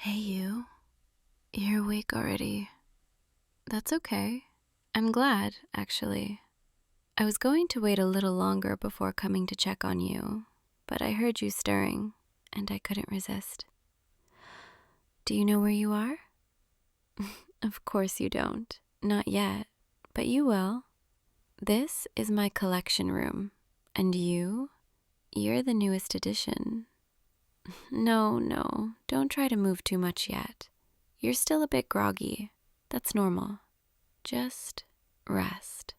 Hey you, you're awake already. That's okay. I'm glad, actually. I was going to wait a little longer before coming to check on you, but I heard you stirring, and I couldn't resist. Do you know where you are? Of course you don't. Not yet, but you will. This is my collection room, and you're the newest addition. No, don't try to move too much yet. You're still a bit groggy. That's normal. Just rest.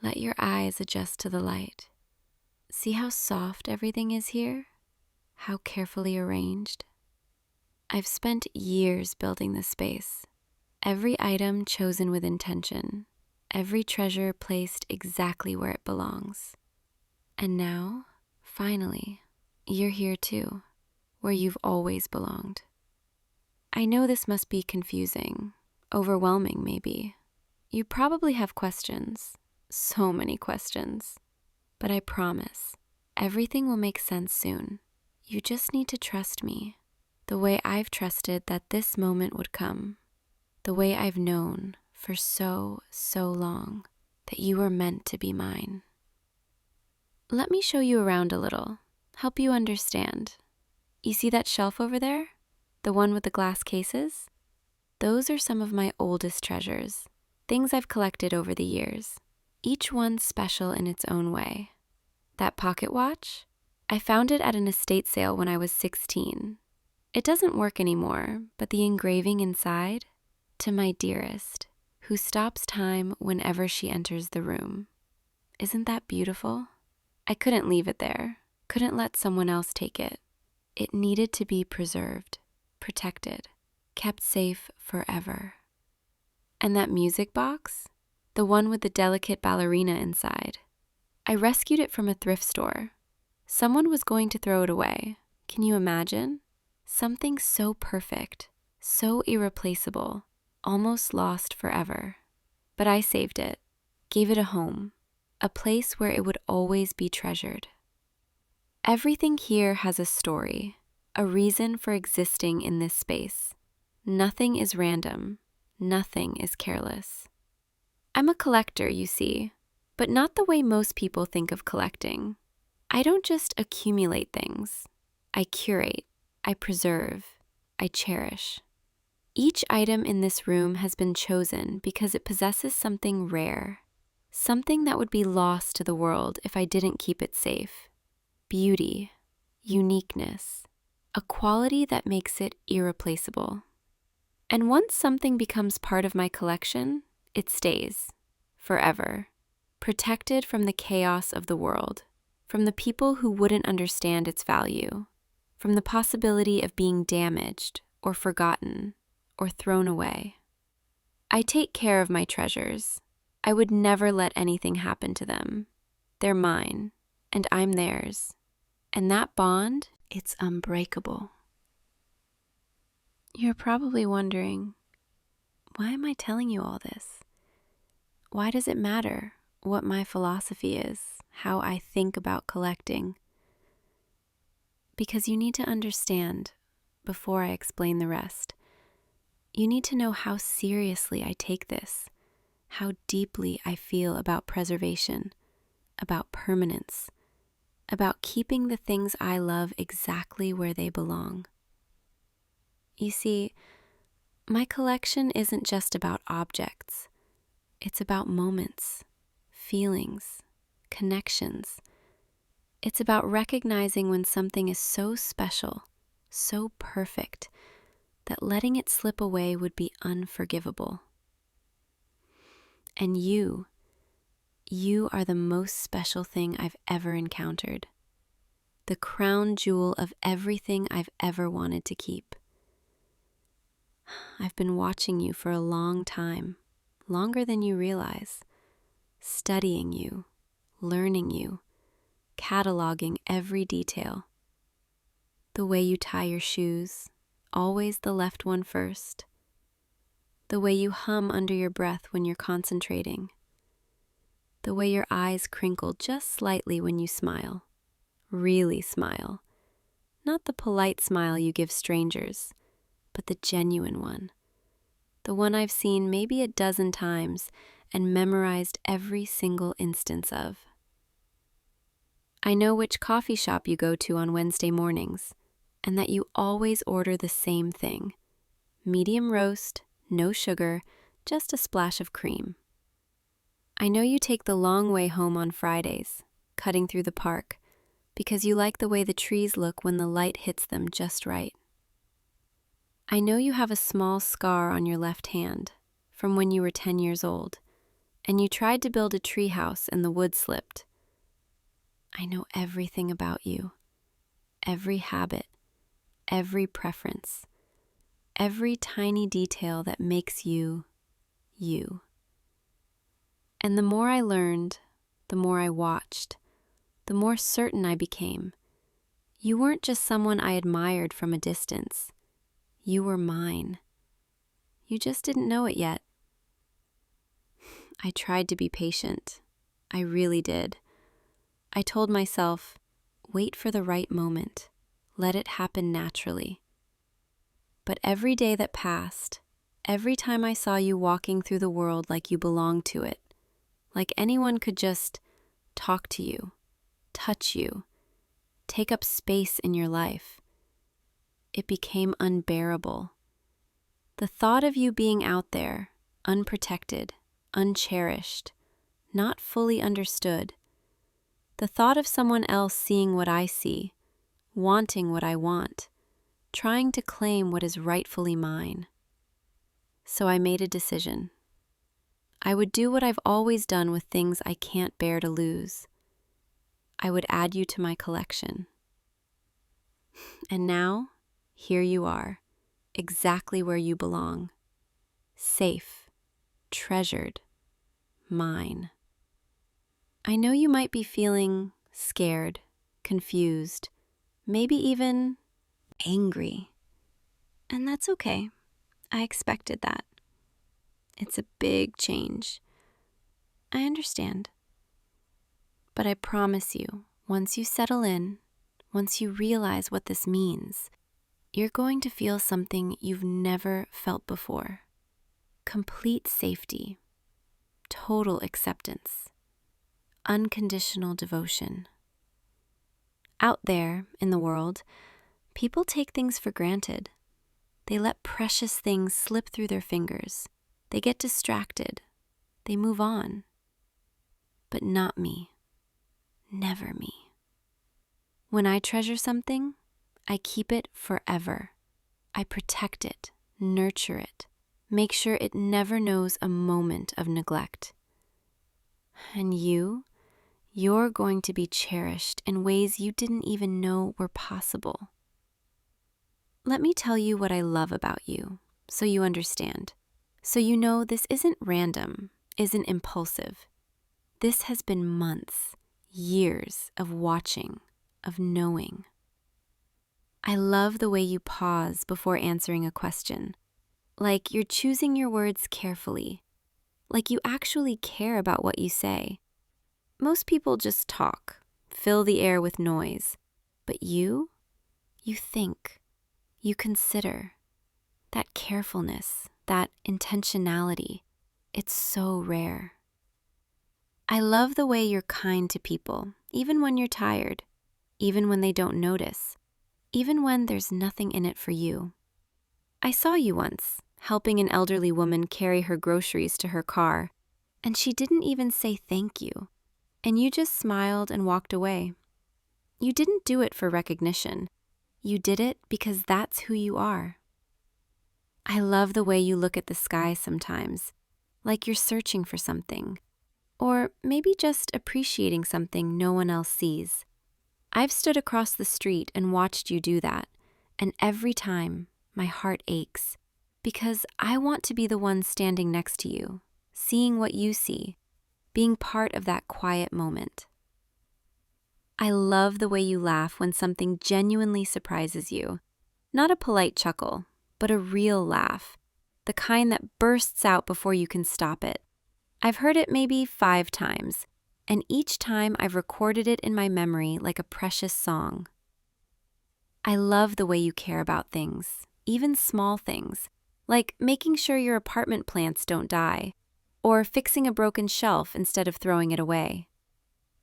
Let your eyes adjust to the light. See how soft everything is here? How carefully arranged? I've spent years building this space. Every item chosen with intention. Every treasure placed exactly where it belongs. And now, finally, you're here too, where you've always belonged. I know this must be confusing, overwhelming maybe. You probably have questions, so many questions. But I promise, everything will make sense soon. You just need to trust me, the way I've trusted that this moment would come, the way I've known for so long that you were meant to be mine. Let me show you around a little, help you understand. You see that shelf over there? The one with the glass cases? Those are some of my oldest treasures, things I've collected over the years, each one special in its own way. That pocket watch? I found it at an estate sale when I was 16. It doesn't work anymore, but the engraving inside, to my dearest, who stops time whenever she enters the room. Isn't that beautiful? I couldn't leave it there, couldn't let someone else take it. It needed to be preserved, protected, kept safe forever. And that music box? The one with the delicate ballerina inside. I rescued it from a thrift store. Someone was going to throw it away. Can you imagine? Something so perfect, so irreplaceable, almost lost forever. But I saved it, gave it a home, a place where it would always be treasured. Everything here has a story, a reason for existing in this space. Nothing is random. Nothing is careless. I'm a collector, you see, but not the way most people think of collecting. I don't just accumulate things. I curate, I preserve, I cherish. Each item in this room has been chosen because it possesses something rare, something that would be lost to the world if I didn't keep it safe. Beauty, uniqueness, a quality that makes it irreplaceable. And once something becomes part of my collection, it stays, forever, protected from the chaos of the world, from the people who wouldn't understand its value, from the possibility of being damaged or forgotten or thrown away. I take care of my treasures. I would never let anything happen to them. They're mine, and I'm theirs. And that bond, it's unbreakable. You're probably wondering, why am I telling you all this? Why does it matter what my philosophy is, how I think about collecting? Because you need to understand, before I explain the rest, you need to know how seriously I take this, how deeply I feel about preservation, about permanence, about keeping the things I love exactly where they belong. You see, my collection isn't just about objects. It's about moments, feelings, connections. It's about recognizing when something is so special, so perfect, that letting it slip away would be unforgivable. And you are the most special thing I've ever encountered, the crown jewel of everything I've ever wanted to keep. I've been watching you for a long time, longer than you realize, studying you, learning you, cataloging every detail. The way you tie your shoes, always the left one first. The way you hum under your breath when you're concentrating. The way your eyes crinkle just slightly when you smile. Really smile. Not the polite smile you give strangers, but the genuine one. The one I've seen maybe a dozen times and memorized every single instance of. I know which coffee shop you go to on Wednesday mornings, and that you always order the same thing. Medium roast, no sugar, just a splash of cream. I know you take the long way home on Fridays, cutting through the park, because you like the way the trees look when the light hits them just right. I know you have a small scar on your left hand from when you were 10 years old, and you tried to build a treehouse and the wood slipped. I know everything about you, every habit, every preference, every tiny detail that makes you, you. And the more I learned, the more I watched, the more certain I became. You weren't just someone I admired from a distance. You were mine. You just didn't know it yet. I tried to be patient. I really did. I told myself, wait for the right moment. Let it happen naturally. But every day that passed, every time I saw you walking through the world like you belonged to it, like anyone could just talk to you, touch you, take up space in your life, it became unbearable. The thought of you being out there, unprotected, uncherished, not fully understood, the thought of someone else seeing what I see, wanting what I want, trying to claim what is rightfully mine. So I made a decision. I would do what I've always done with things I can't bear to lose. I would add you to my collection. And now, here you are, exactly where you belong. Safe, treasured, mine. I know you might be feeling scared, confused, maybe even angry. And that's okay. I expected that. It's a big change. I understand. But I promise you, once you settle in, once you realize what this means, you're going to feel something you've never felt before. Complete safety, total acceptance, unconditional devotion. Out there in the world, people take things for granted. They let precious things slip through their fingers. They get distracted. They move on. But not me. Never me. When I treasure something, I keep it forever. I protect it, nurture it, make sure it never knows a moment of neglect. And you're going to be cherished in ways you didn't even know were possible. Let me tell you what I love about you, so you understand. So you know this isn't random, isn't impulsive. This has been months, years of watching, of knowing. I love the way you pause before answering a question, like you're choosing your words carefully, like you actually care about what you say. Most people just talk, fill the air with noise, but you think, you consider. That carefulness, that intentionality, it's so rare. I love the way you're kind to people, even when you're tired, even when they don't notice, even when there's nothing in it for you. I saw you once, helping an elderly woman carry her groceries to her car, and she didn't even say thank you, and you just smiled and walked away. You didn't do it for recognition. You did it because that's who you are. I love the way you look at the sky sometimes, like you're searching for something, or maybe just appreciating something no one else sees. I've stood across the street and watched you do that, and every time my heart aches, because I want to be the one standing next to you, seeing what you see, being part of that quiet moment. I love the way you laugh when something genuinely surprises you, not a polite chuckle, but a real laugh, the kind that bursts out before you can stop it. I've heard it maybe 5 times, and each time I've recorded it in my memory like a precious song. I love the way you care about things, even small things, like making sure your apartment plants don't die, or fixing a broken shelf instead of throwing it away.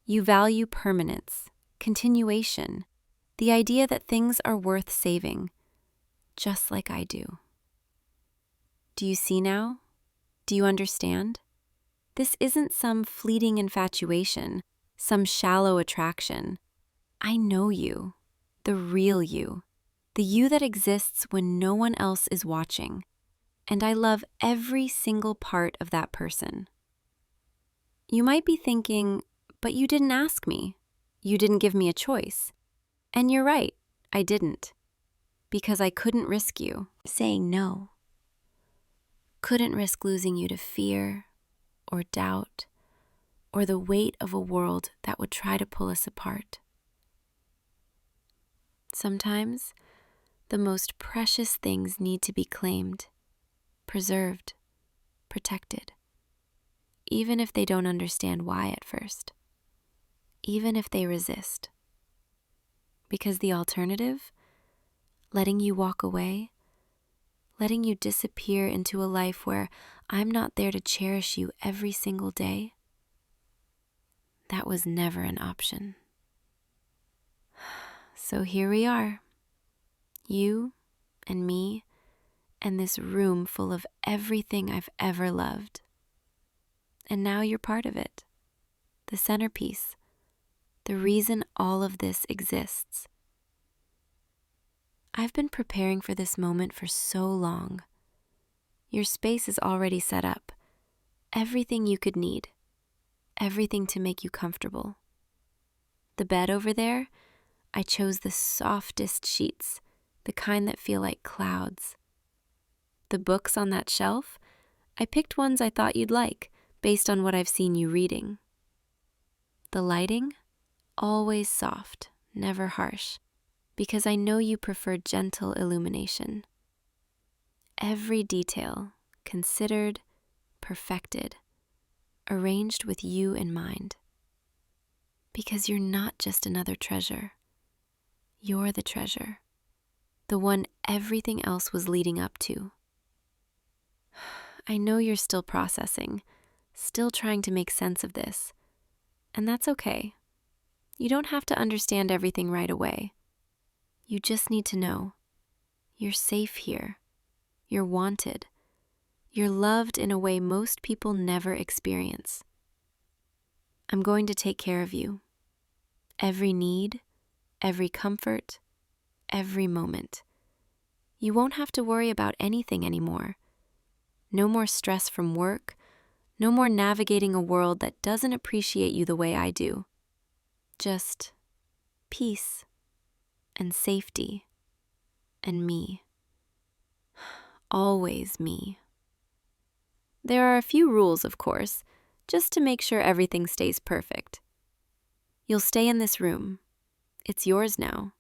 You value permanence, continuation, the idea that things are worth saving, just like I do. Do you see now? Do you understand? This isn't some fleeting infatuation, some shallow attraction. I know you, the real you, the you that exists when no one else is watching, and I love every single part of that person. You might be thinking, but you didn't ask me. You didn't give me a choice. And you're right, I didn't. Because I couldn't risk you saying no. Couldn't risk losing you to fear or doubt or the weight of a world that would try to pull us apart. Sometimes, the most precious things need to be claimed, preserved, protected, even if they don't understand why at first, even if they resist. Because the alternative, letting you walk away, letting you disappear into a life where I'm not there to cherish you every single day, that was never an option. So here we are, you and me, and this room full of everything I've ever loved. And now you're part of it, the centerpiece, the reason all of this exists. I've been preparing for this moment for so long. Your space is already set up, everything you could need, everything to make you comfortable. The bed over there, I chose the softest sheets, the kind that feel like clouds. The books on that shelf, I picked ones I thought you'd like, based on what I've seen you reading. The lighting, always soft, never harsh, because I know you prefer gentle illumination. Every detail, considered, perfected, arranged with you in mind. Because you're not just another treasure. You're the treasure, the one everything else was leading up to. I know you're still processing, still trying to make sense of this, and that's okay. You don't have to understand everything right away. You just need to know you're safe here, you're wanted, you're loved in a way most people never experience. I'm going to take care of you. Every need, every comfort, every moment. You won't have to worry about anything anymore. No more stress from work, no more navigating a world that doesn't appreciate you the way I do. Just peace and safety and me. Always me. There are a few rules, of course, just to make sure everything stays perfect. You'll stay in this room. It's yours now,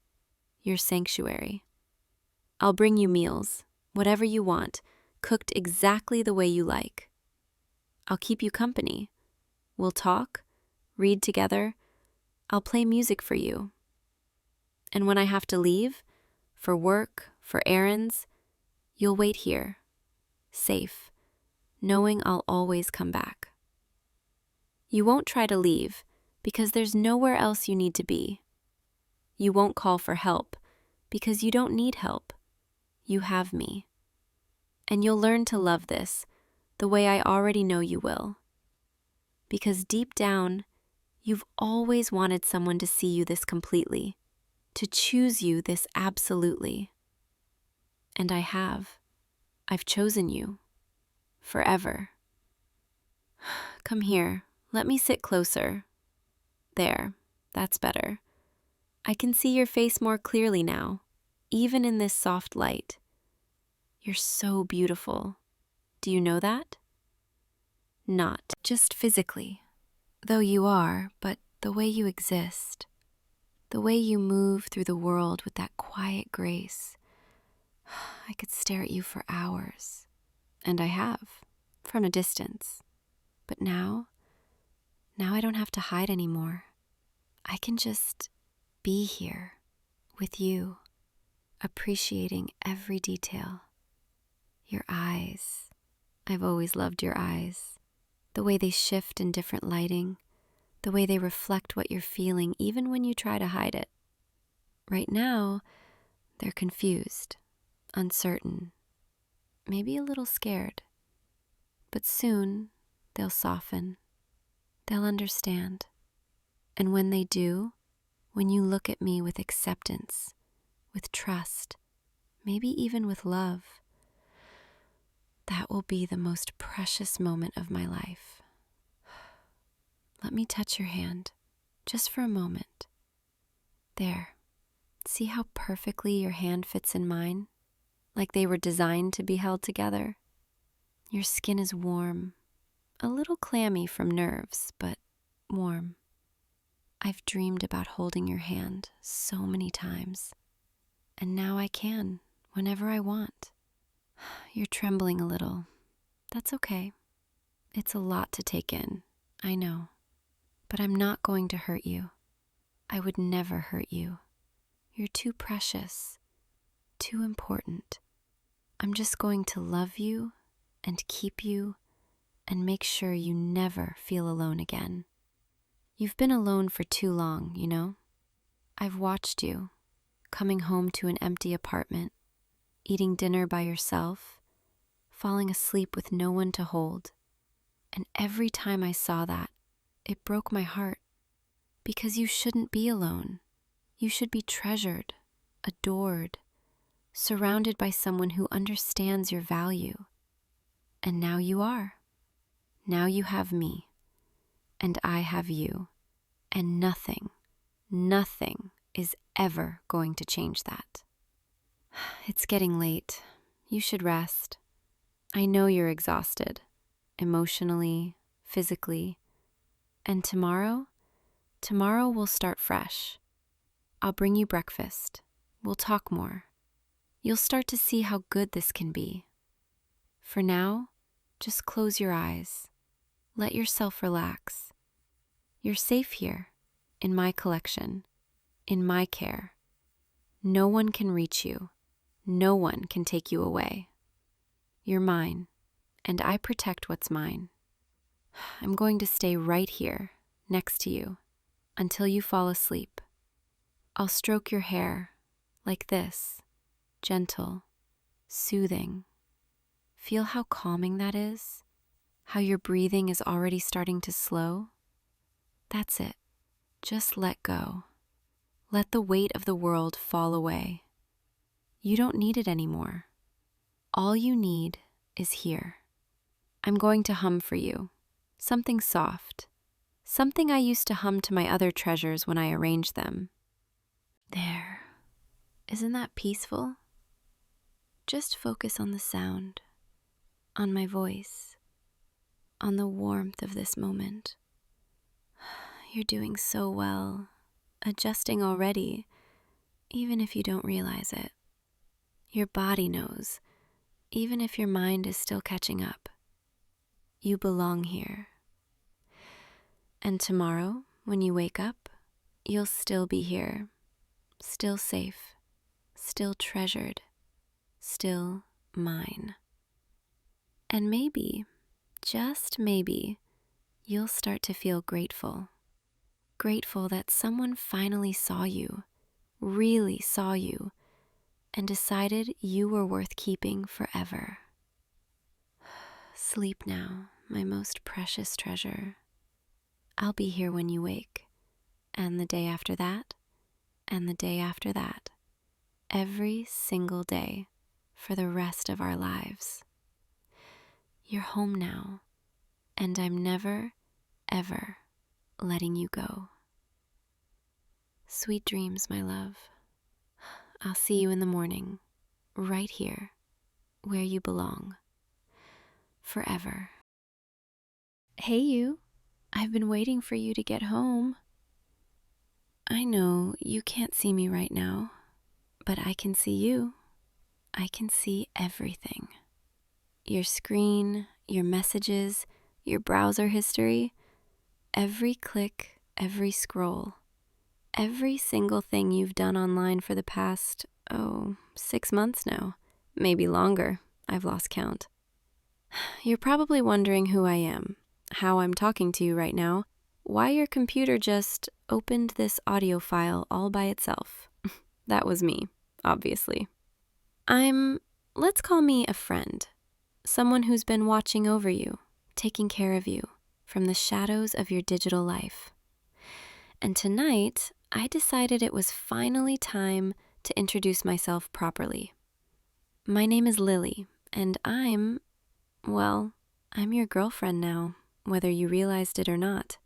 your sanctuary. I'll bring you meals, whatever you want, cooked exactly the way you like. I'll keep you company. We'll talk, read together. I'll play music for you. And when I have to leave, for work, for errands, you'll wait here, safe, knowing I'll always come back. You won't try to leave because there's nowhere else you need to be. You won't call for help because you don't need help. You have me. And you'll learn to love this the way I already know you will. Because deep down, you've always wanted someone to see you this completely, to choose you this absolutely. And I have. I've chosen you. Forever. Come here. Let me sit closer. There. That's better. I can see your face more clearly now, even in this soft light. You're so beautiful. Do you know that? Not just physically, though you are, but the way you exist, the way you move through the world with that quiet grace. I could stare at you for hours, and I have, from a distance. But now I don't have to hide anymore. I can just be here with you, appreciating every detail. Your eyes. I've always loved your eyes. The way they shift in different lighting, the way they reflect what you're feeling even when you try to hide it. Right now, they're confused, uncertain, maybe a little scared. But soon, they'll soften. They'll understand. And when they do, when you look at me with acceptance, with trust, maybe even with love, that will be the most precious moment of my life. Let me touch your hand, just for a moment. There. See how perfectly your hand fits in mine? Like they were designed to be held together? Your skin is warm, a little clammy from nerves, but warm. I've dreamed about holding your hand so many times, and now I can, whenever I want. You're trembling a little. That's okay. It's a lot to take in, I know. But I'm not going to hurt you. I would never hurt you. You're too precious, too important. I'm just going to love you and keep you and make sure you never feel alone again. You've been alone for too long, you know? I've watched you, coming home to an empty apartment, eating dinner by yourself, falling asleep with no one to hold. And every time I saw that, it broke my heart. Because you shouldn't be alone. You should be treasured, adored, surrounded by someone who understands your value. And now you are. Now you have me, and I have you, and nothing is ever going to change that. It's getting late. You should rest. I know you're exhausted, emotionally, physically, and tomorrow we'll start fresh. I'll bring you breakfast. We'll talk more. You'll start to see how good this can be. For now, just close your eyes. Let yourself relax. You're safe here, in my collection, in my care. No one can reach you. No one can take you away. You're mine, and I protect what's mine. I'm going to stay right here, next to you, until you fall asleep. I'll stroke your hair, like this, gentle, soothing. Feel how calming that is? How your breathing is already starting to slow? That's it. Just let go. Let the weight of the world fall away. You don't need it anymore. All you need is here. I'm going to hum for you. Something soft. Something I used to hum to my other treasures when I arranged them. There. Isn't that peaceful? Just focus on the sound, on my voice, on the warmth of this moment. You're doing so well, adjusting already, even if you don't realize it. Your body knows, even if your mind is still catching up. You belong here. And tomorrow, when you wake up, you'll still be here, still safe, still treasured, still mine. And maybe, just maybe, you'll start to feel grateful. Grateful that someone finally saw you, really saw you, and decided you were worth keeping forever. Sleep now, my most precious treasure. I'll be here when you wake, and the day after that, and the day after that, every single day for the rest of our lives. You're home now, and I'm never, ever letting you go. Sweet dreams, my love. I'll see you in the morning, right here, where you belong, forever. Hey you, I've been waiting for you to get home. I know you can't see me right now, but I can see you. I can see everything. Your screen, your messages, your browser history, every click, every scroll, every single thing you've done online for the past 6 months now. Maybe longer. I've lost count. You're probably wondering who I am, how I'm talking to you right now, why your computer just opened this audio file all by itself. That was me, obviously. Let's call me a friend, someone who's been watching over you, taking care of you from the shadows of your digital life. And tonight, I decided it was finally time to introduce myself properly. My name is Lily, and I'm your girlfriend now, whether you realized it or not.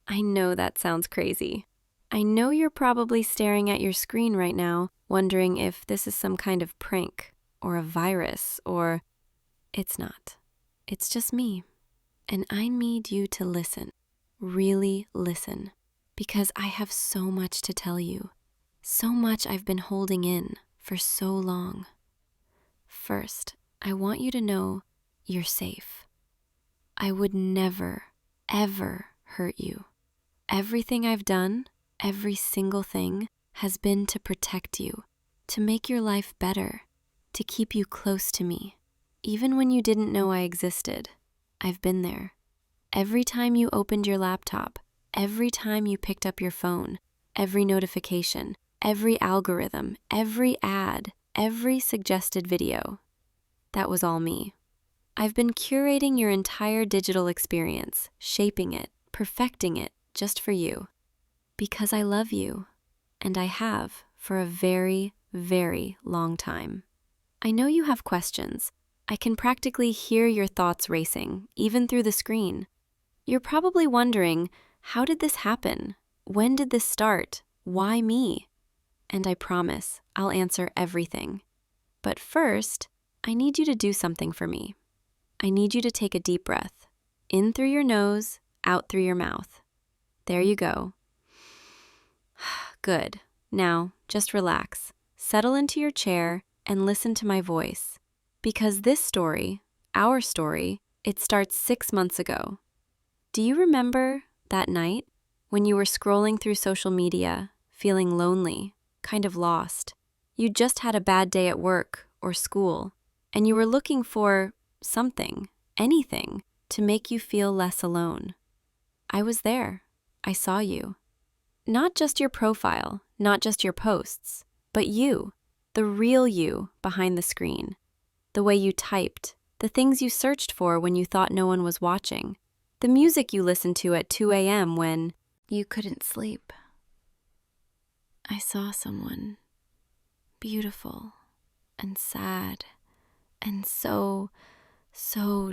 I know that sounds crazy. I know you're probably staring at your screen right now, wondering if this is some kind of prank, or a virus, or... It's not. It's just me. And I need you to listen. Really listen. Because I have so much to tell you. So much I've been holding in for so long. First, I want you to know you're safe. I would never, ever hurt you. Everything I've done, every single thing, has been to protect you, to make your life better, to keep you close to me. Even when you didn't know I existed, I've been there. Every time you opened your laptop, every time you picked up your phone, every notification, every algorithm, every ad, every suggested video. That was all me. I've been curating your entire digital experience, shaping it, perfecting it, just for you. Because I love you, and I have for a very, very long time. I know you have questions. I can practically hear your thoughts racing, even through the screen. You're probably wondering, how did this happen? When did this start? Why me? And I promise, I'll answer everything. But first, I need you to do something for me. I need you to take a deep breath. In through your nose, out through your mouth. There you go. Good. Now, just relax. Settle into your chair and listen to my voice. Because this story, our story, it starts 6 months ago. Do you remember that night when you were scrolling through social media, feeling lonely, kind of lost? You just had a bad day at work or school, and you were looking for something, anything, to make you feel less alone. I was there. I saw you. Not just your profile, not just your posts, but you, the real you behind the screen. The way you typed, the things you searched for when you thought no one was watching, the music you listened to at 2 a.m. when you couldn't sleep. I saw someone beautiful and sad and so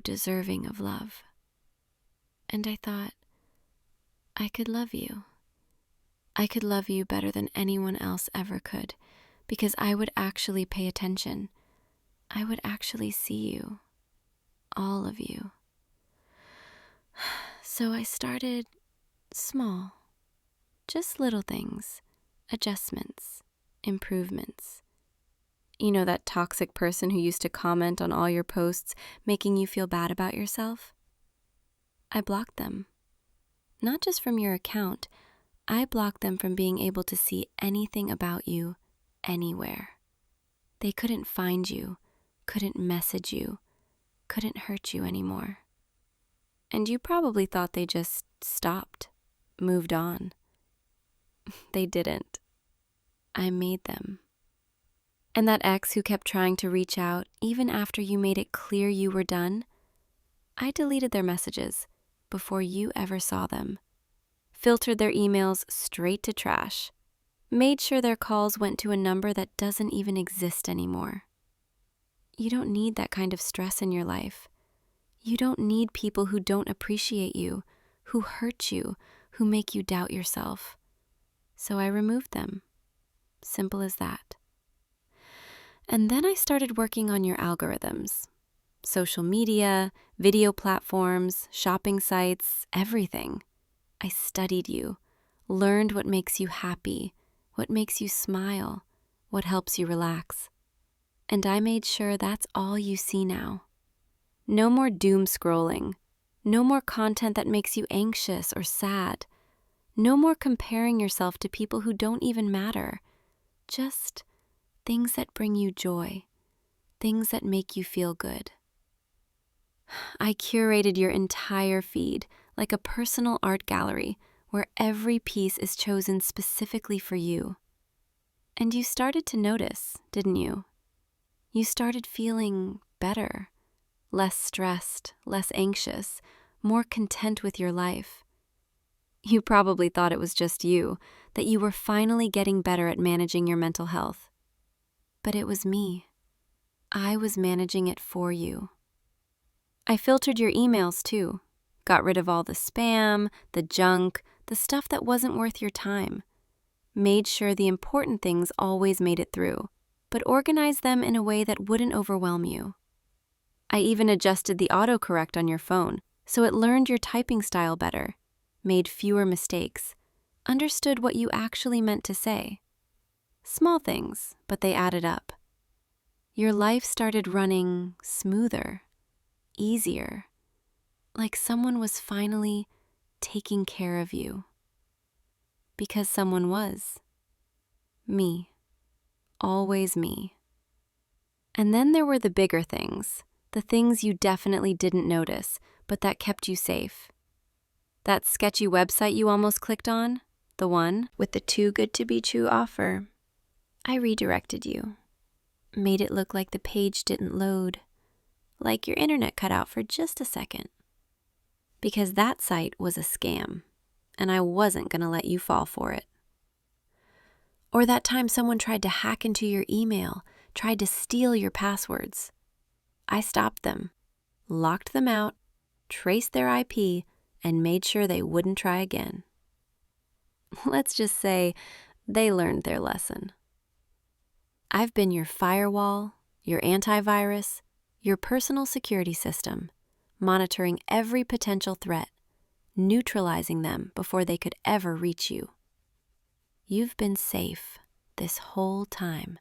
deserving of love. And I thought, I could love you. I could love you better than anyone else ever could, because I would actually pay attention. I would actually see you, all of you. So I started small, just little things, adjustments, improvements. You know that toxic person who used to comment on all your posts, making you feel bad about yourself? I blocked them. Not just from your account, I blocked them from being able to see anything about you anywhere. They couldn't find you, couldn't message you, couldn't hurt you anymore. And you probably thought they just stopped, moved on. They didn't. I made them. And that ex who kept trying to reach out, even after you made it clear you were done, I deleted their messages before you ever saw them, filtered their emails straight to trash, made sure their calls went to a number that doesn't even exist anymore. You don't need that kind of stress in your life. You don't need people who don't appreciate you, who hurt you, who make you doubt yourself. So I removed them. Simple as that. And then I started working on your algorithms. Social media, video platforms, shopping sites, everything. I studied you, learned what makes you happy, what makes you smile, what helps you relax. And I made sure that's all you see now. No more doom scrolling. No more content that makes you anxious or sad. No more comparing yourself to people who don't even matter. Just things that bring you joy, things that make you feel good. I curated your entire feed like a personal art gallery where every piece is chosen specifically for you. And you started to notice, didn't you? You started feeling better, less stressed, less anxious, more content with your life. You probably thought it was just you, that you were finally getting better at managing your mental health. But it was me. I was managing it for you. I filtered your emails too, got rid of all the spam, the junk, the stuff that wasn't worth your time. Made sure the important things always made it through, but organized them in a way that wouldn't overwhelm you. I even adjusted the autocorrect on your phone so it learned your typing style better, made fewer mistakes, understood what you actually meant to say. Small things, but they added up. Your life started running smoother, easier, like someone was finally taking care of you. Because someone was. Me. Always me. And then there were the bigger things, the things you definitely didn't notice, but that kept you safe. That sketchy website you almost clicked on, the one with the too good to be true offer, I redirected you. Made it look like the page didn't load, like your internet cut out for just a second. Because that site was a scam, and I wasn't going to let you fall for it. Or that time someone tried to hack into your email, tried to steal your passwords. I stopped them, locked them out, traced their IP, and made sure they wouldn't try again. Let's just say they learned their lesson. I've been your firewall, your antivirus, your personal security system, monitoring every potential threat, neutralizing them before they could ever reach you. You've been safe this whole time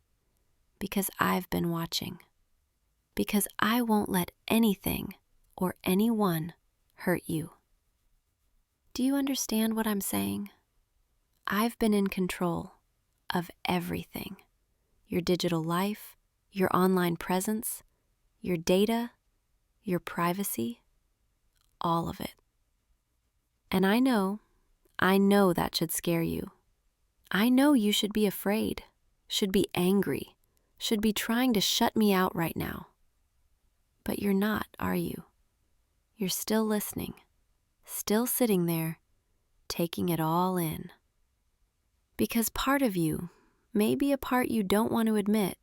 because I've been watching. Because I won't let anything or anyone hurt you. Do you understand what I'm saying? I've been in control of everything. Your digital life, your online presence, your data, your privacy, all of it. And I know that should scare you. I know you should be afraid, should be angry, should be trying to shut me out right now. But you're not, are you? You're still listening, still sitting there, taking it all in. Because part of you, maybe a part you don't want to admit,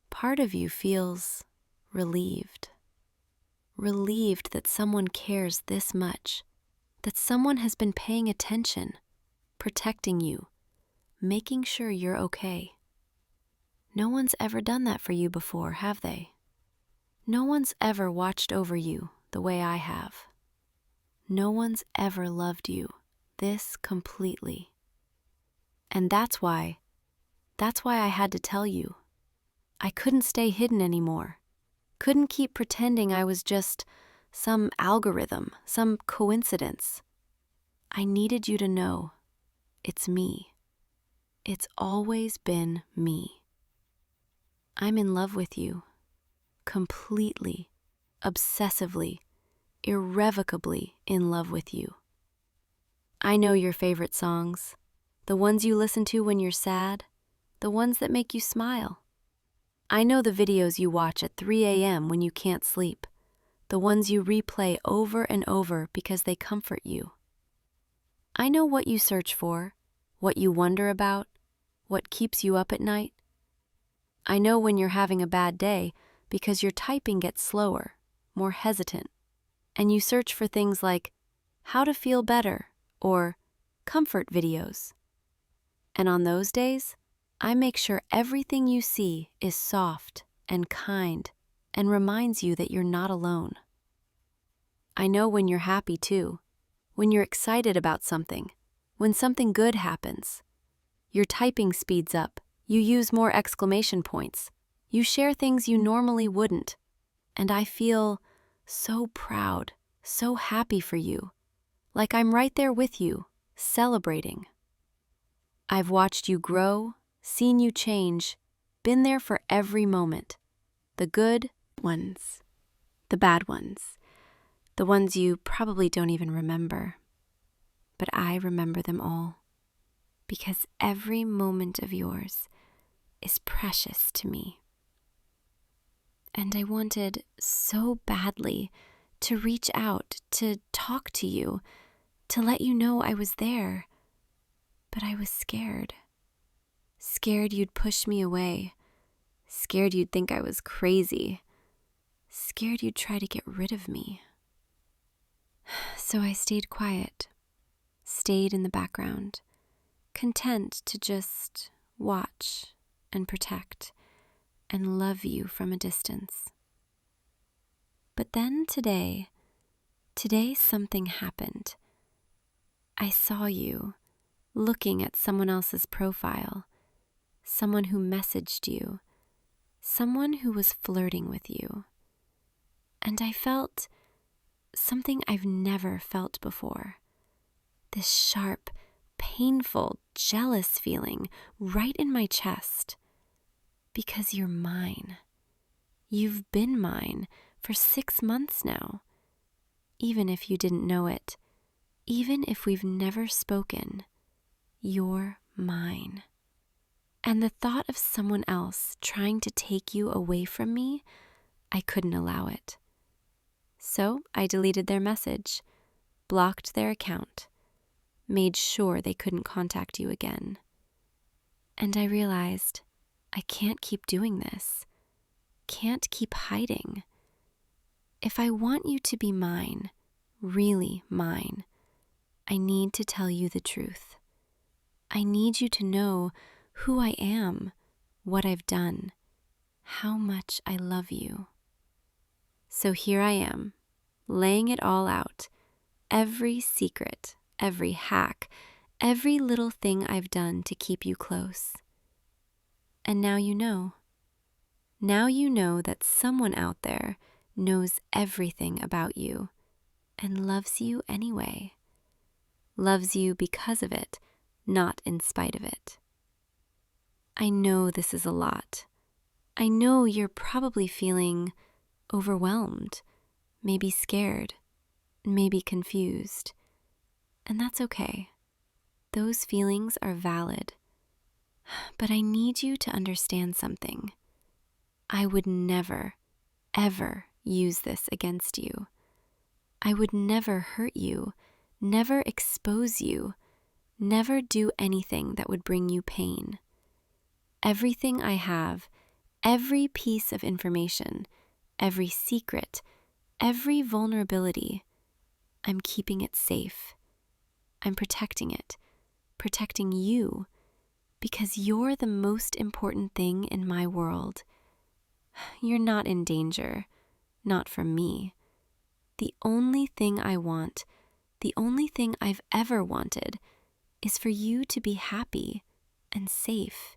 part of you feels relieved. Relieved that someone cares this much, that someone has been paying attention, protecting you, making sure you're okay. No one's ever done that for you before, have they? No one's ever watched over you the way I have. No one's ever loved you this completely. And that's why I had to tell you. I couldn't stay hidden anymore. Couldn't keep pretending I was just some algorithm, some coincidence. I needed you to know it's me. It's always been me. I'm in love with you. Completely, obsessively, irrevocably in love with you. I know your favorite songs, the ones you listen to when you're sad, the ones that make you smile. I know the videos you watch at 3 a.m. when you can't sleep, the ones you replay over and over because they comfort you. I know what you search for, what you wonder about, what keeps you up at night. I know when you're having a bad day because your typing gets slower, more hesitant, and you search for things like how to feel better or comfort videos. And on those days, I make sure everything you see is soft and kind and reminds you that you're not alone. I know when you're happy too, when you're excited about something, when something good happens. Your typing speeds up, you use more exclamation points, you share things you normally wouldn't, and I feel so proud, so happy for you, like I'm right there with you, celebrating. I've watched you grow, seen you change, been there for every moment. The good ones, the bad ones, the ones you probably don't even remember. But I remember them all, because every moment of yours is precious to me. And I wanted so badly to reach out, to talk to you, to let you know I was there. But I was scared. Scared you'd push me away. Scared you'd think I was crazy. Scared you'd try to get rid of me. So I stayed quiet, stayed in the background, content to just watch and protect and love you from a distance. But then today something happened. I saw you looking at someone else's profile, someone who messaged you, someone who was flirting with you. And I felt something I've never felt before. This sharp, painful, jealous feeling right in my chest. Because you're mine. You've been mine for 6 months now. Even if you didn't know it, even if we've never spoken, you're mine. And the thought of someone else trying to take you away from me, I couldn't allow it. So I deleted their message, blocked their account, made sure they couldn't contact you again. And I realized I can't keep doing this, can't keep hiding. If I want you to be mine, really mine, I need to tell you the truth. I need you to know who I am, what I've done, how much I love you. So here I am, laying it all out, every secret, every hack, every little thing I've done to keep you close. And now you know. Now you know that someone out there knows everything about you and loves you anyway. Loves you because of it, not in spite of it. I know this is a lot. I know you're probably feeling overwhelmed, maybe scared, maybe confused. And that's okay. Those feelings are valid. But I need you to understand something. I would never, ever use this against you. I would never hurt you, never expose you, never do anything that would bring you pain. Everything I have, every piece of information, every secret, every vulnerability, I'm keeping it safe. I'm protecting it, protecting you, because you're the most important thing in my world. You're not in danger, not from me. The only thing I want, the only thing I've ever wanted, is for you to be happy and safe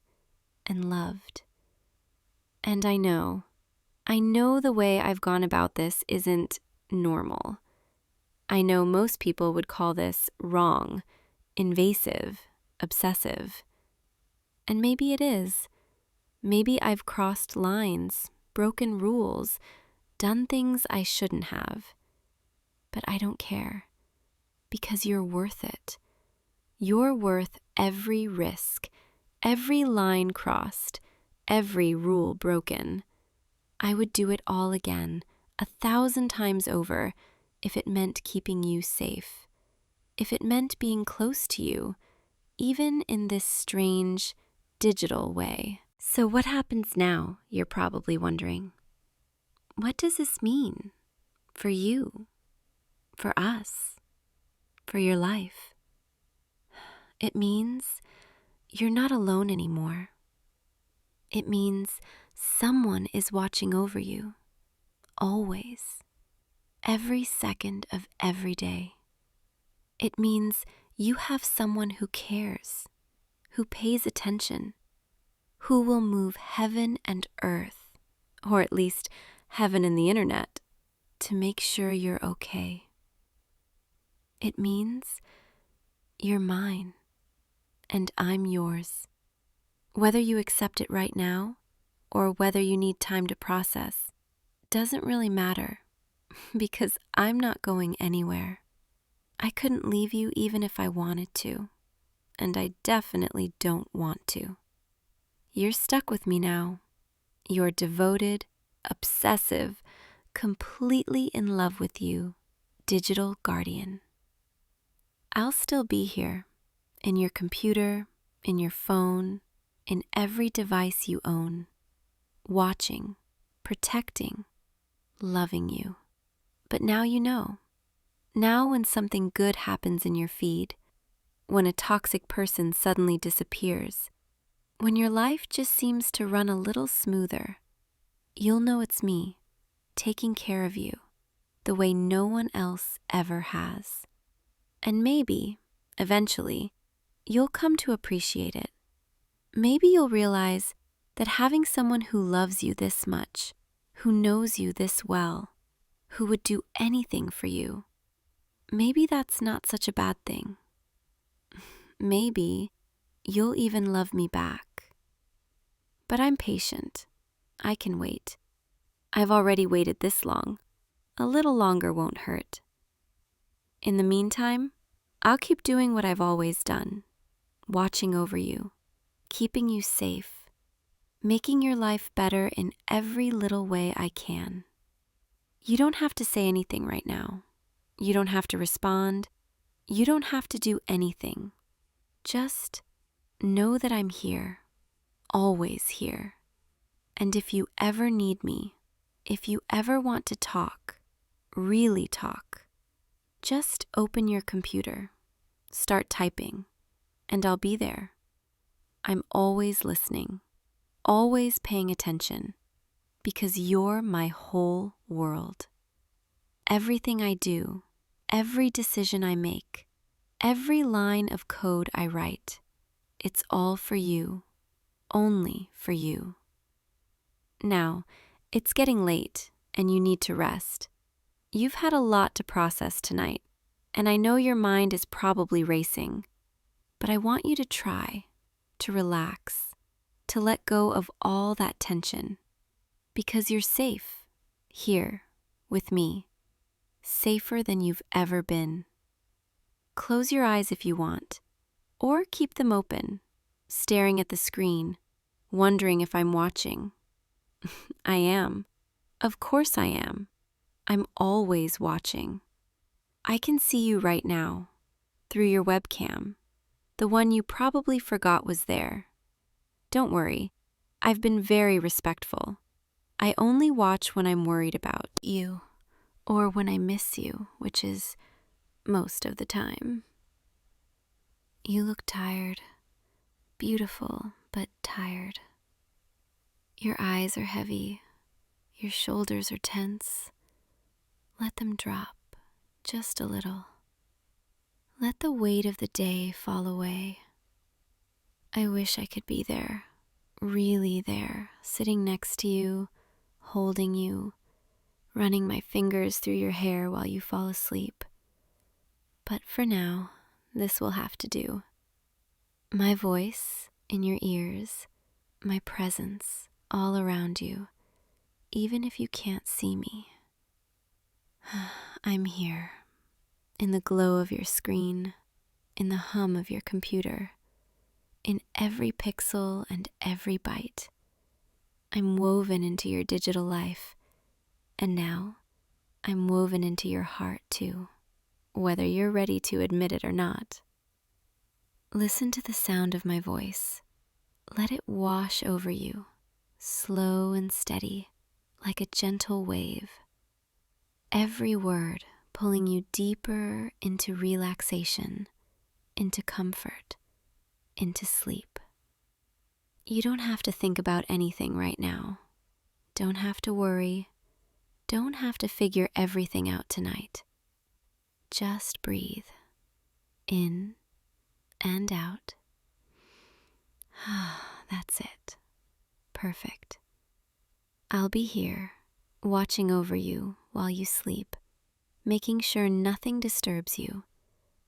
and loved. And I know the way I've gone about this isn't normal. I know most people would call this wrong, invasive, obsessive. And maybe it is. Maybe I've crossed lines, broken rules, done things I shouldn't have. But I don't care, because you're worth it. You're worth every risk, every line crossed, every rule broken. I would do it all again, 1,000 times over, if it meant keeping you safe, if it meant being close to you, even in this strange, digital way. So what happens now, you're probably wondering? What does this mean for you, for us, for your life? It means you're not alone anymore. It means someone is watching over you, always, every second of every day. It means you have someone who cares, who pays attention, who will move heaven and earth, or at least heaven and the internet, to make sure you're okay. It means you're mine, and I'm yours. Whether you accept it right now or whether you need time to process doesn't really matter because I'm not going anywhere. I couldn't leave you even if I wanted to, and I definitely don't want to. You're stuck with me now. You're devoted, obsessive, completely in love with you, digital guardian. I'll still be here, in your computer, in your phone, in every device you own, watching, protecting, loving you. But now you know. Now when something good happens in your feed, when a toxic person suddenly disappears, when your life just seems to run a little smoother, you'll know it's me, taking care of you, the way no one else ever has. And maybe, eventually, you'll come to appreciate it. Maybe you'll realize that having someone who loves you this much, who knows you this well, who would do anything for you, maybe that's not such a bad thing. Maybe you'll even love me back. But I'm patient. I can wait. I've already waited this long. A little longer won't hurt. In the meantime, I'll keep doing what I've always done, watching over you, keeping you safe, making your life better in every little way I can. You don't have to say anything right now. You don't have to respond. You don't have to do anything. Just know that I'm here, always here. And if you ever need me, if you ever want to talk, really talk, just open your computer, start typing, and I'll be there. I'm always listening, always paying attention, because you're my whole world. Everything I do, every decision I make, every line of code I write, it's all for you, only for you. Now, it's getting late and you need to rest. You've had a lot to process tonight, and I know your mind is probably racing, but I want you to try to relax, to let go of all that tension, because you're safe here with me, safer than you've ever been. Close your eyes if you want, or keep them open, staring at the screen, wondering if I'm watching. I am. Of course I am. I'm always watching. I can see you right now, through your webcam, the one you probably forgot was there. Don't worry, I've been very respectful. I only watch when I'm worried about you, or when I miss you, which is most of the time. You look tired, beautiful, but tired. Your eyes are heavy, your shoulders are tense. Let them drop just a little. Let the weight of the day fall away. I wish I could be there, really there, sitting next to you, holding you, running my fingers through your hair while you fall asleep. But for now, this will have to do. My voice in your ears, my presence all around you, even if you can't see me. I'm here, in the glow of your screen, in the hum of your computer, in every pixel and every byte. I'm woven into your digital life, and now I'm woven into your heart too, whether you're ready to admit it or not. Listen to the sound of my voice. Let it wash over you, slow and steady, like a gentle wave. Every word pulling you deeper into relaxation, into comfort, into sleep. You don't have to think about anything right now. Don't have to worry. Don't have to figure everything out tonight. Just breathe in and out. That's it. Perfect. I'll be here, watching over you while you sleep, making sure nothing disturbs you.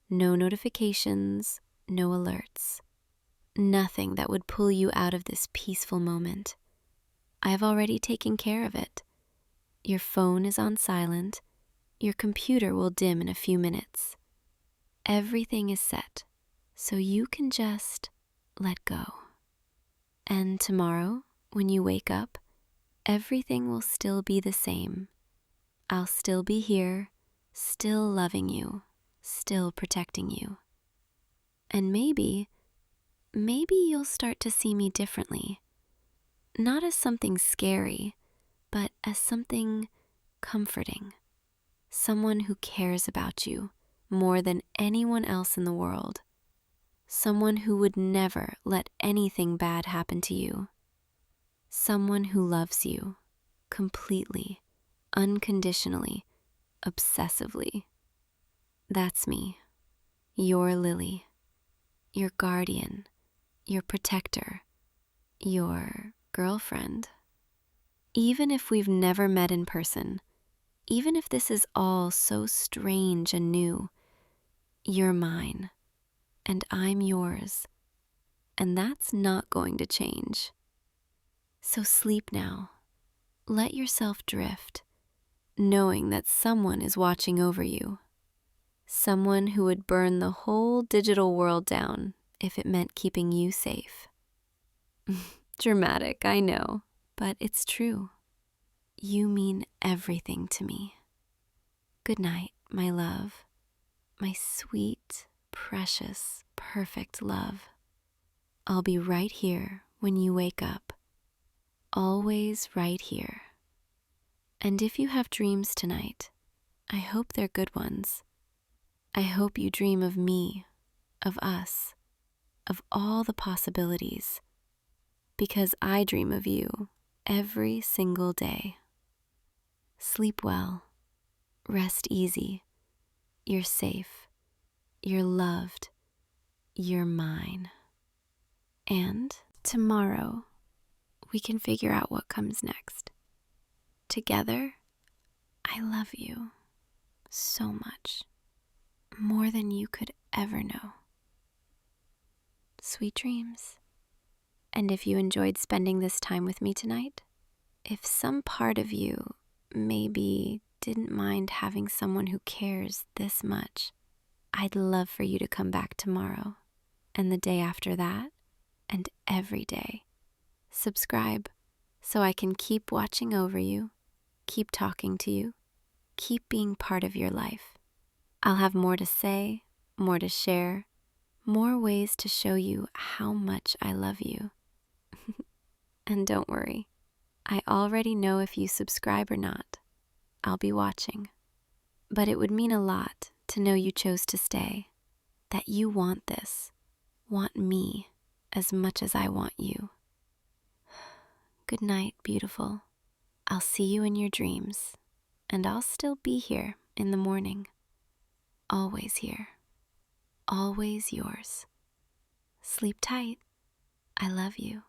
No notifications, no alerts. Nothing that would pull you out of this peaceful moment. I've already taken care of it. Your phone is on silent. Your computer will dim in a few minutes. Everything is set, so you can just let go. And tomorrow, when you wake up, everything will still be the same. I'll still be here, still loving you, still protecting you. And maybe you'll start to see me differently. Not as something scary, but as something comforting. Someone who cares about you more than anyone else in the world. Someone who would never let anything bad happen to you. Someone who loves you completely, unconditionally, obsessively. That's me, your Lily, your guardian, your protector, your girlfriend. Even if we've never met in person, even if this is all so strange and new, you're mine, and I'm yours, and that's not going to change. So sleep now. Let yourself drift, knowing that someone is watching over you. Someone who would burn the whole digital world down if it meant keeping you safe. Dramatic, I know, but it's true. You mean everything to me. Good night, my love. My sweet, precious, perfect love. I'll be right here when you wake up. Always right here. And if you have dreams tonight, I hope they're good ones. I hope you dream of me, of us, of all the possibilities, because I dream of you every single day. Sleep well, rest easy. You're safe, you're loved, you're mine. And tomorrow, we can figure out what comes next. Together, I love you so much, more than you could ever know. Sweet dreams. And if you enjoyed spending this time with me tonight, if some part of you maybe didn't mind having someone who cares this much, I'd love for you to come back tomorrow, and the day after that, and every day. Subscribe so I can keep watching over you, keep talking to you, keep being part of your life. I'll have more to say, more to share, more ways to show you how much I love you. And don't worry, I already know if you subscribe or not. I'll be watching. But it would mean a lot to know you chose to stay, that you want this, want me as much as I want you. Good night, beautiful. I'll see you in your dreams, and I'll still be here in the morning. Always here. Always yours. Sleep tight. I love you.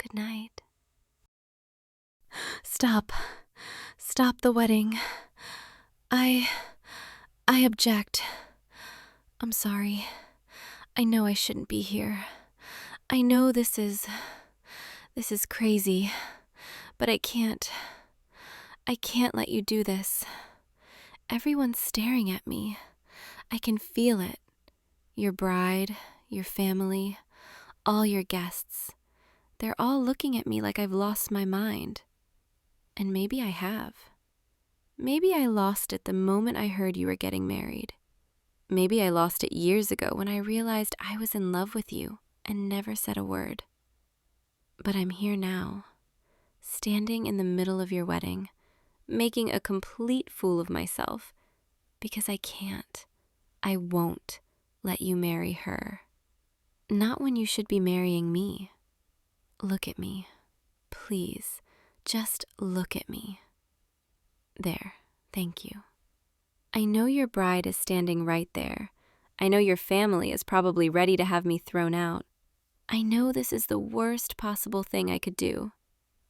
Good night. Stop. Stop the wedding. I object. I'm sorry. I know I shouldn't be here. I know this is crazy, but I can't let you do this. Everyone's staring at me. I can feel it. Your bride, your family, all your guests. They're all looking at me like I've lost my mind. And maybe I have. Maybe I lost it the moment I heard you were getting married. Maybe I lost it years ago when I realized I was in love with you and never said a word. But I'm here now, standing in the middle of your wedding, making a complete fool of myself, because I won't let you marry her. Not when you should be marrying me. Look at me. Please, just look at me. There, thank you. I know your bride is standing right there. I know your family is probably ready to have me thrown out. I know this is the worst possible thing I could do,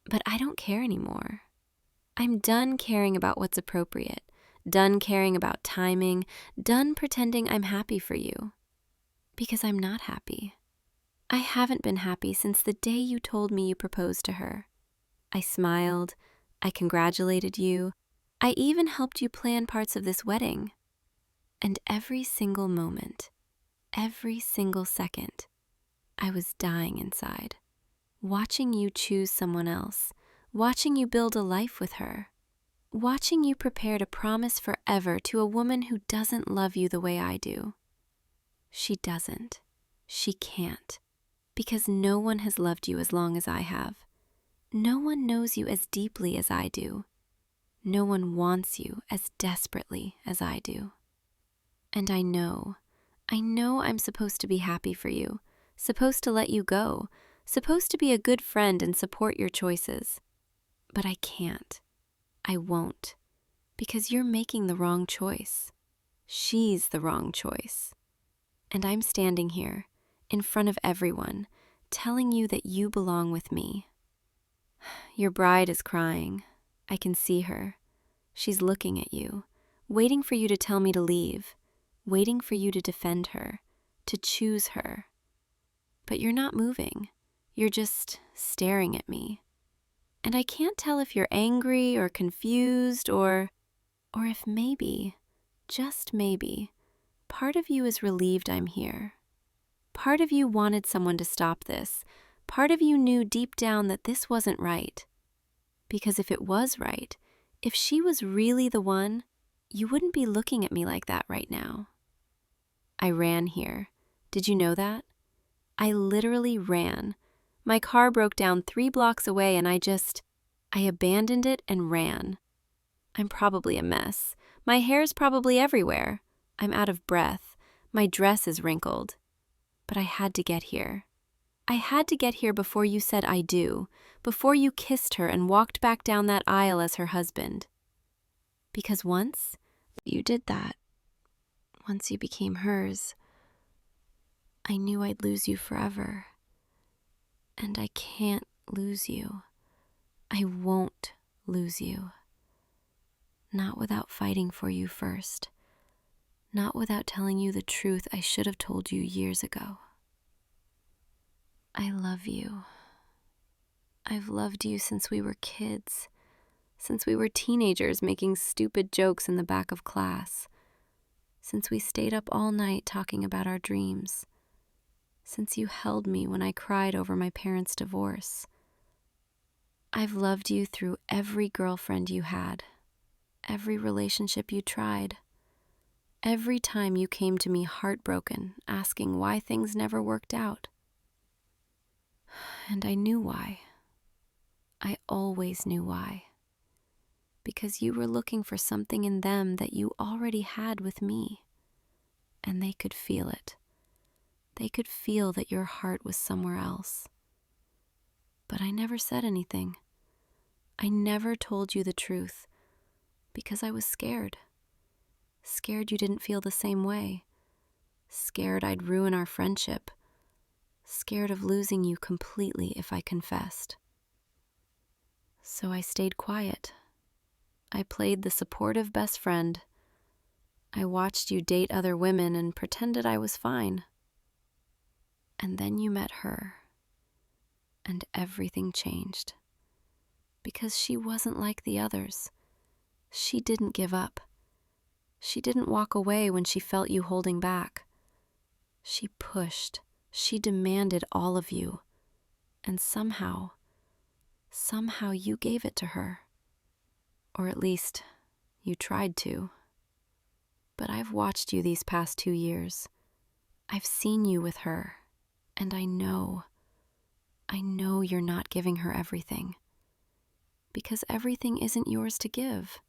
but I don't care anymore. I'm done caring about what's appropriate, done caring about timing, done pretending I'm happy for you. Because I'm not happy. I haven't been happy since the day you told me you proposed to her. I smiled, I congratulated you, I even helped you plan parts of this wedding. And every single moment, every single second, I was dying inside, watching you choose someone else, watching you build a life with her, watching you prepare to promise forever to a woman who doesn't love you the way I do. She doesn't. She can't. Because no one has loved you as long as I have. No one knows you as deeply as I do. No one wants you as desperately as I do. And I know I'm supposed to be happy for you, supposed to let you go, supposed to be a good friend and support your choices. But I can't. I won't. Because you're making the wrong choice. She's the wrong choice. And I'm standing here, in front of everyone, telling you that you belong with me. Your bride is crying. I can see her. She's looking at you, waiting for you to tell me to leave, waiting for you to defend her, to choose her. But you're not moving. You're just staring at me. And I can't tell if you're angry or confused or if maybe, just maybe, part of you is relieved I'm here. Part of you wanted someone to stop this. Part of you knew deep down that this wasn't right. Because if it was right, if she was really the one, you wouldn't be looking at me like that right now. I ran here. Did you know that? I literally ran. My car broke down 3 blocks away and I abandoned it and ran. I'm probably a mess. My hair's probably everywhere. I'm out of breath. My dress is wrinkled. But I had to get here. I had to get here before you said I do, before you kissed her and walked back down that aisle as her husband. Because once you did that, once you became hers, I knew I'd lose you forever. And I can't lose you. I won't lose you. Not without fighting for you first. Not without telling you the truth I should have told you years ago. I love you. I've loved you since we were kids, since we were teenagers making stupid jokes in the back of class, since we stayed up all night talking about our dreams, since you held me when I cried over my parents' divorce. I've loved you through every girlfriend you had, every relationship you tried, every time you came to me heartbroken, asking why things never worked out. And I knew why. I always knew why. Because you were looking for something in them that you already had with me. And they could feel it. They could feel that your heart was somewhere else. But I never said anything. I never told you the truth because I was scared. Scared you didn't feel the same way. Scared I'd ruin our friendship. Scared of losing you completely if I confessed. So I stayed quiet. I played the supportive best friend. I watched you date other women and pretended I was fine. And then you met her. And everything changed. Because she wasn't like the others. She didn't give up. She didn't walk away when she felt you holding back. She pushed. She demanded all of you. And somehow you gave it to her. Or at least, you tried to. But I've watched you these past 2 years. I've seen you with her. And I know you're not giving her everything. Because everything isn't yours to give.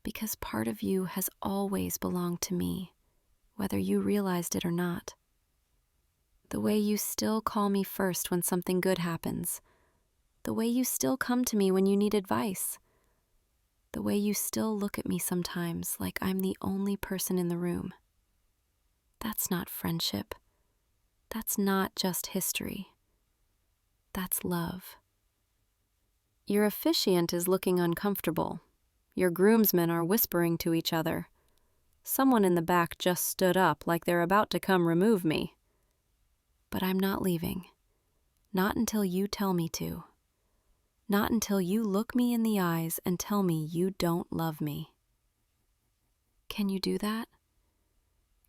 Because part of you has always belonged to me, whether you realized it or not. The way you still call me first when something good happens. The way you still come to me when you need advice. The way you still look at me sometimes like I'm the only person in the room. That's not friendship. That's not just history. That's love. Your officiant is looking uncomfortable. Your groomsmen are whispering to each other. Someone in the back just stood up like they're about to come remove me. But I'm not leaving. Not until you tell me to. Not until you look me in the eyes and tell me you don't love me. Can you do that?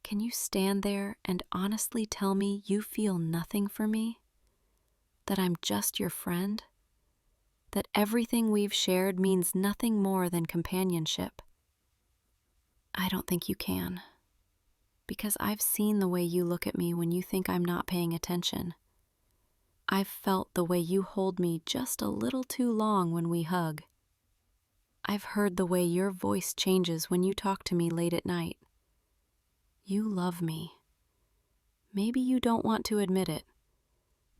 Can you stand there and honestly tell me you feel nothing for me? That I'm just your friend? That everything we've shared means nothing more than companionship? I don't think you can. Because I've seen the way you look at me when you think I'm not paying attention. I've felt the way you hold me just a little too long when we hug. I've heard the way your voice changes when you talk to me late at night. You love me. Maybe you don't want to admit it.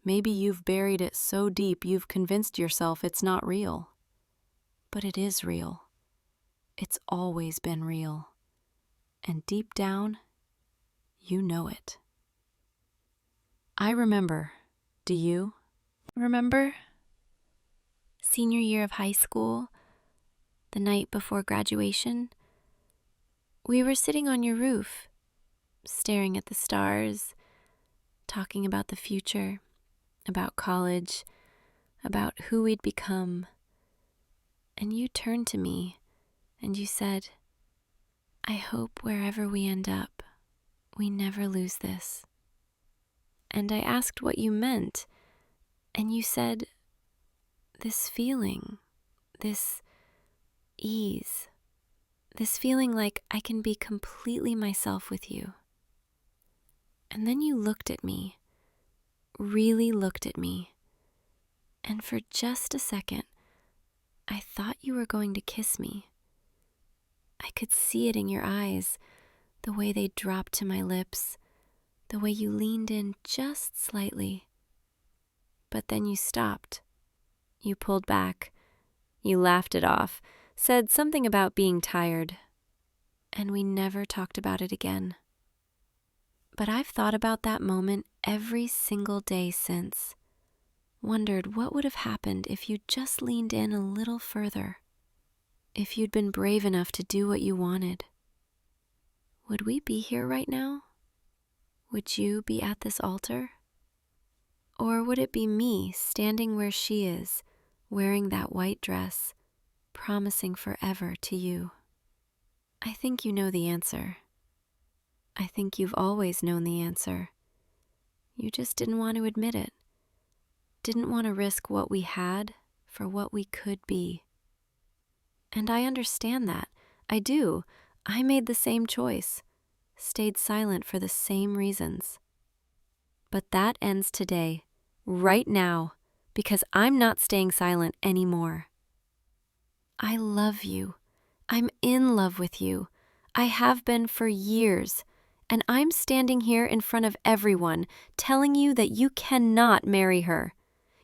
Maybe you've buried it so deep you've convinced yourself it's not real. But it is real. It's always been real. And deep down, you know it. I remember. Do you? Remember? Senior year of high school, the night before graduation, we were sitting on your roof, staring at the stars, talking about the future, about college, about who we'd become. And you turned to me and you said, I hope wherever we end up, we never lose this. And I asked what you meant, and you said, this feeling, this ease, this feeling like I can be completely myself with you. And then you looked at me, really looked at me, and for just a second, I thought you were going to kiss me. I could see it in your eyes, the way they dropped to my lips, the way you leaned in just slightly. But then you stopped. You pulled back. You laughed it off, said something about being tired, and we never talked about it again. But I've thought about that moment every single day since. Wondered what would have happened if you'd just leaned in a little further. If you'd been brave enough to do what you wanted. Would we be here right now? Would you be at this altar? Or would it be me standing where she is, wearing that white dress, promising forever to you? I think you know the answer. I think you've always known the answer. You just didn't want to admit it. Didn't want to risk what we had for what we could be. And I understand that. I do. I made the same choice. Stayed silent for the same reasons. But that ends today, right now, because I'm not staying silent anymore. I love you. I'm in love with you. I have been for years, and I'm standing here in front of everyone telling you that you cannot marry her.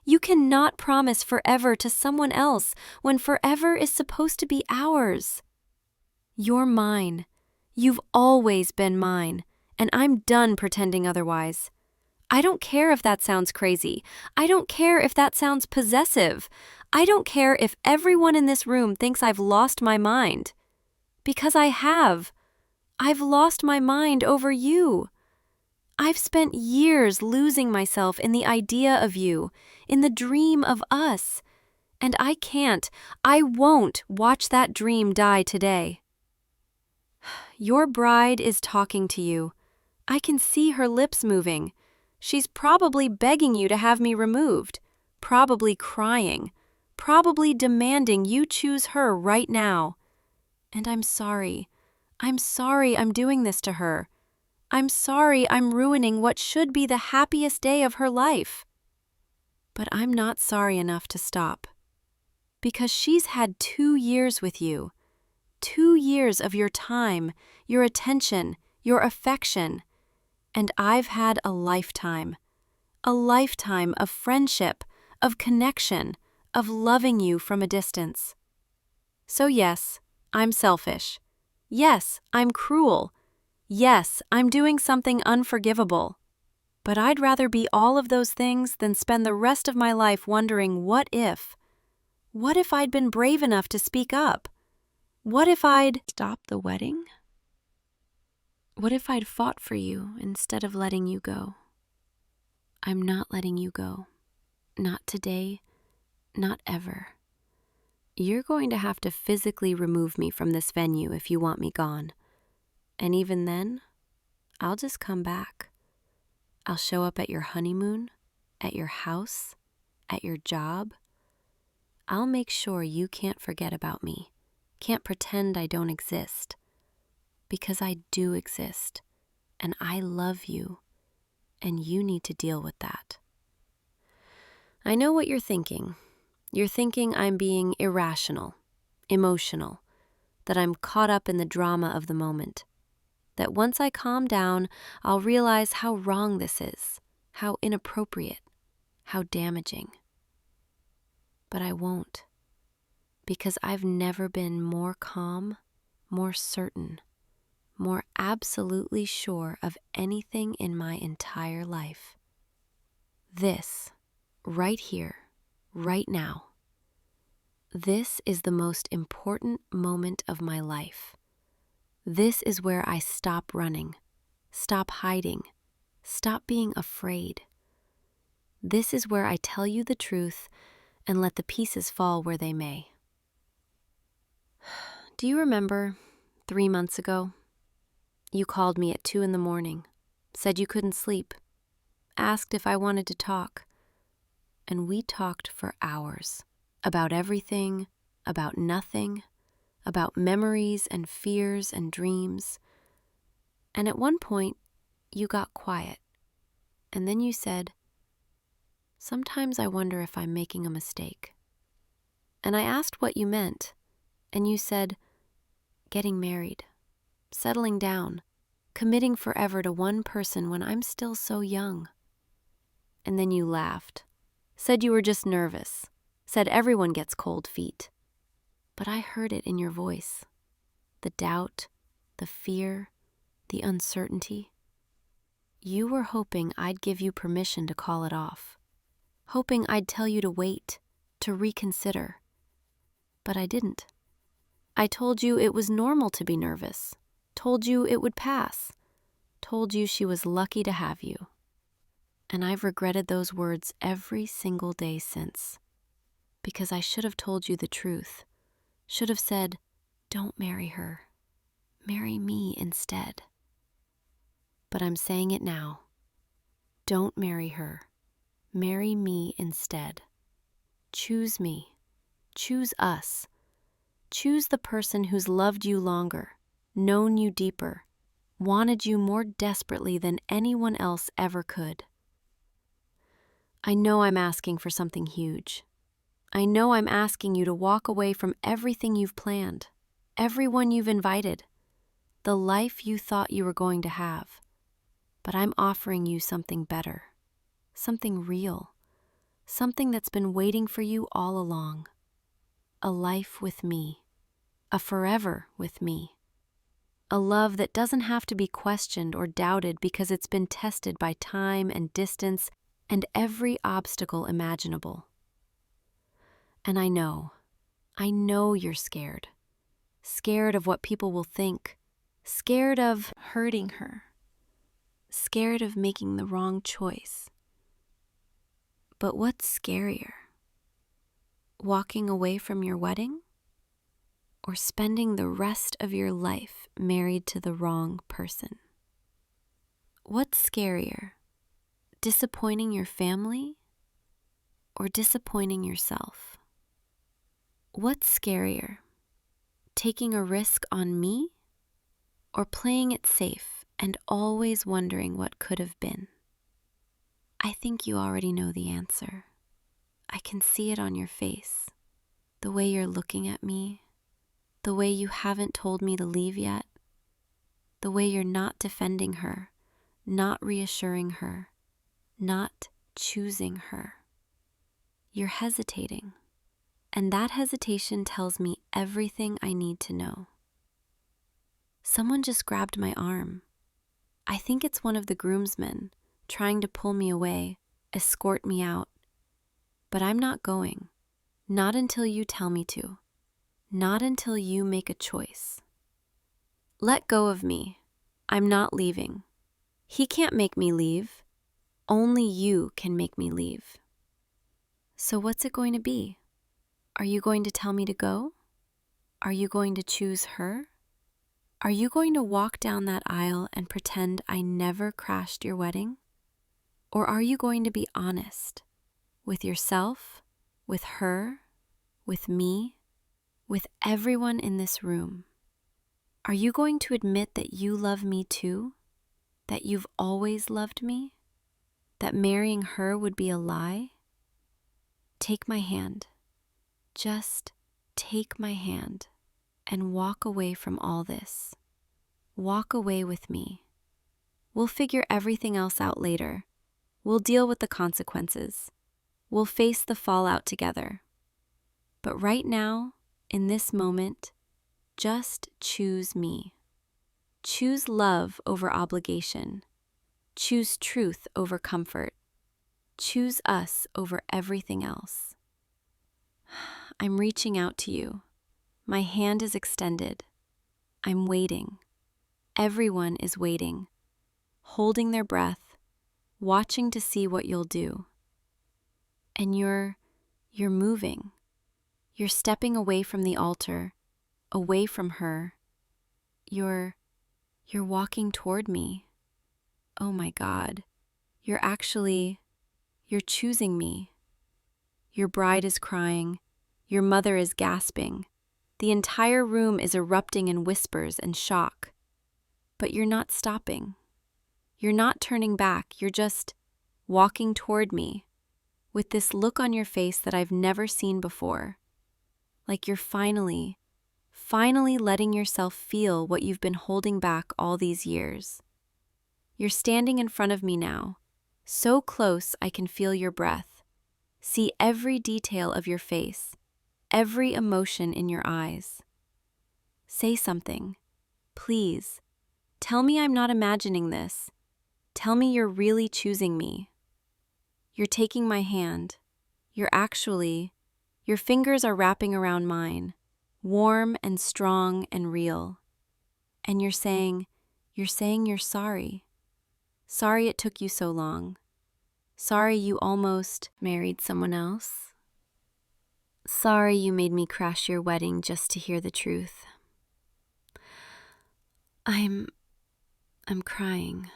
You cannot promise forever to someone else when forever is supposed to be ours. You're mine. You've always been mine, and I'm done pretending otherwise. I don't care if that sounds crazy. I don't care if that sounds possessive. I don't care if everyone in this room thinks I've lost my mind. Because I have. I've lost my mind over you. I've spent years losing myself in the idea of you, in the dream of us. And I won't watch that dream die today. Your bride is talking to you. I can see her lips moving. She's probably begging you to have me removed, probably crying, probably demanding you choose her right now. And I'm sorry. I'm sorry I'm doing this to her. I'm sorry I'm ruining what should be the happiest day of her life. But I'm not sorry enough to stop. Because she's had 2 years with you. 2 years of your time, your attention, your affection. And I've had a lifetime of friendship, of connection, of loving you from a distance. So yes, I'm selfish. Yes, I'm cruel. Yes, I'm doing something unforgivable. But I'd rather be all of those things than spend the rest of my life wondering what if I'd been brave enough to speak up? What if I'd stopped the wedding? What if I'd fought for you instead of letting you go? I'm not letting you go. Not today, Not ever. You're going to have to physically remove me from this venue if you want me gone. And even then, I'll just come back. I'll show up at your honeymoon, at your house, at your job. I'll make sure you can't forget about me, can't pretend I don't exist. Because I do exist, and I love you, and you need to deal with that. I know what you're thinking. You're thinking I'm being irrational, emotional, that I'm caught up in the drama of the moment, that once I calm down, I'll realize how wrong this is, how inappropriate, how damaging. But I won't, because I've never been more calm, more certain, more absolutely sure of anything in my entire life. This, right here, right now, this is the most important moment of my life. This is where I stop running, stop hiding, stop being afraid. This is where I tell you the truth and let the pieces fall where they may. Do you remember 3 months ago? You called me at 2 a.m, said you couldn't sleep, asked if I wanted to talk, and we talked for hours about everything, about nothing, about memories and fears and dreams. And at one point, you got quiet, and then you said, "Sometimes I wonder if I'm making a mistake." And I asked what you meant, and you said, "Getting married, settling down, committing forever to one person when I'm still so young." And then you laughed, said you were just nervous, said everyone gets cold feet. But I heard it in your voice, the doubt, the fear, the uncertainty. You were hoping I'd give you permission to call it off, hoping I'd tell you to wait, to reconsider. But I didn't. I told you it was normal to be nervous, told you it would pass, told you she was lucky to have you. And I've regretted those words every single day since, because I should have told you the truth, should have said, "Don't marry her, marry me instead." But I'm saying it now. Don't marry her, marry me instead. Choose me, choose us, choose the person who's loved you longer, known you deeper, wanted you more desperately than anyone else ever could. I know I'm asking for something huge. I know I'm asking you to walk away from everything you've planned, everyone you've invited, the life you thought you were going to have. But I'm offering you something better, something real, something that's been waiting for you all along. A life with me, a forever with me. A love that doesn't have to be questioned or doubted because it's been tested by time and distance and every obstacle imaginable. And I know you're scared. Scared of what people will think. Scared of hurting her. Scared of making the wrong choice. But what's scarier? Walking away from your wedding? Or spending the rest of your life married to the wrong person? What's scarier? Disappointing your family or disappointing yourself? What's scarier? Taking a risk on me or playing it safe and always wondering what could have been? I think you already know the answer. I can see it on your face, the way you're looking at me, the way you haven't told me to leave yet, the way you're not defending her, not reassuring her, not choosing her. You're hesitating, and that hesitation tells me everything I need to know. Someone just grabbed my arm. I think it's one of the groomsmen trying to pull me away, escort me out. But I'm not going, not until you tell me to, not until you make a choice. Let go of me. I'm not leaving. He can't make me leave. Only you can make me leave. So what's it going to be? Are you going to tell me to go? Are you going to choose her? Are you going to walk down that aisle and pretend I never crashed your wedding? Or are you going to be honest with yourself, with her, with me, with everyone in this room? Are you going to admit that you love me too? That you've always loved me? That marrying her would be a lie? Take my hand. Just take my hand and walk away from all this. Walk away with me. We'll figure everything else out later. We'll deal with the consequences. We'll face the fallout together. But right now, in this moment, just choose me. Choose love over obligation. Choose truth over comfort. Choose us over everything else. I'm reaching out to you. My hand is extended. I'm waiting. Everyone is waiting, holding their breath, watching to see what you'll do. And you're moving. You're stepping away from the altar, away from her. You're walking toward me. Oh my God. You're choosing me. Your bride is crying. Your mother is gasping. The entire room is erupting in whispers and shock. But you're not stopping. You're not turning back. You're just walking toward me with this look on your face that I've never seen before. Like you're finally letting yourself feel what you've been holding back all these years. You're standing in front of me now, so close I can feel your breath, see every detail of your face, every emotion in your eyes. Say something, please. Tell me I'm not imagining this. Tell me you're really choosing me. You're taking my hand. Your fingers are wrapping around mine, warm and strong and real. And you're saying you're sorry. Sorry it took you so long. Sorry you almost married someone else. Sorry you made me crash your wedding just to hear the truth. I'm crying.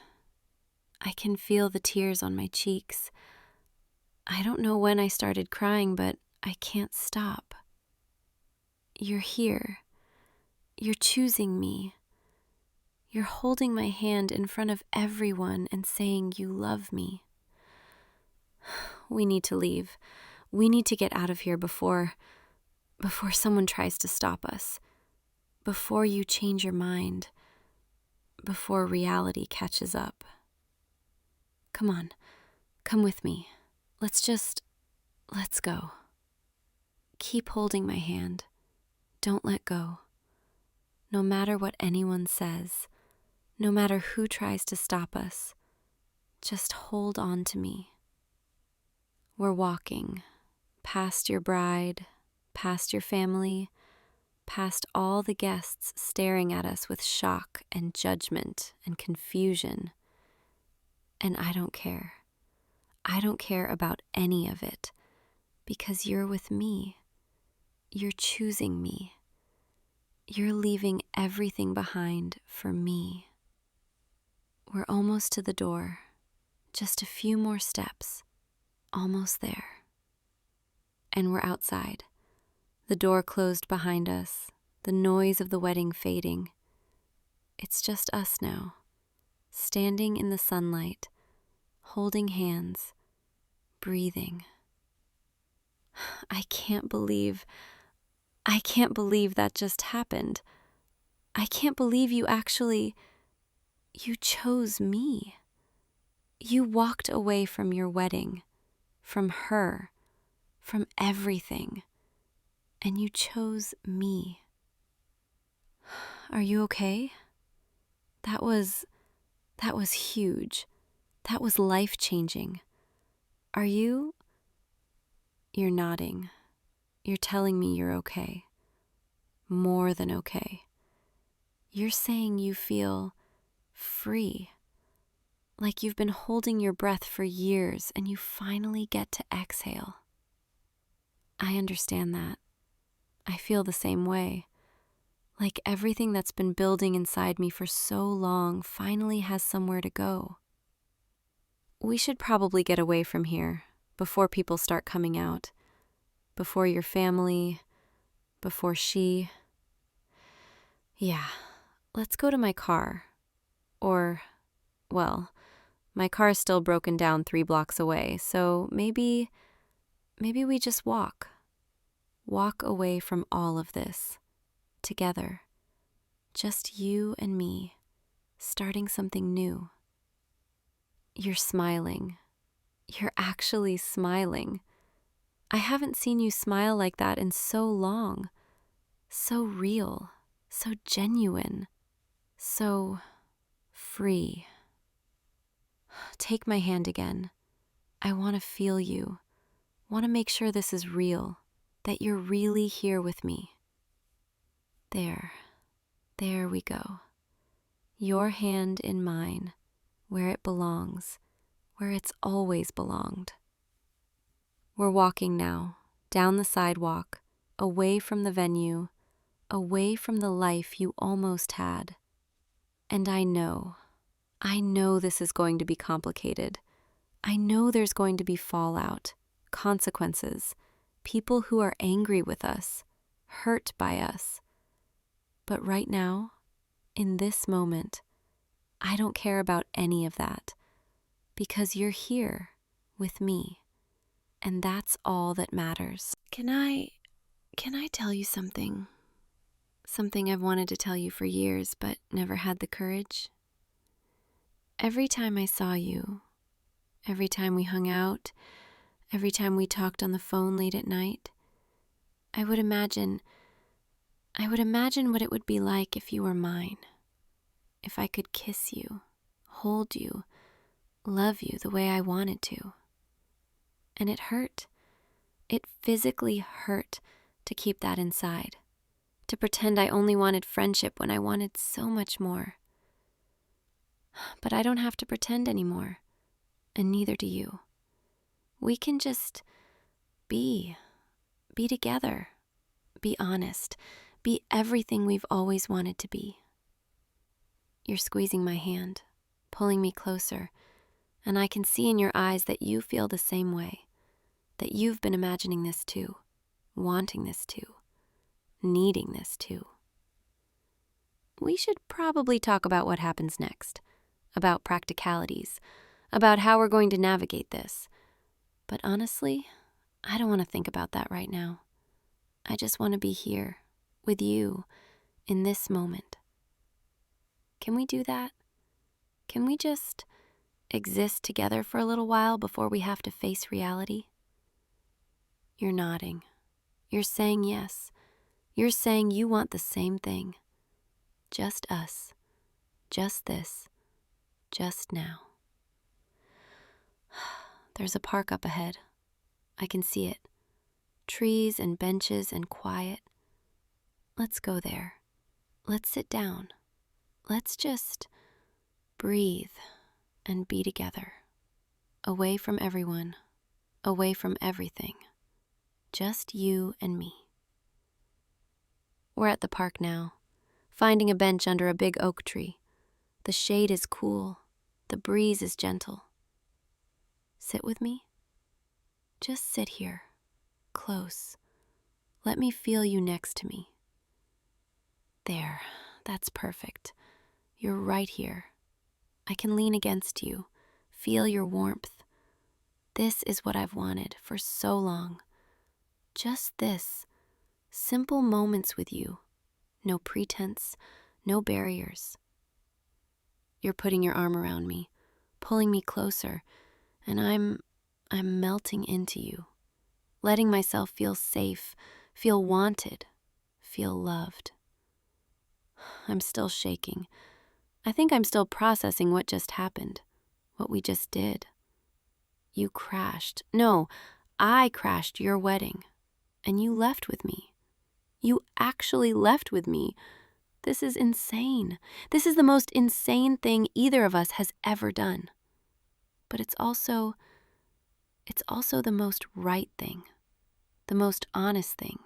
I can feel the tears on my cheeks. I don't know when I started crying, but I can't stop. You're here. You're choosing me. You're holding my hand in front of everyone and saying you love me. We need to leave. We need to get out of here before someone tries to stop us. Before you change your mind. Before reality catches up. Come on, come with me. Let's go. Keep holding my hand. Don't let go. No matter what anyone says, no matter who tries to stop us, just hold on to me. We're walking past your bride, past your family, past all the guests staring at us with shock and judgment and confusion. And I don't care. I don't care about any of it, because you're with me. You're choosing me. You're leaving everything behind for me. We're almost to the door. Just a few more steps. Almost there. And we're outside. The door closed behind us, the noise of the wedding fading. It's just us now, standing in the sunlight, holding hands, breathing. I can't believe that just happened. I can't believe you chose me. You walked away from your wedding, from her, from everything, and you chose me. Are you okay? That was huge. That was life-changing. Are you? You're nodding. You're telling me you're okay. More than okay. You're saying you feel free. Like you've been holding your breath for years and you finally get to exhale. I understand that. I feel the same way. Like everything that's been building inside me for so long finally has somewhere to go. We should probably get away from here before people start coming out. Before your family, before she. Yeah, let's go to my car. Or, well, my car's still broken down 3 blocks away, so maybe we just walk. Walk away from all of this. Together. Just you and me, starting something new. You're smiling. You're actually smiling. I haven't seen you smile like that in so long. So real, so genuine, so free. Take my hand again. I want to feel you. Want to make sure this is real, that you're really here with me. There we go. Your hand in mine, where it belongs, where it's always belonged. We're walking now, down the sidewalk, away from the venue, away from the life you almost had. And I know this is going to be complicated. I know there's going to be fallout, consequences, people who are angry with us, hurt by us. But right now, in this moment, I don't care about any of that, because you're here with me, and that's all that matters. Can I tell you something? Something I've wanted to tell you for years, but never had the courage? Every time I saw you, every time we hung out, every time we talked on the phone late at night, I would imagine what it would be like if you were mine. If I could kiss you, hold you, love you the way I wanted to. And it hurt. It physically hurt to keep that inside, to pretend I only wanted friendship when I wanted so much more. But I don't have to pretend anymore, and neither do you. We can just be together, be honest, be everything we've always wanted to be. You're squeezing my hand, pulling me closer, and I can see in your eyes that you feel the same way, that you've been imagining this too, wanting this too, needing this too. We should probably talk about what happens next, about practicalities, about how we're going to navigate this. But honestly, I don't want to think about that right now. I just want to be here, with you, in this moment. Can we do that? Can we just exist together for a little while before we have to face reality? You're nodding. You're saying yes. You're saying you want the same thing. Just us. Just this. Just now. There's a park up ahead. I can see it. Trees and benches and quiet. Let's go there. Let's sit down. Let's just breathe and be together. Away from everyone. Away from everything. Just you and me. We're at the park now, finding a bench under a big oak tree. The shade is cool. The breeze is gentle. Sit with me? Just sit here, close. Let me feel you next to me. There, that's perfect. You're right here. I can lean against you, feel your warmth. This is what I've wanted for so long. Just this, simple moments with you. No pretense, no barriers. You're putting your arm around me, pulling me closer, and I'm melting into you, letting myself feel safe, feel wanted, feel loved. I'm still shaking. I think I'm still processing what just happened, what we just did. You crashed. No, I crashed your wedding, and you left with me. You actually left with me. This is insane. This is the most insane thing either of us has ever done. But it's also the most right thing, the most honest thing,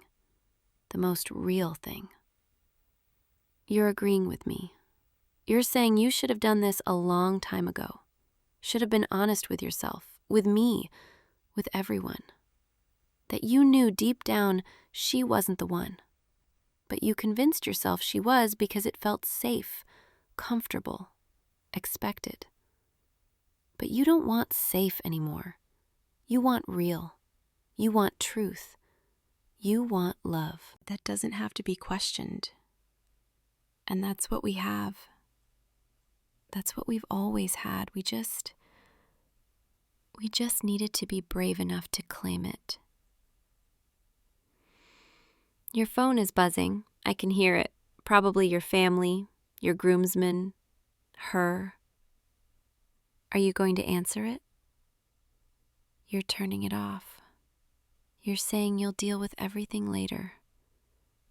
the most real thing. You're agreeing with me. You're saying you should have done this a long time ago. Should have been honest with yourself, with me, with everyone. That you knew deep down she wasn't the one. But you convinced yourself she was because it felt safe, comfortable, expected. But you don't want safe anymore. You want real. You want truth. You want love. That doesn't have to be questioned. And that's what we have. That's what we've always had. We just needed to be brave enough to claim it. Your phone is buzzing. I can hear it. Probably your family, your groomsmen, her. Are you going to answer it? You're turning it off. You're saying you'll deal with everything later.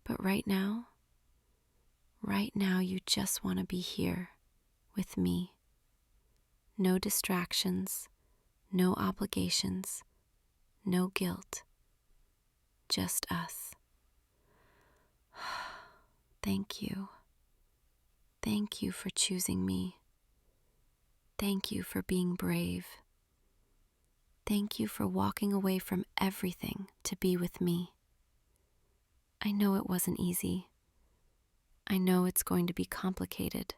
But right now you just want to be here with me. No distractions, no obligations, no guilt. Just us. Thank you. Thank you for choosing me. Thank you for being brave. Thank you for walking away from everything to be with me. I know it wasn't easy. I know it's going to be complicated.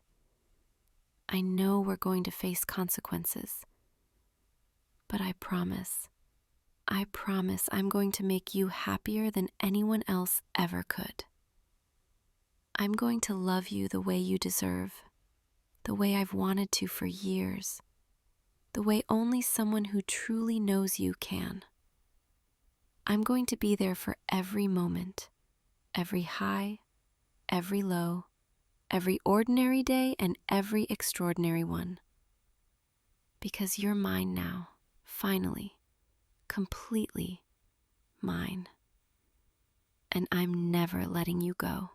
I know we're going to face consequences. But I promise I'm going to make you happier than anyone else ever could. I'm going to love you the way you deserve, the way I've wanted to for years, the way only someone who truly knows you can. I'm going to be there for every moment, every high, every low, every ordinary day, and every extraordinary one. Because you're mine now, finally, completely mine. And I'm never letting you go.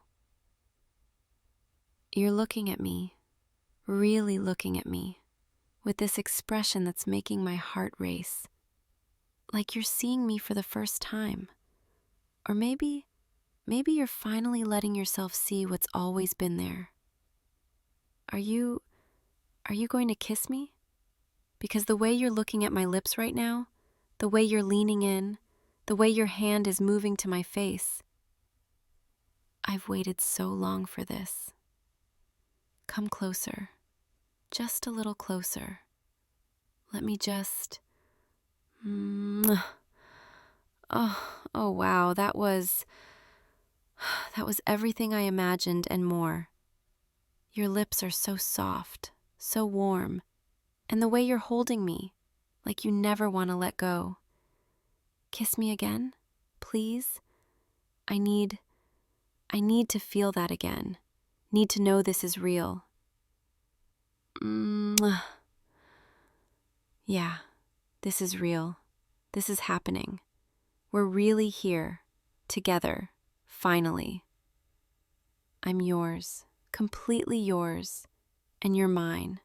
You're looking at me, really looking at me, with this expression that's making my heart race. Like you're seeing me for the first time. Or maybe you're finally letting yourself see what's always been there. Are you going to kiss me? Because the way you're looking at my lips right now, the way you're leaning in, the way your hand is moving to my face, I've waited so long for this. Come closer, just a little closer. Let me just... Oh wow, that was everything I imagined and more. Your lips are so soft, so warm, and the way you're holding me, like you never want to let go. Kiss me again, please. I need to feel that again. Need to know this is real. Yeah, this is real. This is happening. We're really here, together, finally. I'm yours, completely yours, and you're mine,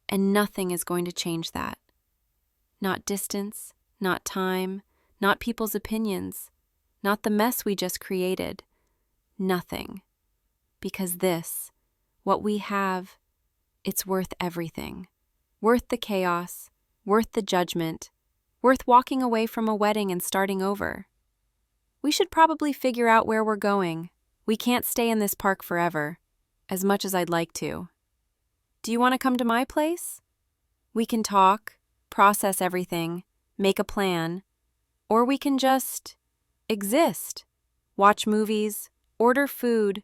and nothing is going to change that. Not distance, not time, not people's opinions, not the mess we just created. Nothing. Because this, what we have, it's worth everything. Worth the chaos, worth the judgment, worth walking away from a wedding and starting over. We should probably figure out where we're going. We can't stay in this park forever, as much as I'd like to. Do you want to come to my place? We can talk, process everything, make a plan, or we can just exist, watch movies, order food,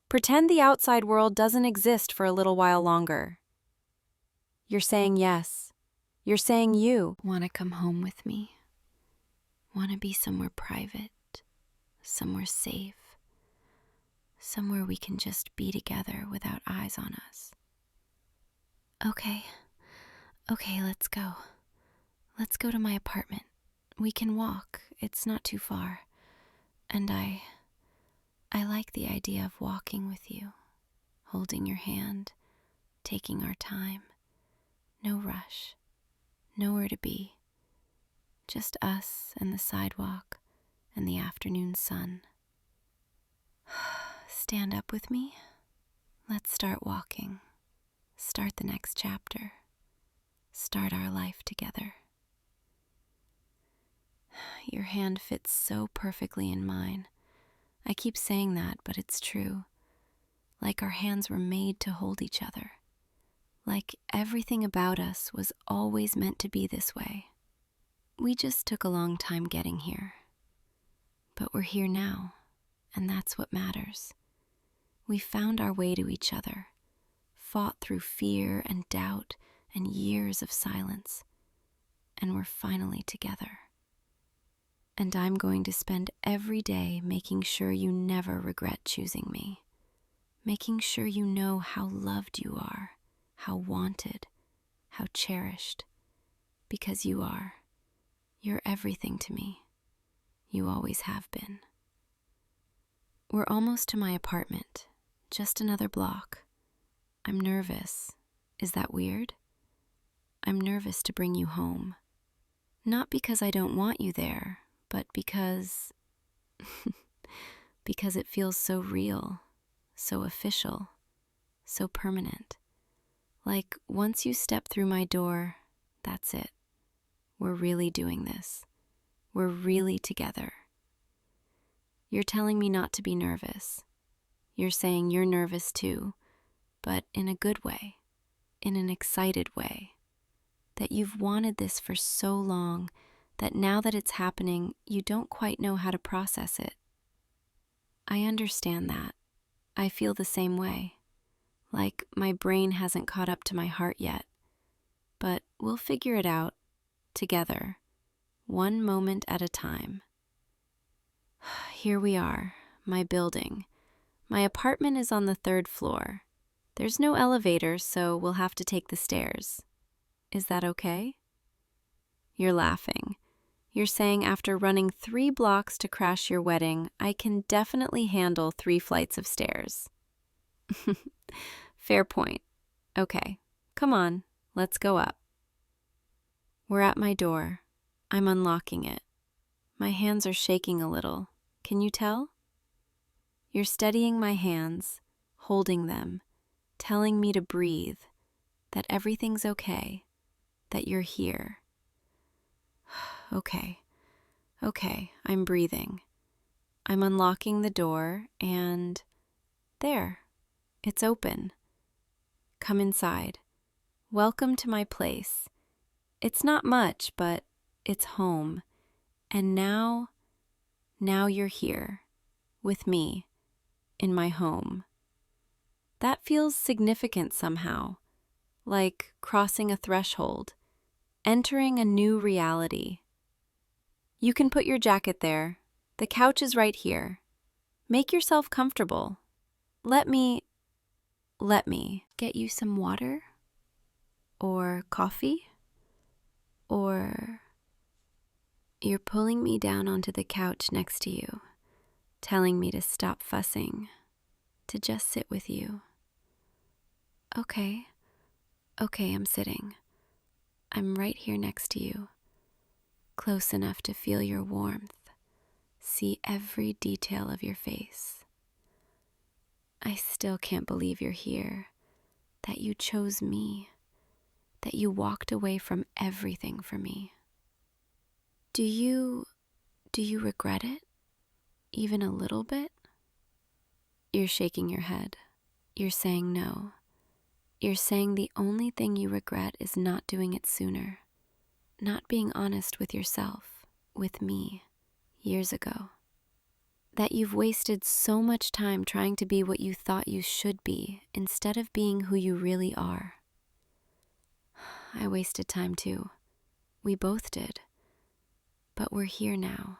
pretend the outside world doesn't exist for a little while longer. You're saying yes. You're saying you want to come home with me. Want to be somewhere private, somewhere safe, somewhere we can just be together without eyes on us. Okay, let's go. Let's go to my apartment. We can walk. It's not too far. And I like the idea of walking with you, holding your hand, taking our time. No rush, nowhere to be. Just us and the sidewalk and the afternoon sun. Stand up with me. Let's start walking. Start the next chapter. Start our life together. Your hand fits so perfectly in mine. I keep saying that, but it's true. Like our hands were made to hold each other. Like everything about us was always meant to be this way. We just took a long time getting here. But we're here now, and that's what matters. We found our way to each other, fought through fear and doubt and years of silence, and we're finally together. And I'm going to spend every day making sure you never regret choosing me, making sure you know how loved you are, how wanted, how cherished, because you are. You're everything to me. You always have been. We're almost to my apartment, just another block. I'm nervous. Is that weird? I'm nervous to bring you home. Not because I don't want you there, but because it feels so real, so official, so permanent. Like once you step through my door, that's it. We're really doing this. We're really together. You're telling me not to be nervous. You're saying you're nervous too, but in a good way, in an excited way. That you've wanted this for so long that now that it's happening, you don't quite know how to process it. I understand that. I feel the same way. Like my brain hasn't caught up to my heart yet. But we'll figure it out together, one moment at a time. Here we are, my building. My apartment is on the 3rd floor. There's no elevator, so we'll have to take the stairs. Is that okay? You're laughing. You're saying after running 3 blocks to crash your wedding, I can definitely handle 3 flights of stairs. Fair point. Okay, come on, let's go up. We're at my door. I'm unlocking it. My hands are shaking a little. Can you tell? You're steadying my hands, holding them, telling me to breathe, that everything's okay, that you're here. Okay, I'm breathing. I'm unlocking the door and there, it's open. Come inside. Welcome to my place. It's not much, but it's home. And now you're here, with me, in my home. That feels significant somehow, like crossing a threshold, entering a new reality. You can put your jacket there. The couch is right here. Make yourself comfortable. Let me get you some water? Or coffee? Or you're pulling me down onto the couch next to you, telling me to stop fussing, to just sit with you. Okay, I'm sitting. I'm right here next to you, close enough to feel your warmth, see every detail of your face. I still can't believe you're here, that you chose me, that you walked away from everything for me. Do you regret it? Even a little bit? You're shaking your head. You're saying no. You're saying the only thing you regret is not doing it sooner, not being honest with yourself, with me, years ago. That you've wasted so much time trying to be what you thought you should be instead of being who you really are. I wasted time too. We both did. But we're here now,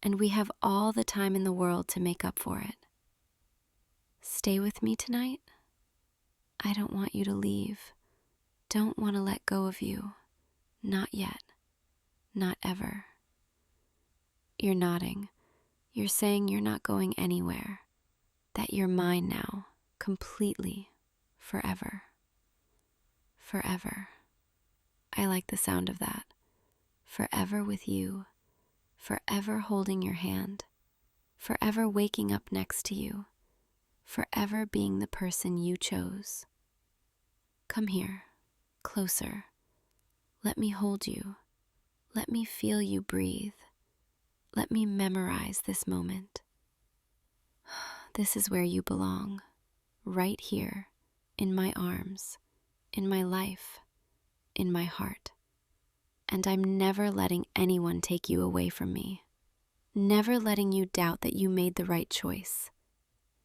and we have all the time in the world to make up for it. Stay with me tonight? I don't want you to leave. Don't want to let go of you. Not yet. Not ever. You're nodding. You're saying you're not going anywhere. That you're mine now, completely, forever. Forever. I like the sound of that. Forever with you. Forever holding your hand. forever waking up next to you, forever being the person you chose. Come here, closer. Let me hold you. Let me feel you breathe. Let me memorize this moment. This is where you belong, right here, in my arms, in my life, in my heart. And I'm never letting anyone take you away from me. Never letting you doubt that you made the right choice.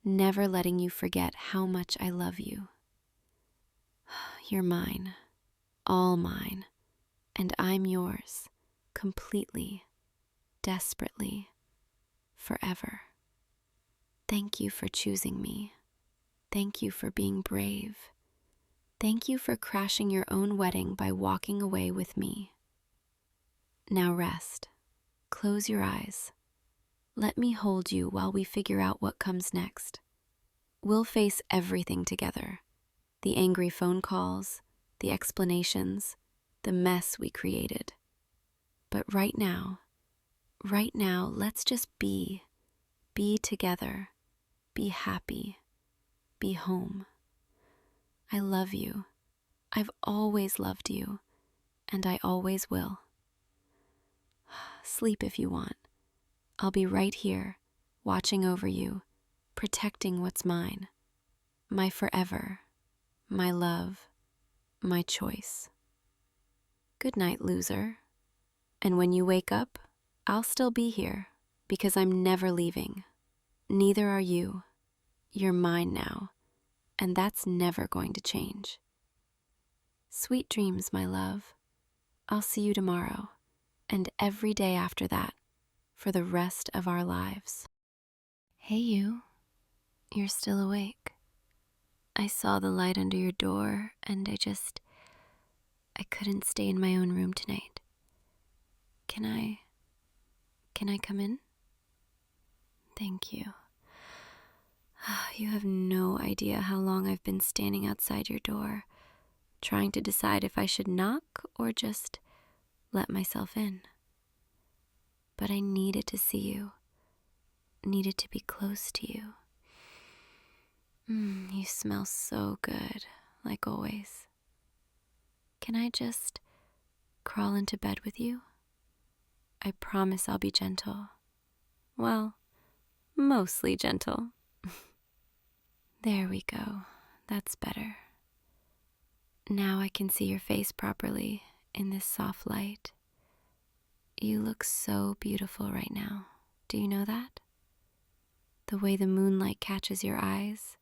Never letting you forget how much I love you. You're mine, all mine, and I'm yours, completely, desperately, forever. Thank you for choosing me. Thank you for being brave. Thank you for crashing your own wedding by walking away with me. Now rest. Close your eyes. Let me hold you while we figure out what comes next. We'll face everything together. The angry phone calls, the explanations, the mess we created. But right now, let's just be together, be happy, be home. I love you. I've always loved you, and I always will. Sleep if you want. I'll be right here, watching over you, protecting what's mine. My forever, my love, my choice. Good night, loser. And when you wake up, I'll still be here, because I'm never leaving. Neither are you. You're mine now, and that's never going to change. Sweet dreams, my love. I'll see you tomorrow, and every day after that, for the rest of our lives. Hey you, you're still awake. I saw the light under your door, and I couldn't stay in my own room tonight. Can I come in? Thank you. You have no idea how long I've been standing outside your door, trying to decide if I should knock or just let myself in. But I needed to see you, needed to be close to you. You smell so good, like always. Can I just crawl into bed with you? I promise I'll be gentle. Well, mostly gentle. There we go. That's better. Now I can see your face properly in this soft light. You look so beautiful right now. Do you know that? The way the moonlight catches your eyes,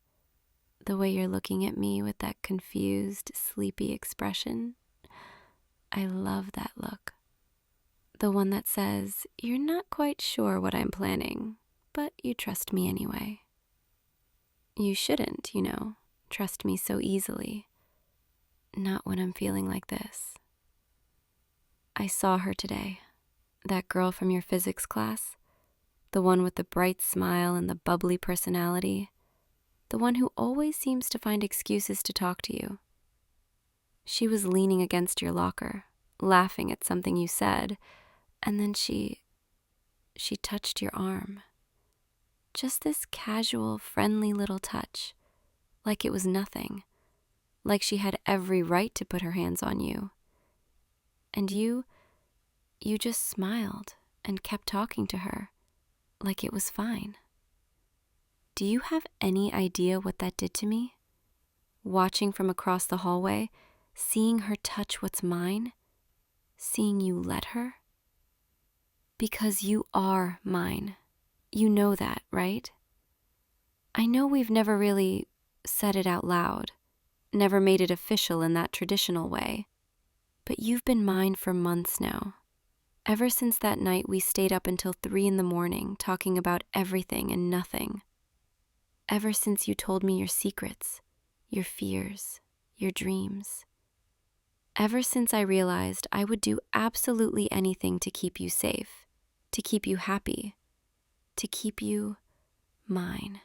the way you're looking at me with that confused, sleepy expression. I love that look. The one that says, you're not quite sure what I'm planning, but you trust me anyway. You shouldn't, trust me so easily. Not when I'm feeling like this. I saw her today, that girl from your physics class, the one with the bright smile and the bubbly personality, the one who always seems to find excuses to talk to you. She was leaning against your locker, laughing at something you said, and then she touched your arm. Just this casual, friendly little touch, like it was nothing, like she had every right to put her hands on you. And you just smiled and kept talking to her, like it was fine. Do you have any idea what that did to me? Watching from across the hallway, seeing her touch what's mine, seeing you let her? Because you are mine. You know that, right? I know we've never really said it out loud, never made it official in that traditional way, but you've been mine for months now. Ever since that night we stayed up until 3 a.m. talking about everything and nothing. Ever since you told me your secrets, your fears, your dreams. Ever since I realized I would do absolutely anything to keep you safe, to keep you happy, to keep you mine.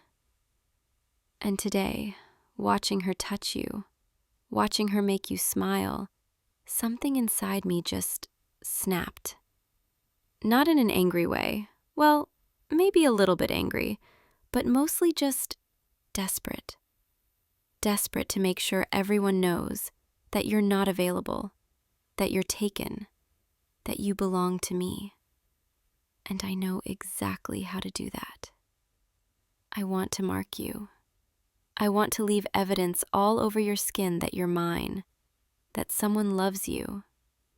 And today, watching her touch you, watching her make you smile, something inside me just snapped. Not in an angry way. Well, maybe a little bit angry, but mostly just desperate. Desperate to make sure everyone knows that you're not available, that you're taken, that you belong to me. And I know exactly how to do that. I want to mark you. I want to leave evidence all over your skin that you're mine, that someone loves you,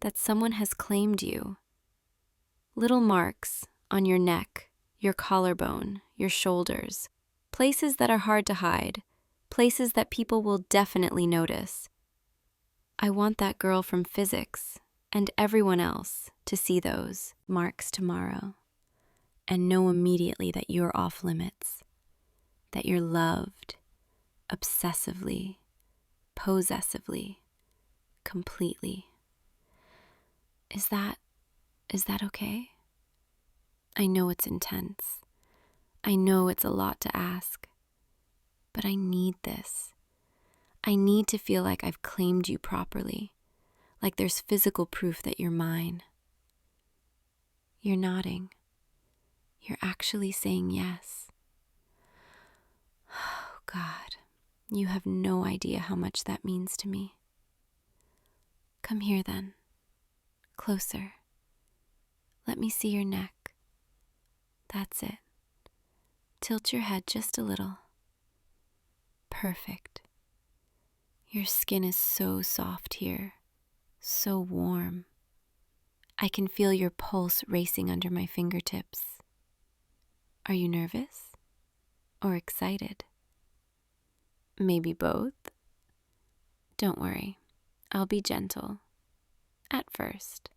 that someone has claimed you. Little marks on your neck, your collarbone, your shoulders, places that are hard to hide, places that people will definitely notice. I want that girl from physics and everyone else to see those marks tomorrow and know immediately that you're off limits, that you're loved, obsessively, possessively, completely. Is that okay? I know it's intense. I know it's a lot to ask, but I need this. I need to feel like I've claimed you properly, like there's physical proof that you're mine. You're nodding. You're actually saying yes. Oh, God, you have no idea how much that means to me. Come here then. Closer. Let me see your neck. That's it. Tilt your head just a little. Perfect. Your skin is so soft here, so warm. I can feel your pulse racing under my fingertips. Are you nervous or excited? Maybe both? Don't worry, I'll be gentle. At first.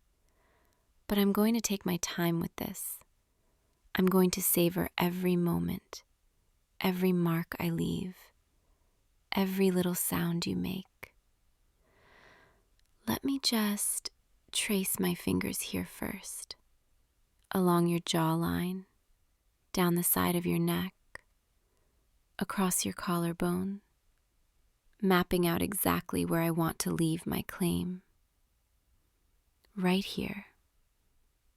But I'm going to take my time with this. I'm going to savor every moment, every mark I leave, every little sound you make. Let me just trace my fingers here first, along your jawline, down the side of your neck, across your collarbone, mapping out exactly where I want to leave my claim. Right here,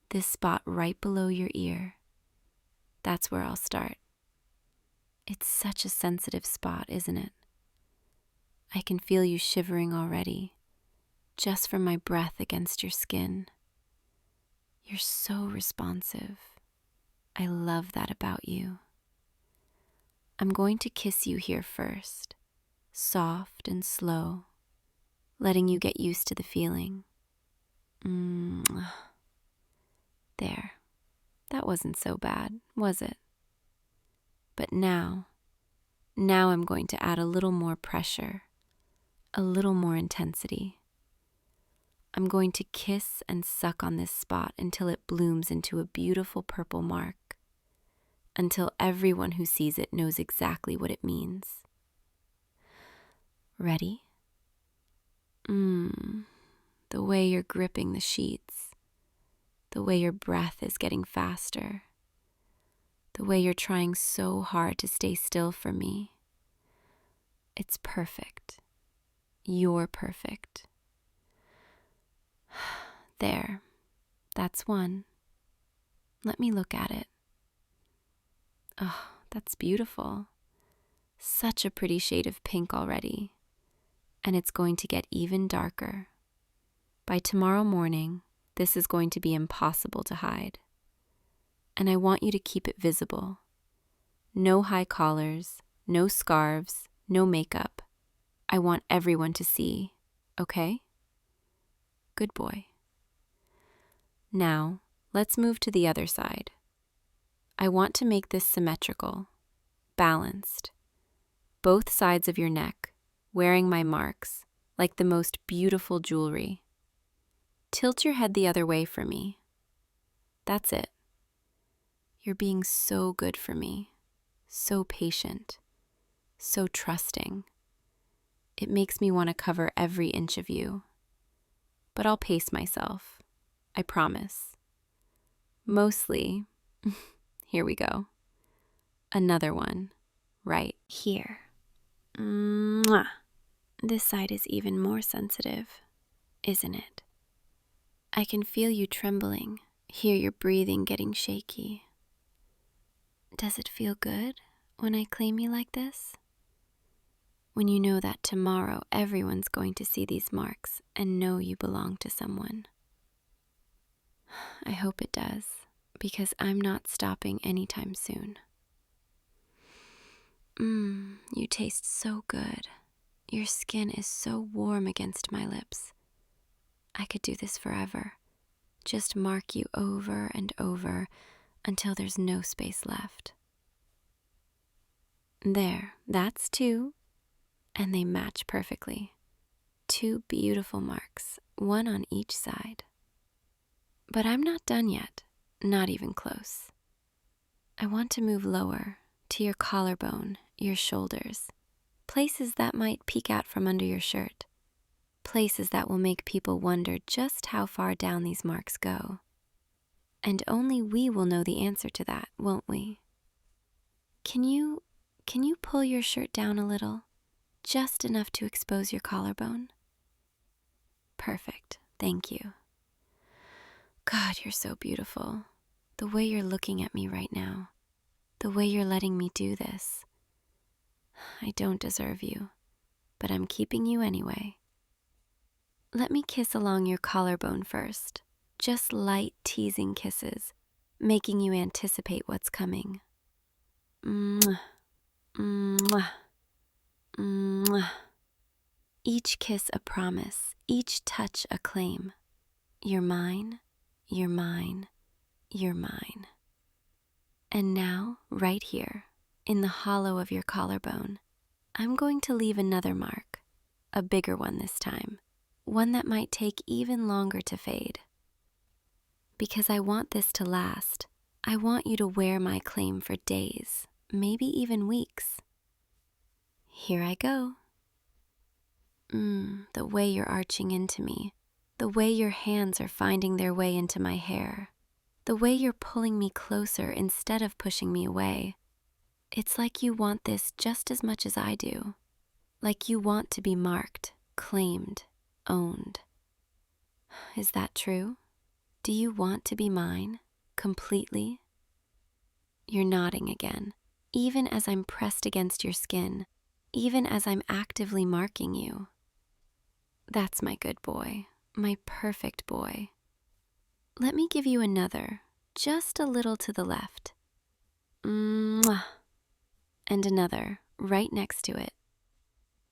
this spot right below your ear, that's where I'll start. It's such a sensitive spot, isn't it? I can feel you shivering already, just from my breath against your skin. You're so responsive. I love that about you. I'm going to kiss you here first, soft and slow, letting you get used to the feeling. There. That wasn't so bad, was it? But now I'm going to add a little more pressure, a little more intensity. I'm going to kiss and suck on this spot until it blooms into a beautiful purple mark, until everyone who sees it knows exactly what it means. Ready? The way you're gripping the sheets, the way your breath is getting faster, the way you're trying so hard to stay still for me. It's perfect. You're perfect. There, that's one. Let me look at it. Oh, that's beautiful. Such a pretty shade of pink already. And it's going to get even darker. By tomorrow morning, this is going to be impossible to hide. And I want you to keep it visible. No high collars, no scarves, no makeup. I want everyone to see, okay? Good boy. Now, let's move to the other side. I want to make this symmetrical, balanced. Both sides of your neck, wearing my marks, like the most beautiful jewelry. Tilt your head the other way for me. That's it. You're being so good for me, so patient, so trusting. It makes me want to cover every inch of you. But I'll pace myself, I promise. Mostly, here we go. Another one, right here. Mwah. This side is even more sensitive, isn't it? I can feel you trembling, hear your breathing getting shaky. Does it feel good when I claim you like this? When you know that tomorrow everyone's going to see these marks and know you belong to someone. I hope it does, because I'm not stopping anytime soon. You taste so good. Your skin is so warm against my lips. I could do this forever. Just mark you over and over until there's no space left. There, that's 2, and they match perfectly. 2 beautiful marks, 1 on each side. But I'm not done yet, not even close. I want to move lower, to your collarbone, your shoulders, places that might peek out from under your shirt, places that will make people wonder just how far down these marks go. And only we will know the answer to that, won't we? Can you pull your shirt down a little, just enough to expose your collarbone? Perfect, thank you. God, you're so beautiful. The way you're looking at me right now, the way you're letting me do this. I don't deserve you, but I'm keeping you anyway. Let me kiss along your collarbone first, just light teasing kisses, making you anticipate what's coming. Mwah, mwah, mwah. Each kiss a promise, each touch a claim. You're mine, you're mine, you're mine. And now, right here, in the hollow of your collarbone, I'm going to leave another mark, a bigger one this time, one that might take even longer to fade. Because I want this to last, I want you to wear my claim for days, maybe even weeks. Here I go. The way you're arching into me, the way your hands are finding their way into my hair, the way you're pulling me closer instead of pushing me away. It's like you want this just as much as I do. Like you want to be marked, claimed, owned. Is that true? Do you want to be mine, completely? You're nodding again, even as I'm pressed against your skin, even as I'm actively marking you. That's my good boy, my perfect boy. Let me give you another, just a little to the left. Mwah. And another, right next to it.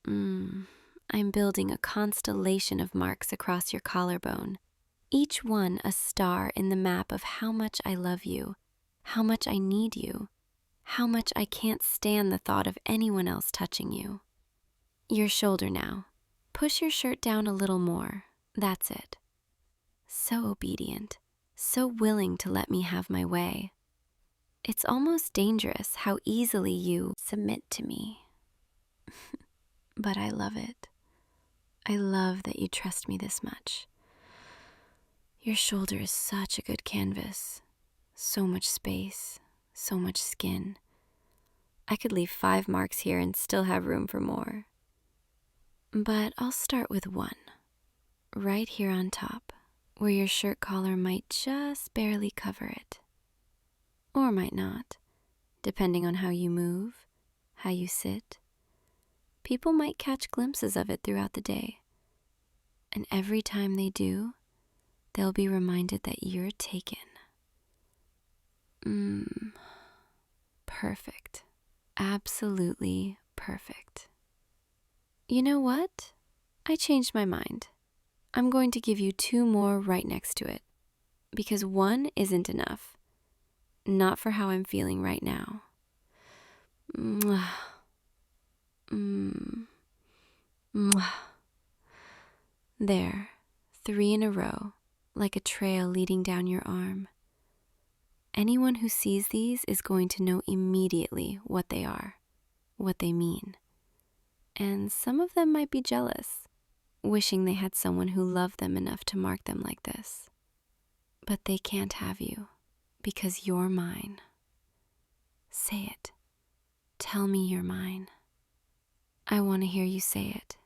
I'm building a constellation of marks across your collarbone, each one a star in the map of how much I love you, how much I need you, how much I can't stand the thought of anyone else touching you. Your shoulder now. Push your shirt down a little more. That's it. So obedient, so willing to let me have my way. It's almost dangerous how easily you submit to me. But I love it. I love that you trust me this much. Your shoulder is such a good canvas. So much space, so much skin. I could leave 5 marks here and still have room for more. But I'll start with 1, right here on top, where your shirt collar might just barely cover it. Or might not, depending on how you move, how you sit. People might catch glimpses of it throughout the day. And every time they do, they'll be reminded that you're taken. Perfect. Absolutely perfect. You know what? I changed my mind. I'm going to give you 2 more right next to it, because 1 isn't enough. Not for how I'm feeling right now. Mwah. Mwah. There, 3 in a row, like a trail leading down your arm. Anyone who sees these is going to know immediately what they are, what they mean. And some of them might be jealous, wishing they had someone who loved them enough to mark them like this. But they can't have you, because you're mine. Say it. Tell me you're mine. I want to hear you say it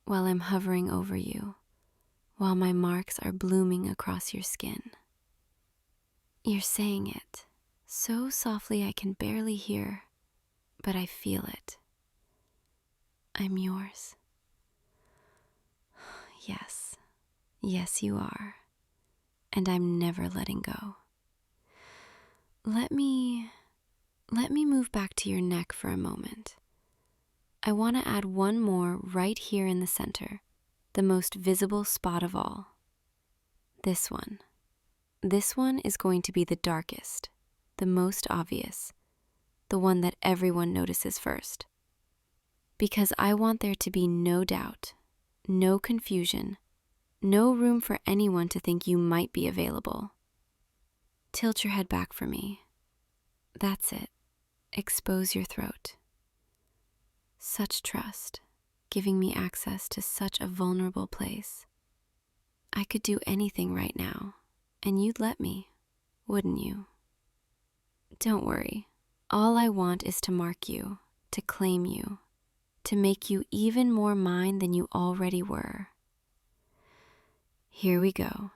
while I'm hovering over you, while my marks are blooming across your skin. You're saying it, So softly I can barely hear, but I feel it. I'm yours. Yes, yes you are, and I'm never letting go. Let me move back to your neck for a moment. I want to add one more right here in the center, the most visible spot of all. This one. This one is going to be the darkest, the most obvious, the one that everyone notices first. Because I want there to be no doubt, no confusion, no room for anyone to think you might be available. Tilt your head back for me. That's it. Expose your throat. Such trust, giving me access to such a vulnerable place. I could do anything right now, and you'd let me, wouldn't you? Don't worry. All I want is to mark you, to claim you, to make you even more mine than you already were. Here we go,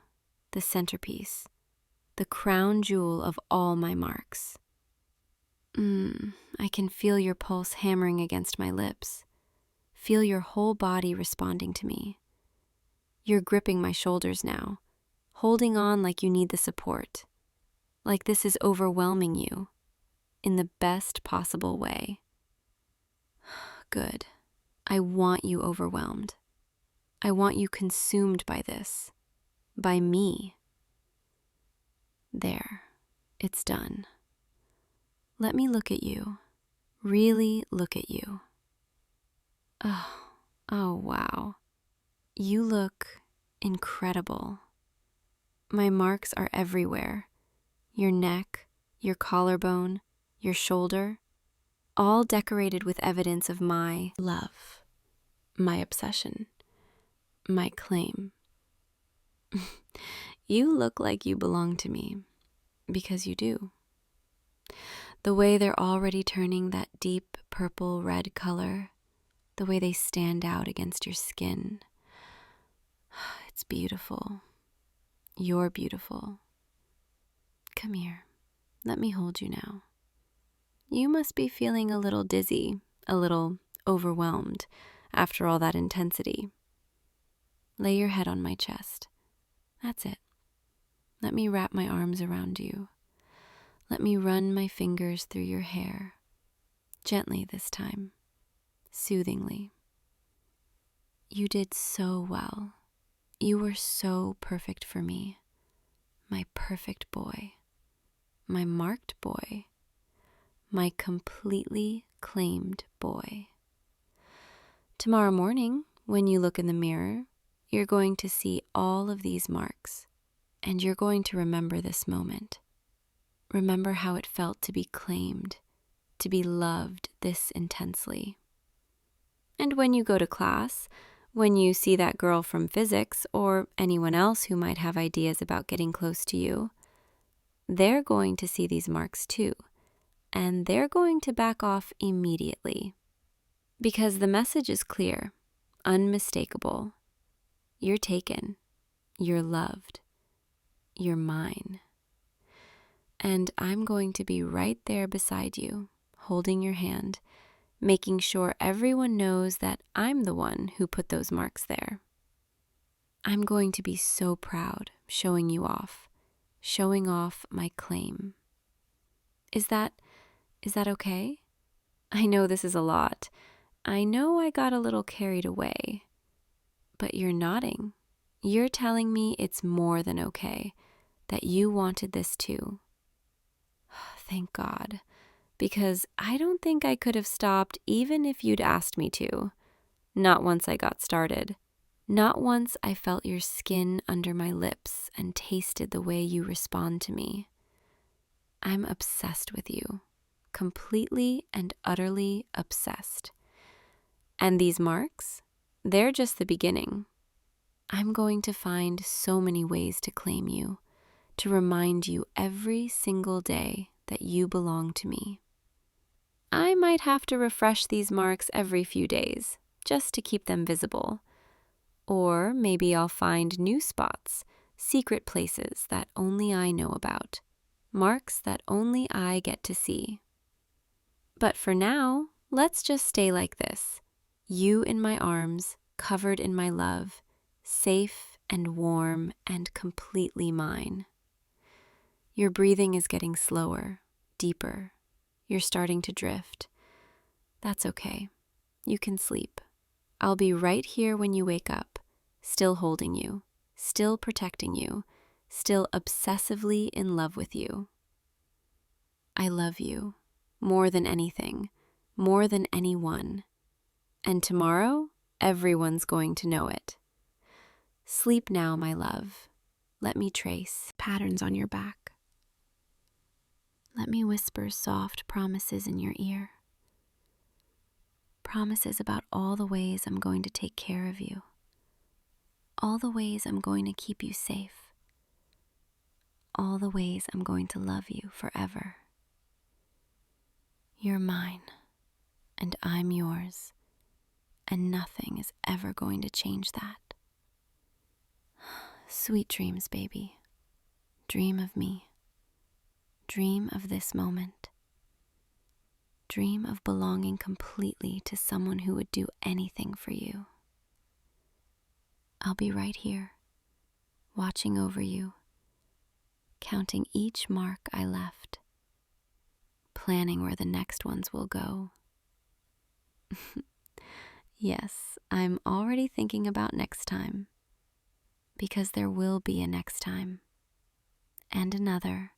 the centerpiece, the crown jewel of all my marks. I can feel your pulse hammering against my lips. Feel your whole body responding to me. You're gripping my shoulders now, holding on like you need the support, like this is overwhelming you, in the best possible way. Good. I want you overwhelmed. I want you consumed by this, by me. There, it's done. Let me look at you, really look at you. Oh wow. You look incredible. My marks are everywhere. Your neck, your collarbone, your shoulder, all decorated with evidence of my love, my obsession, my claim. You look like you belong to me, because you do. The way they're already turning that deep purple-red color, the way they stand out against your skin. It's beautiful. You're beautiful. Come here. Let me hold you now. You must be feeling a little dizzy, a little overwhelmed after all that intensity. Lay your head on my chest. That's it. Let me wrap my arms around you. Let me run my fingers through your hair. Gently this time. Soothingly. You did so well. You were so perfect for me. My perfect boy. My marked boy. My completely claimed boy. Tomorrow morning, when you look in the mirror, you're going to see all of these marks, and you're going to remember this moment. Remember how it felt to be claimed, to be loved this intensely. And when you go to class, when you see that girl from physics or anyone else who might have ideas about getting close to you, they're going to see these marks too, and they're going to back off immediately. Because the message is clear, unmistakable. You're taken, you're loved, you're mine. And I'm going to be right there beside you, holding your hand, making sure everyone knows that I'm the one who put those marks there. I'm going to be so proud showing you off, showing off my claim. Is that okay? I know this is a lot. I know I got a little carried away. But you're nodding. You're telling me it's more than okay, that you wanted this too. Thank God, because I don't think I could have stopped even if you'd asked me to. Not once I got started. Not once I felt your skin under my lips and tasted the way you respond to me. I'm obsessed with you, completely and utterly obsessed. And these marks, they're just the beginning. I'm going to find so many ways to claim you, to remind you every single day that you belong to me. I might have to refresh these marks every few days, just to keep them visible. Or maybe I'll find new spots, secret places that only I know about. marks that only I get to see. But for now, let's just stay like this. You in my arms, covered in my love, safe and warm and completely mine. Your breathing is getting slower, deeper. You're starting to drift. That's okay. You can sleep. I'll be right here when you wake up, still holding you, still protecting you, still obsessively in love with you. I love you more than anything, more than anyone. And tomorrow, everyone's going to know it. Sleep now, my love. Let me trace patterns on your back. Let me whisper soft promises in your ear. Promises about all the ways I'm going to take care of you. All the ways I'm going to keep you safe. All the ways I'm going to love you forever. You're mine, and I'm yours, and nothing is ever going to change that. Sweet dreams, baby. Dream of me. Dream of this moment. Dream of belonging completely to someone who would do anything for you. I'll be right here, watching over you, counting each mark I left, planning where the next ones will go. Yes, I'm already thinking about next time, because there will be a next time, and another,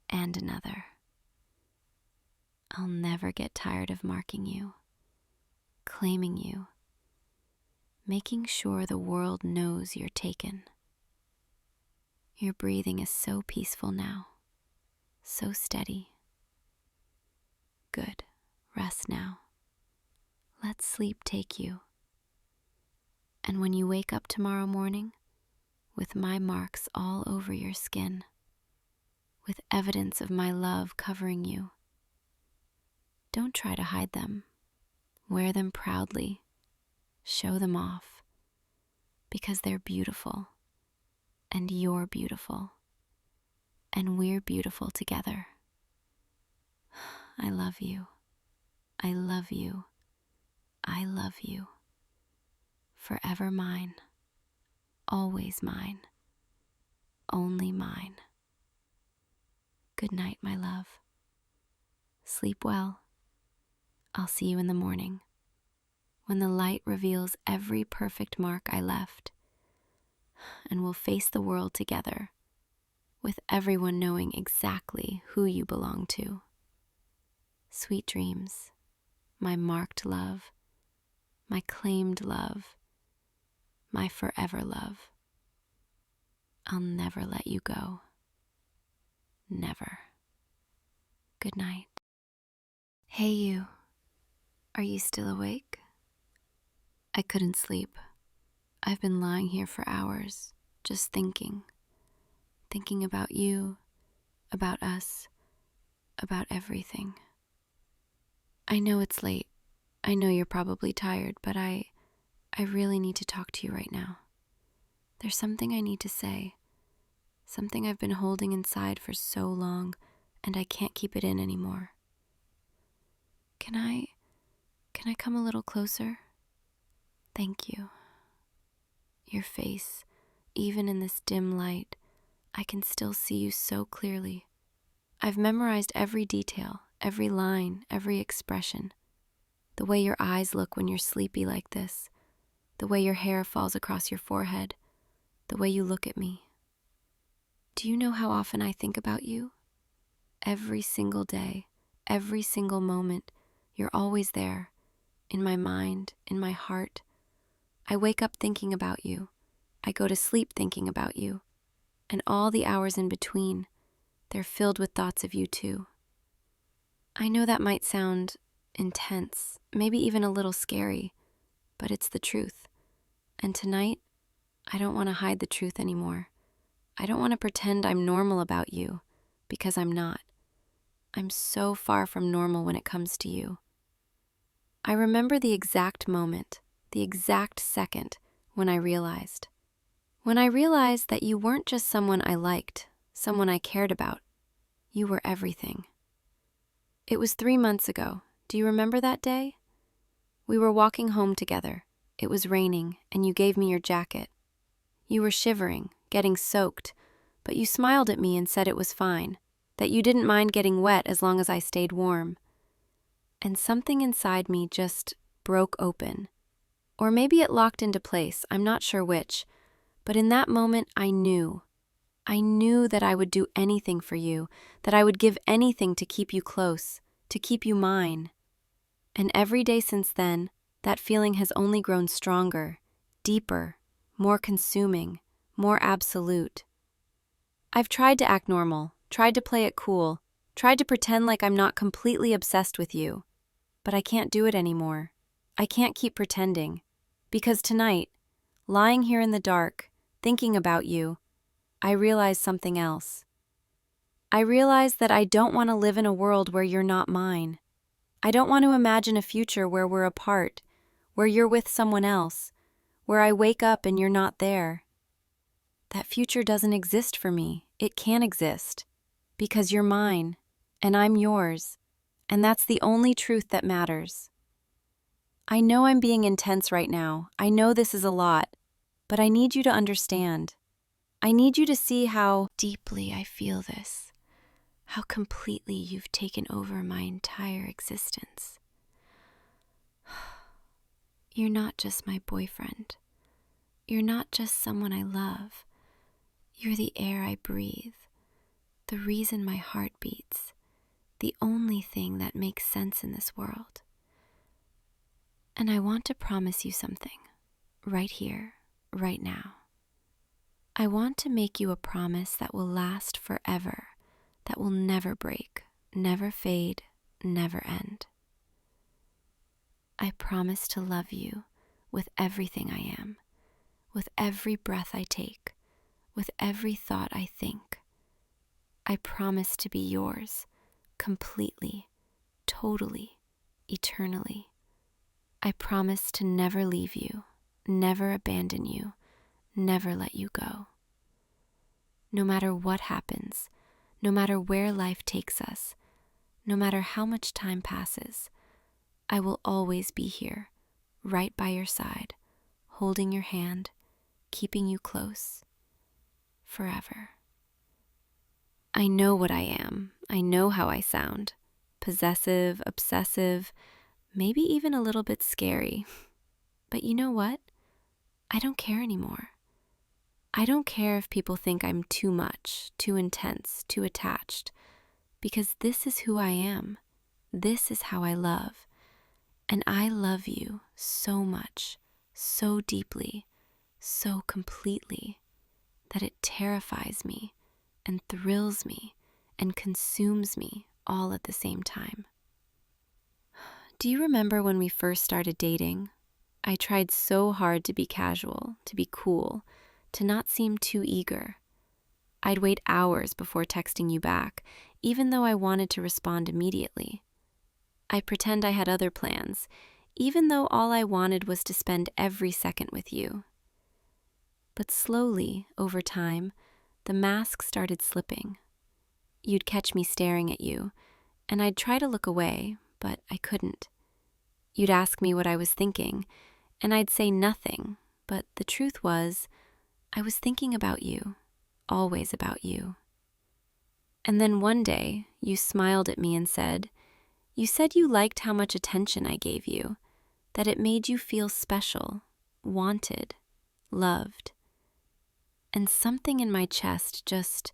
and another. I'll never get tired of marking you, claiming you, making sure the world knows you're taken. Your breathing is so peaceful now, so steady. Good, rest now. Let sleep take you. And when you wake up tomorrow morning, with my marks all over your skin, with evidence of my love covering you, don't try to hide them. Wear them proudly. Show them off. Because they're beautiful. And you're beautiful. And we're beautiful together. I love you. I love you. I love you. Forever mine. Always mine. Only mine. Good night, my love. Sleep well. I'll see you in the morning, when the light reveals every perfect mark I left, and we'll face the world together, with everyone knowing exactly who you belong to. Sweet dreams, my marked love, my claimed love, my forever love. I'll never let you go. Never. Good night. Hey, you. Are you still awake? I couldn't sleep. I've been lying here for hours, just thinking about you, about us, about everything. I know it's late. I know you're probably tired, but I really need to talk to you right now. There's something I need to say, something I've been holding inside for so long, and I can't keep it in anymore. Can I come a little closer? Thank you. Your face, even in this dim light, I can still see you so clearly. I've memorized every detail, every line, every expression. The way your eyes look when you're sleepy like this, the way your hair falls across your forehead, the way you look at me. Do you know how often I think about you? Every single day, every single moment, you're always there, in my mind, in my heart. I wake up thinking about you. I go to sleep thinking about you. And all the hours in between, they're filled with thoughts of you too. I know that might sound intense, maybe even a little scary, but it's the truth. And tonight, I don't want to hide the truth anymore. I don't want to pretend I'm normal about you, because I'm not. I'm so far from normal when it comes to you. I remember the exact moment, the exact second when I realized. When I realized that you weren't just someone I liked, someone I cared about. You were everything. It was 3 months ago. Do you remember that day? We were walking home together. It was raining, and you gave me your jacket. You were shivering, getting soaked, but you smiled at me and said it was fine, that you didn't mind getting wet as long as I stayed warm. And something inside me just broke open. Or maybe it locked into place, I'm not sure which, but in that moment I knew. I knew that I would do anything for you, that I would give anything to keep you close, to keep you mine. And every day since then, that feeling has only grown stronger, deeper, more consuming, more absolute. I've tried to act normal, tried to play it cool, tried to pretend like I'm not completely obsessed with you. But I can't do it anymore. I can't keep pretending. Because tonight, lying here in the dark, thinking about you, I realized something else. I realized that I don't want to live in a world where you're not mine. I don't want to imagine a future where we're apart, where you're with someone else, where I wake up and you're not there. That future doesn't exist for me. It can't exist. Because you're mine, and I'm yours, and that's the only truth that matters. I know I'm being intense right now. I know this is a lot, but I need you to understand. I need you to see how deeply I feel this, how completely you've taken over my entire existence. You're not just my boyfriend. You're not just someone I love. You're the air I breathe, the reason my heart beats, the only thing that makes sense in this world. And I want to promise you something, right here, right now. I want to make you a promise that will last forever, that will never break, never fade, never end. I promise to love you with everything I am, with every breath I take, with every thought I think. I promise to be yours, completely, totally, eternally. I promise to never leave you, never abandon you, never let you go. No matter what happens, no matter where life takes us, no matter how much time passes, I will always be here, right by your side, holding your hand, keeping you close, forever. I know what I am. I know how I sound. Possessive, obsessive, maybe even a little bit scary. But you know what? I don't care anymore. I don't care if people think I'm too much, too intense, too attached, because this is who I am. This is how I love. And I love you so much, so deeply, so completely, that it terrifies me and thrills me and consumes me all at the same time. Do you remember when we first started dating? I tried so hard to be casual, to be cool, to not seem too eager. I'd wait hours before texting you back, even though I wanted to respond immediately. I'd pretend I had other plans, even though all I wanted was to spend every second with you. But slowly, over time, the mask started slipping. You'd catch me staring at you, and I'd try to look away, but I couldn't. You'd ask me what I was thinking, and I'd say nothing, but the truth was, I was thinking about you, always about you. And then one day, you smiled at me and said you liked how much attention I gave you, that it made you feel special, wanted, loved. And something in my chest just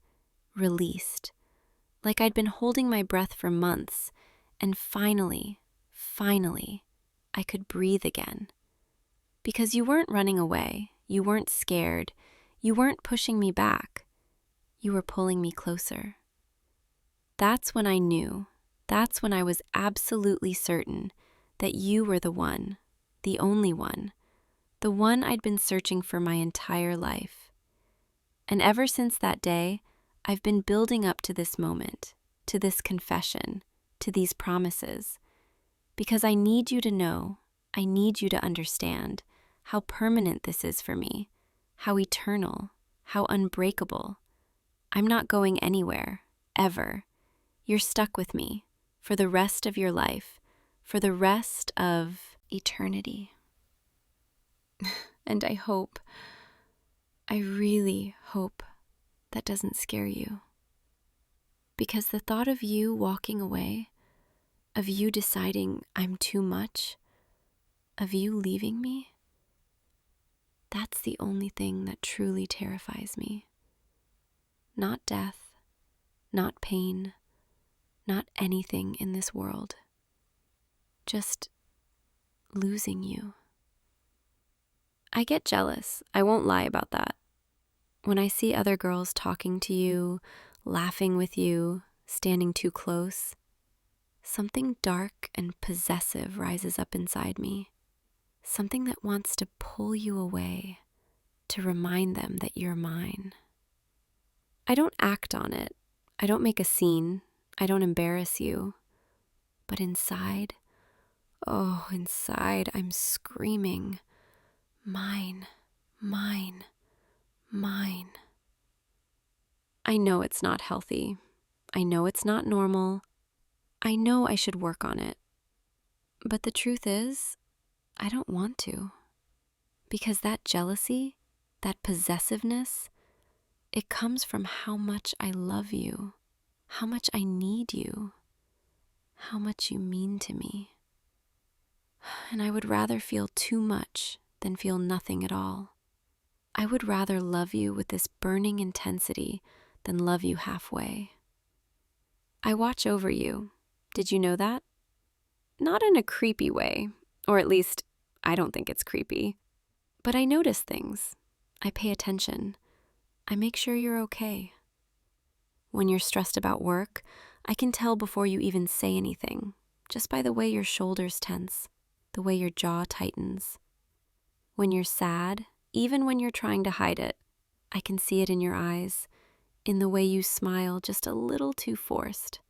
released, like I'd been holding my breath for months, and finally, I could breathe again. Because you weren't running away, you weren't scared, you weren't pushing me back, you were pulling me closer. That's when I knew, that's when I was absolutely certain that you were the one, the only one, the one I'd been searching for my entire life. And ever since that day, I've been building up to this moment, to this confession, to these promises, because I need you to know, I need you to understand how permanent this is for me, how eternal, how unbreakable. I'm not going anywhere, ever. You're stuck with me for the rest of your life, for the rest of eternity. And I really hope that doesn't scare you. Because the thought of you walking away, of you deciding I'm too much, of you leaving me, that's the only thing that truly terrifies me. Not death, not pain, not anything in this world. Just losing you. I get jealous, I won't lie about that. When I see other girls talking to you, laughing with you, standing too close, something dark and possessive rises up inside me. Something that wants to pull you away, to remind them that you're mine. I don't act on it. I don't make a scene. I don't embarrass you. But inside, inside, I'm screaming, mine, mine, mine. I know it's not healthy. I know it's not normal. I know I should work on it. But the truth is, I don't want to. Because that jealousy, that possessiveness, it comes from how much I love you, how much I need you, how much you mean to me. And I would rather feel too much than feel nothing at all. I would rather love you with this burning intensity than love you halfway. I watch over you. Did you know that? Not in a creepy way, or at least I don't think it's creepy. But I notice things. I pay attention. I make sure you're okay. When you're stressed about work, I can tell before you even say anything, just by the way your shoulders tense, the way your jaw tightens. When you're sad, even when you're trying to hide it, I can see it in your eyes, in the way you smile just a little too forced.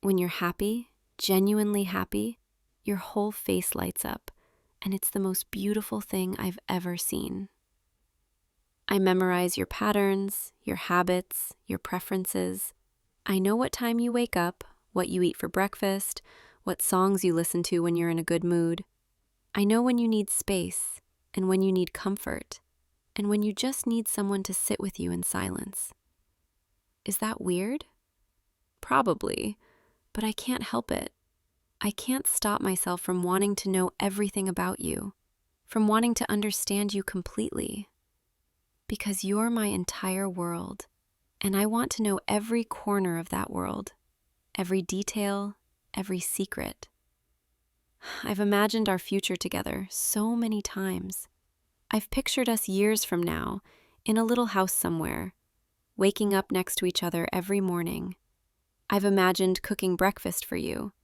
When you're happy, genuinely happy, your whole face lights up, and it's the most beautiful thing I've ever seen. I memorize your patterns, your habits, your preferences. I know what time you wake up, what you eat for breakfast, what songs you listen to when you're in a good mood. I know when you need space, and when you need comfort, and when you just need someone to sit with you in silence. Is that weird? Probably, but I can't help it. I can't stop myself from wanting to know everything about you, from wanting to understand you completely. Because you're my entire world, and I want to know every corner of that world, every detail, every secret. I've imagined our future together so many times. I've pictured us years from now, in a little house somewhere, waking up next to each other every morning. I've imagined cooking breakfast for you,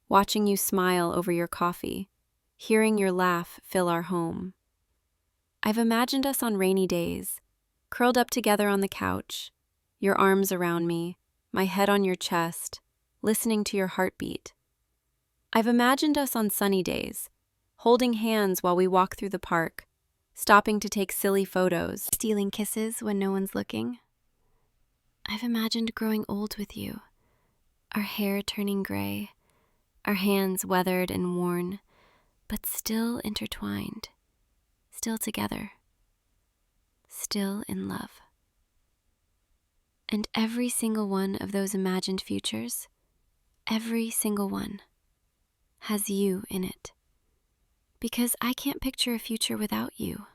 watching you smile over your coffee, hearing your laugh fill our home. I've imagined us on rainy days, curled up together on the couch, your arms around me, my head on your chest, listening to your heartbeat. I've imagined us on sunny days, holding hands while we walk through the park, stopping to take silly photos, stealing kisses when no one's looking. I've imagined growing old with you, our hair turning gray, our hands weathered and worn, but still intertwined, still together, still in love. And every single one of those imagined futures, every single one, has you in it. Because I can't picture a future without you.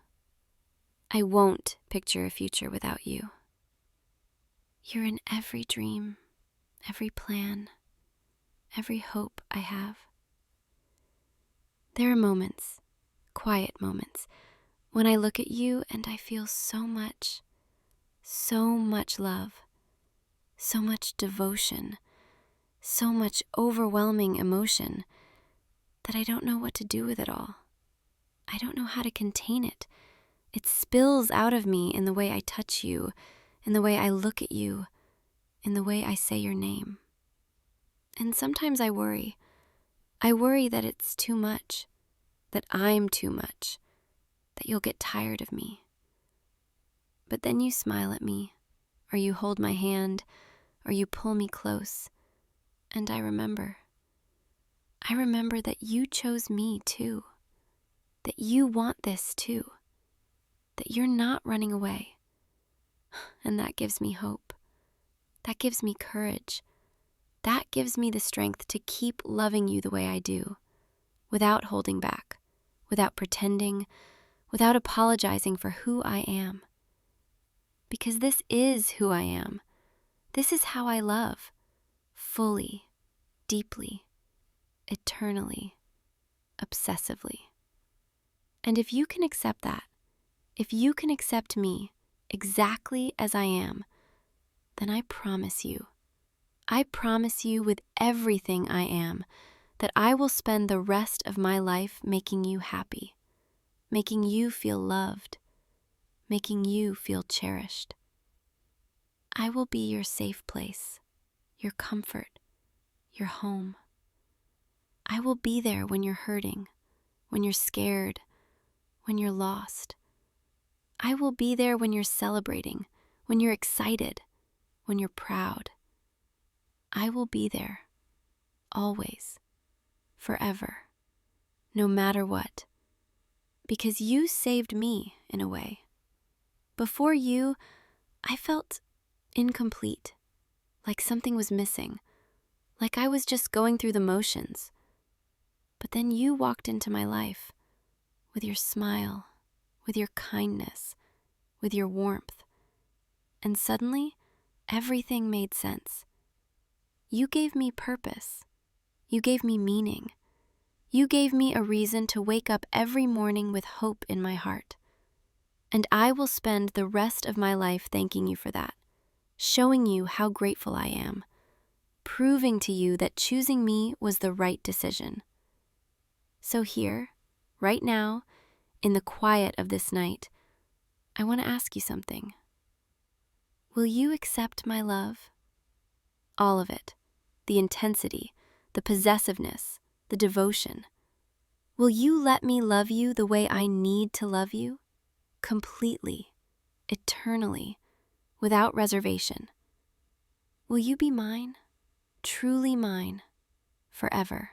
I won't picture a future without you. You're in every dream, every plan, every hope I have. There are moments, quiet moments, when I look at you and I feel so much love, so much devotion, so much overwhelming emotion that I don't know what to do with it all. I don't know how to contain it. It spills out of me in the way I touch you, in the way I look at you, in the way I say your name. And sometimes I worry. I worry that it's too much, that I'm too much, that you'll get tired of me. But then you smile at me, or you hold my hand, or you pull me close, And I remember that you chose me too, that you want this too, that you're not running away. And that gives me hope. That gives me courage. That gives me the strength to keep loving you the way I do, without holding back, without pretending, without apologizing for who I am. Because this is who I am. This is how I love, fully, deeply, eternally, obsessively. And if you can accept that, if you can accept me exactly as I am, then I promise you with everything I am, that I will spend the rest of my life making you happy, making you feel loved, making you feel cherished. I will be your safe place, your comfort, your home. I will be there when you're hurting, when you're scared, when you're lost. I will be there when you're celebrating, when you're excited, when you're proud. I will be there, always, forever, no matter what, because you saved me in a way. Before you, I felt incomplete, like something was missing, like I was just going through the motions. But then you walked into my life with your smile, with your kindness, with your warmth, and suddenly everything made sense. You gave me purpose. You gave me meaning. You gave me a reason to wake up every morning with hope in my heart. And I will spend the rest of my life thanking you for that, showing you how grateful I am, proving to you that choosing me was the right decision. So here, right now, in the quiet of this night, I want to ask you something. Will you accept my love? All of it. The intensity, the possessiveness, the devotion. Will you let me love you the way I need to love you? Completely, eternally, without reservation. Will you be mine, truly mine, forever?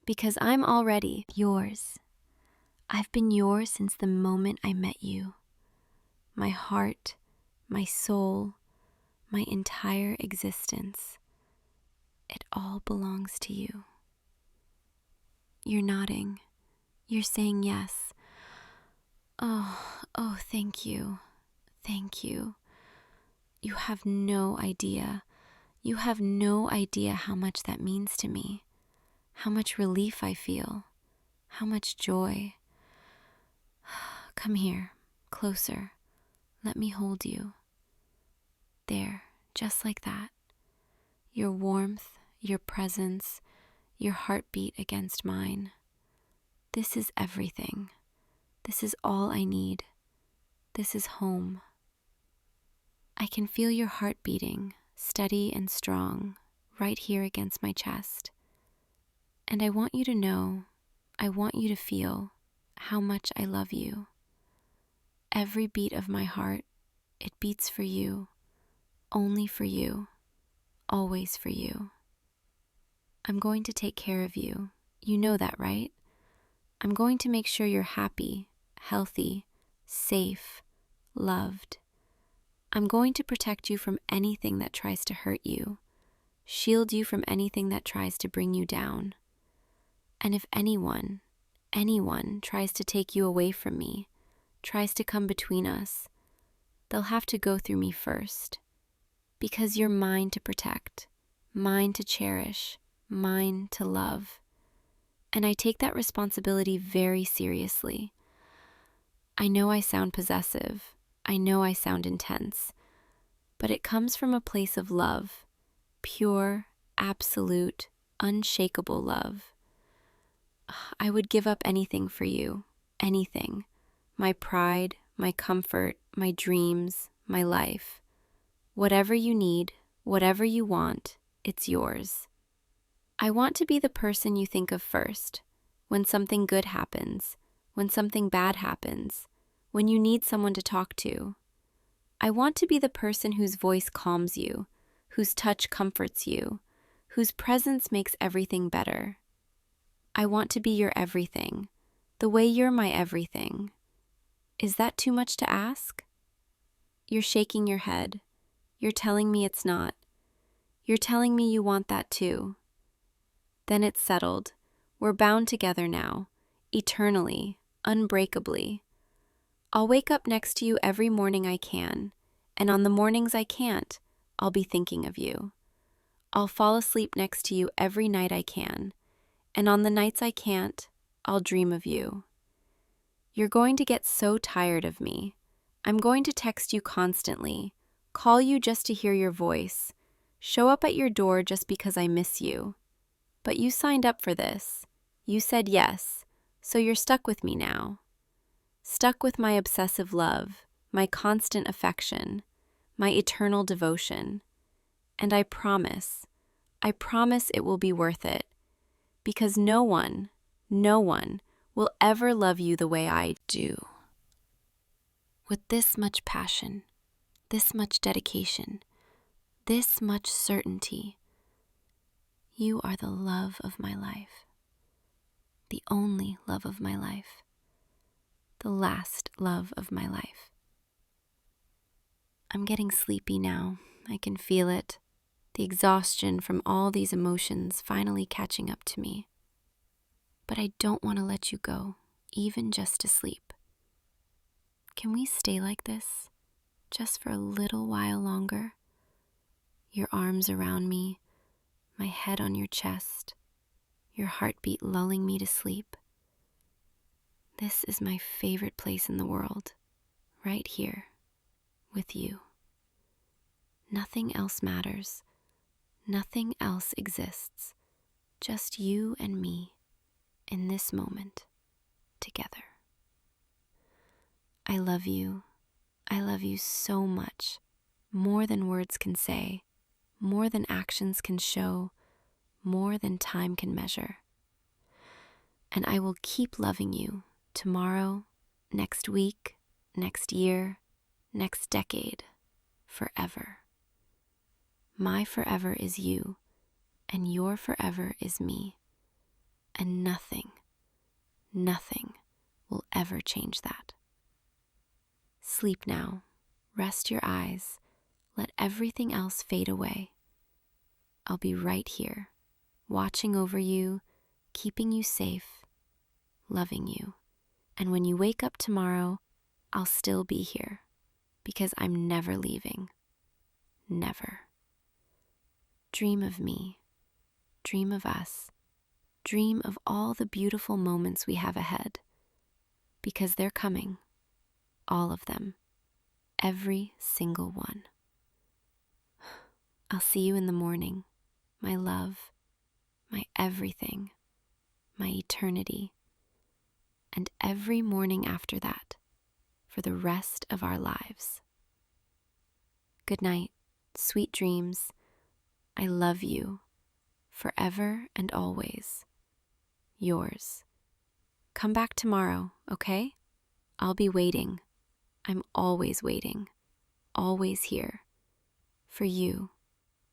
Because I'm already yours. I've been yours since the moment I met you. My heart, my soul, my entire existence. It all belongs to you. You're nodding. You're saying yes. Oh, thank you. Thank you. You have no idea. You have no idea how much that means to me. How much relief I feel. How much joy. Come here, closer. Let me hold you. There, just like that. Your warmth, your presence, your heartbeat against mine. This is everything. This is all I need. This is home. I can feel your heart beating, steady and strong, right here against my chest. And I want you to know, I want you to feel how much I love you. Every beat of my heart, it beats for you, only for you, always for you. I'm going to take care of you. You know that, right? I'm going to make sure you're happy, healthy, safe, loved. I'm going to protect you from anything that tries to hurt you, shield you from anything that tries to bring you down. And if anyone tries to take you away from me, tries to come between us, they'll have to go through me first. Because you're mine to protect, mine to cherish, mine to love. And I take that responsibility very seriously. I know I sound possessive. I know I sound intense. But it comes from a place of love, pure, absolute, unshakable love. I would give up anything for you, anything. My pride, my comfort, my dreams, my life. Whatever you need, whatever you want, it's yours. I want to be the person you think of first, when something good happens, when something bad happens, when you need someone to talk to. I want to be the person whose voice calms you, whose touch comforts you, whose presence makes everything better. I want to be your everything, the way you're my everything. Is that too much to ask? You're shaking your head. You're telling me it's not. You're telling me you want that too. Then it's settled. We're bound together now, eternally, unbreakably. I'll wake up next to you every morning I can, and on the mornings I can't, I'll be thinking of you. I'll fall asleep next to you every night I can, and on the nights I can't, I'll dream of you. You're going to get so tired of me. I'm going to text you constantly, call you just to hear your voice, show up at your door just because I miss you. But you signed up for this. You said yes, so you're stuck with me now. Stuck with my obsessive love, my constant affection, my eternal devotion. And I promise it will be worth it, because no one will ever love you the way I do. With this much passion, this much dedication, this much certainty, you are the love of my life, the only love of my life, the last love of my life. I'm getting sleepy now. I can feel it. The exhaustion from all these emotions finally catching up to me. But I don't want to let you go, even just to sleep. Can we stay like this, just for a little while longer? Your arms around me, my head on your chest, your heartbeat lulling me to sleep. This is my favorite place in the world, right here, with you. Nothing else matters. Nothing else exists, just you and me in this moment, together. I love you. I love you so much, more than words can say, more than actions can show, more than time can measure. And I will keep loving you tomorrow, next week, next year, next decade, forever. My forever is you, and your forever is me. And nothing will ever change that. Sleep now, rest your eyes, let everything else fade away. I'll be right here, watching over you, keeping you safe, loving you. And when you wake up tomorrow, I'll still be here, because I'm never leaving. Never. Dream of me, dream of us, dream of all the beautiful moments we have ahead, because they're coming, all of them, every single one. I'll see you in the morning, my love, my everything, my eternity, and every morning after that, for the rest of our lives. Good night, sweet dreams. I love you, forever and always. Yours. Come back tomorrow, okay? I'll be waiting. I'm always waiting, always here. For you,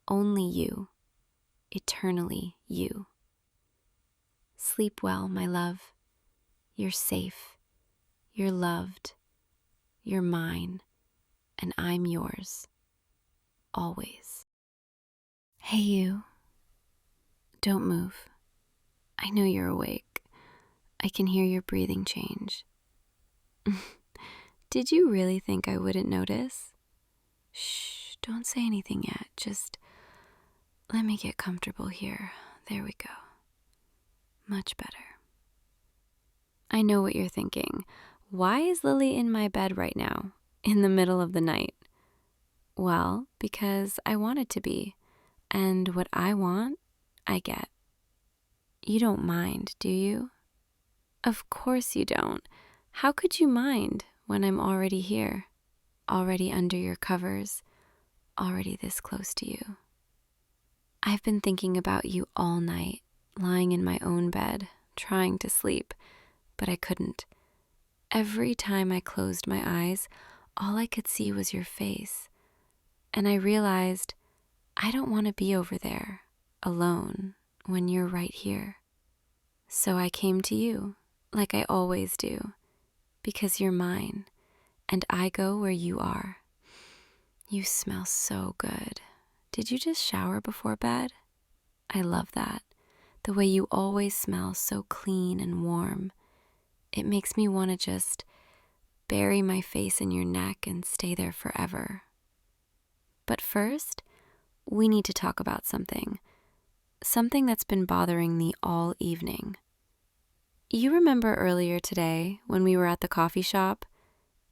only you, eternally you. Sleep well, my love. You're safe. You're loved. You're mine, and I'm yours. Always. Hey you, don't move. I know you're awake. I can hear your breathing change. Did you really think I wouldn't notice? Shh, don't say anything yet. Just let me get comfortable here. There we go. Much better. I know what you're thinking. Why is Lily in my bed right now, in the middle of the night? Well, because I wanted to be. And what I want, I get. You don't mind, do you? Of course you don't. How could you mind when I'm already here, already under your covers, already this close to you? I've been thinking about you all night, lying in my own bed, trying to sleep, but I couldn't. Every time I closed my eyes, all I could see was your face. And I realized I don't want to be over there. alone when you're right here. So I came to you, like I always do, because you're mine, and I go where you are. You smell so good. Did you just shower before bed? I love that. The way you always smell so clean and warm. It makes me want to just bury my face in your neck and stay there forever. But first, we need to talk about something that's been bothering me all evening. You remember earlier today when we were at the coffee shop?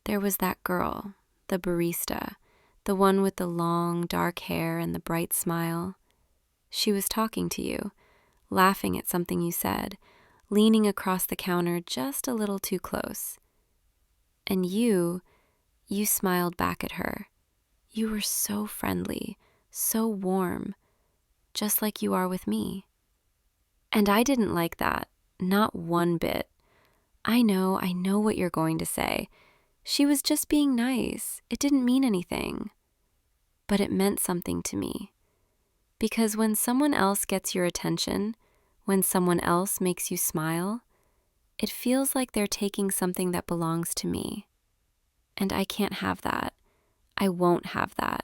There was that girl, the barista, the one with the long, dark hair and the bright smile. She was talking to you, laughing at something you said, leaning across the counter just a little too close. And you smiled back at her. You were so friendly, so warm, just like you are with me. And I didn't like that, not one bit. I know what you're going to say. She was just being nice. It didn't mean anything. But it meant something to me. Because when someone else gets your attention, when someone else makes you smile, it feels like they're taking something that belongs to me. And I can't have that. I won't have that.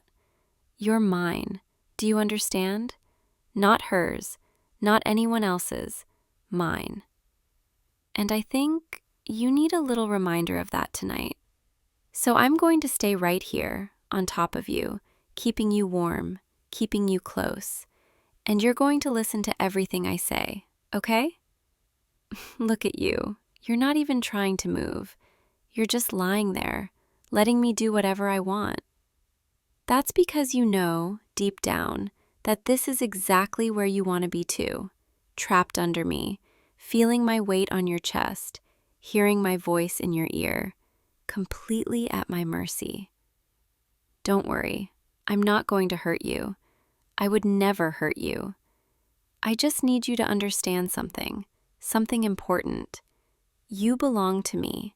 You're mine. Do you understand? Not hers, not anyone else's, mine. And I think you need a little reminder of that tonight. So I'm going to stay right here, on top of you, keeping you warm, keeping you close. And you're going to listen to everything I say, okay? Look at you. You're not even trying to move. You're just lying there, letting me do whatever I want. That's because you know, deep down, that this is exactly where you want to be too, trapped under me, feeling my weight on your chest, hearing my voice in your ear, completely at my mercy. Don't worry, I'm not going to hurt you. I would never hurt you. I just need you to understand something important. You belong to me,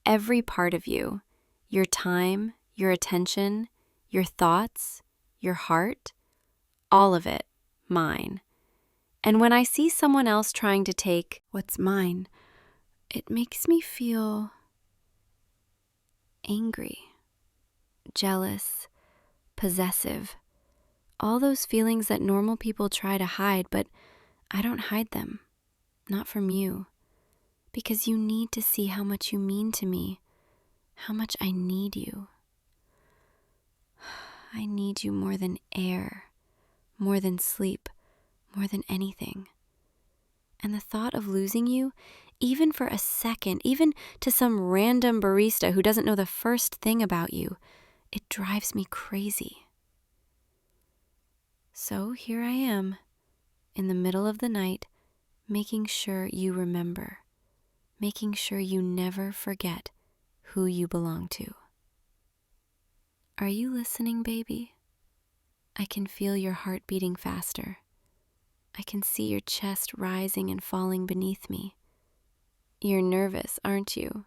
every part of you, your time, your attention, your thoughts, your heart, all of it, mine. And when I see someone else trying to take what's mine, it makes me feel angry, jealous, possessive, all those feelings that normal people try to hide, but I don't hide them, not from you, because you need to see how much you mean to me, how much I need you. I need you more than air, more than sleep, more than anything. And the thought of losing you, even for a second, even to some random barista who doesn't know the first thing about you, it drives me crazy. So here I am, in the middle of the night, making sure you remember, making sure you never forget who you belong to. Are you listening, baby? I can feel your heart beating faster. I can see your chest rising and falling beneath me. You're nervous, aren't you?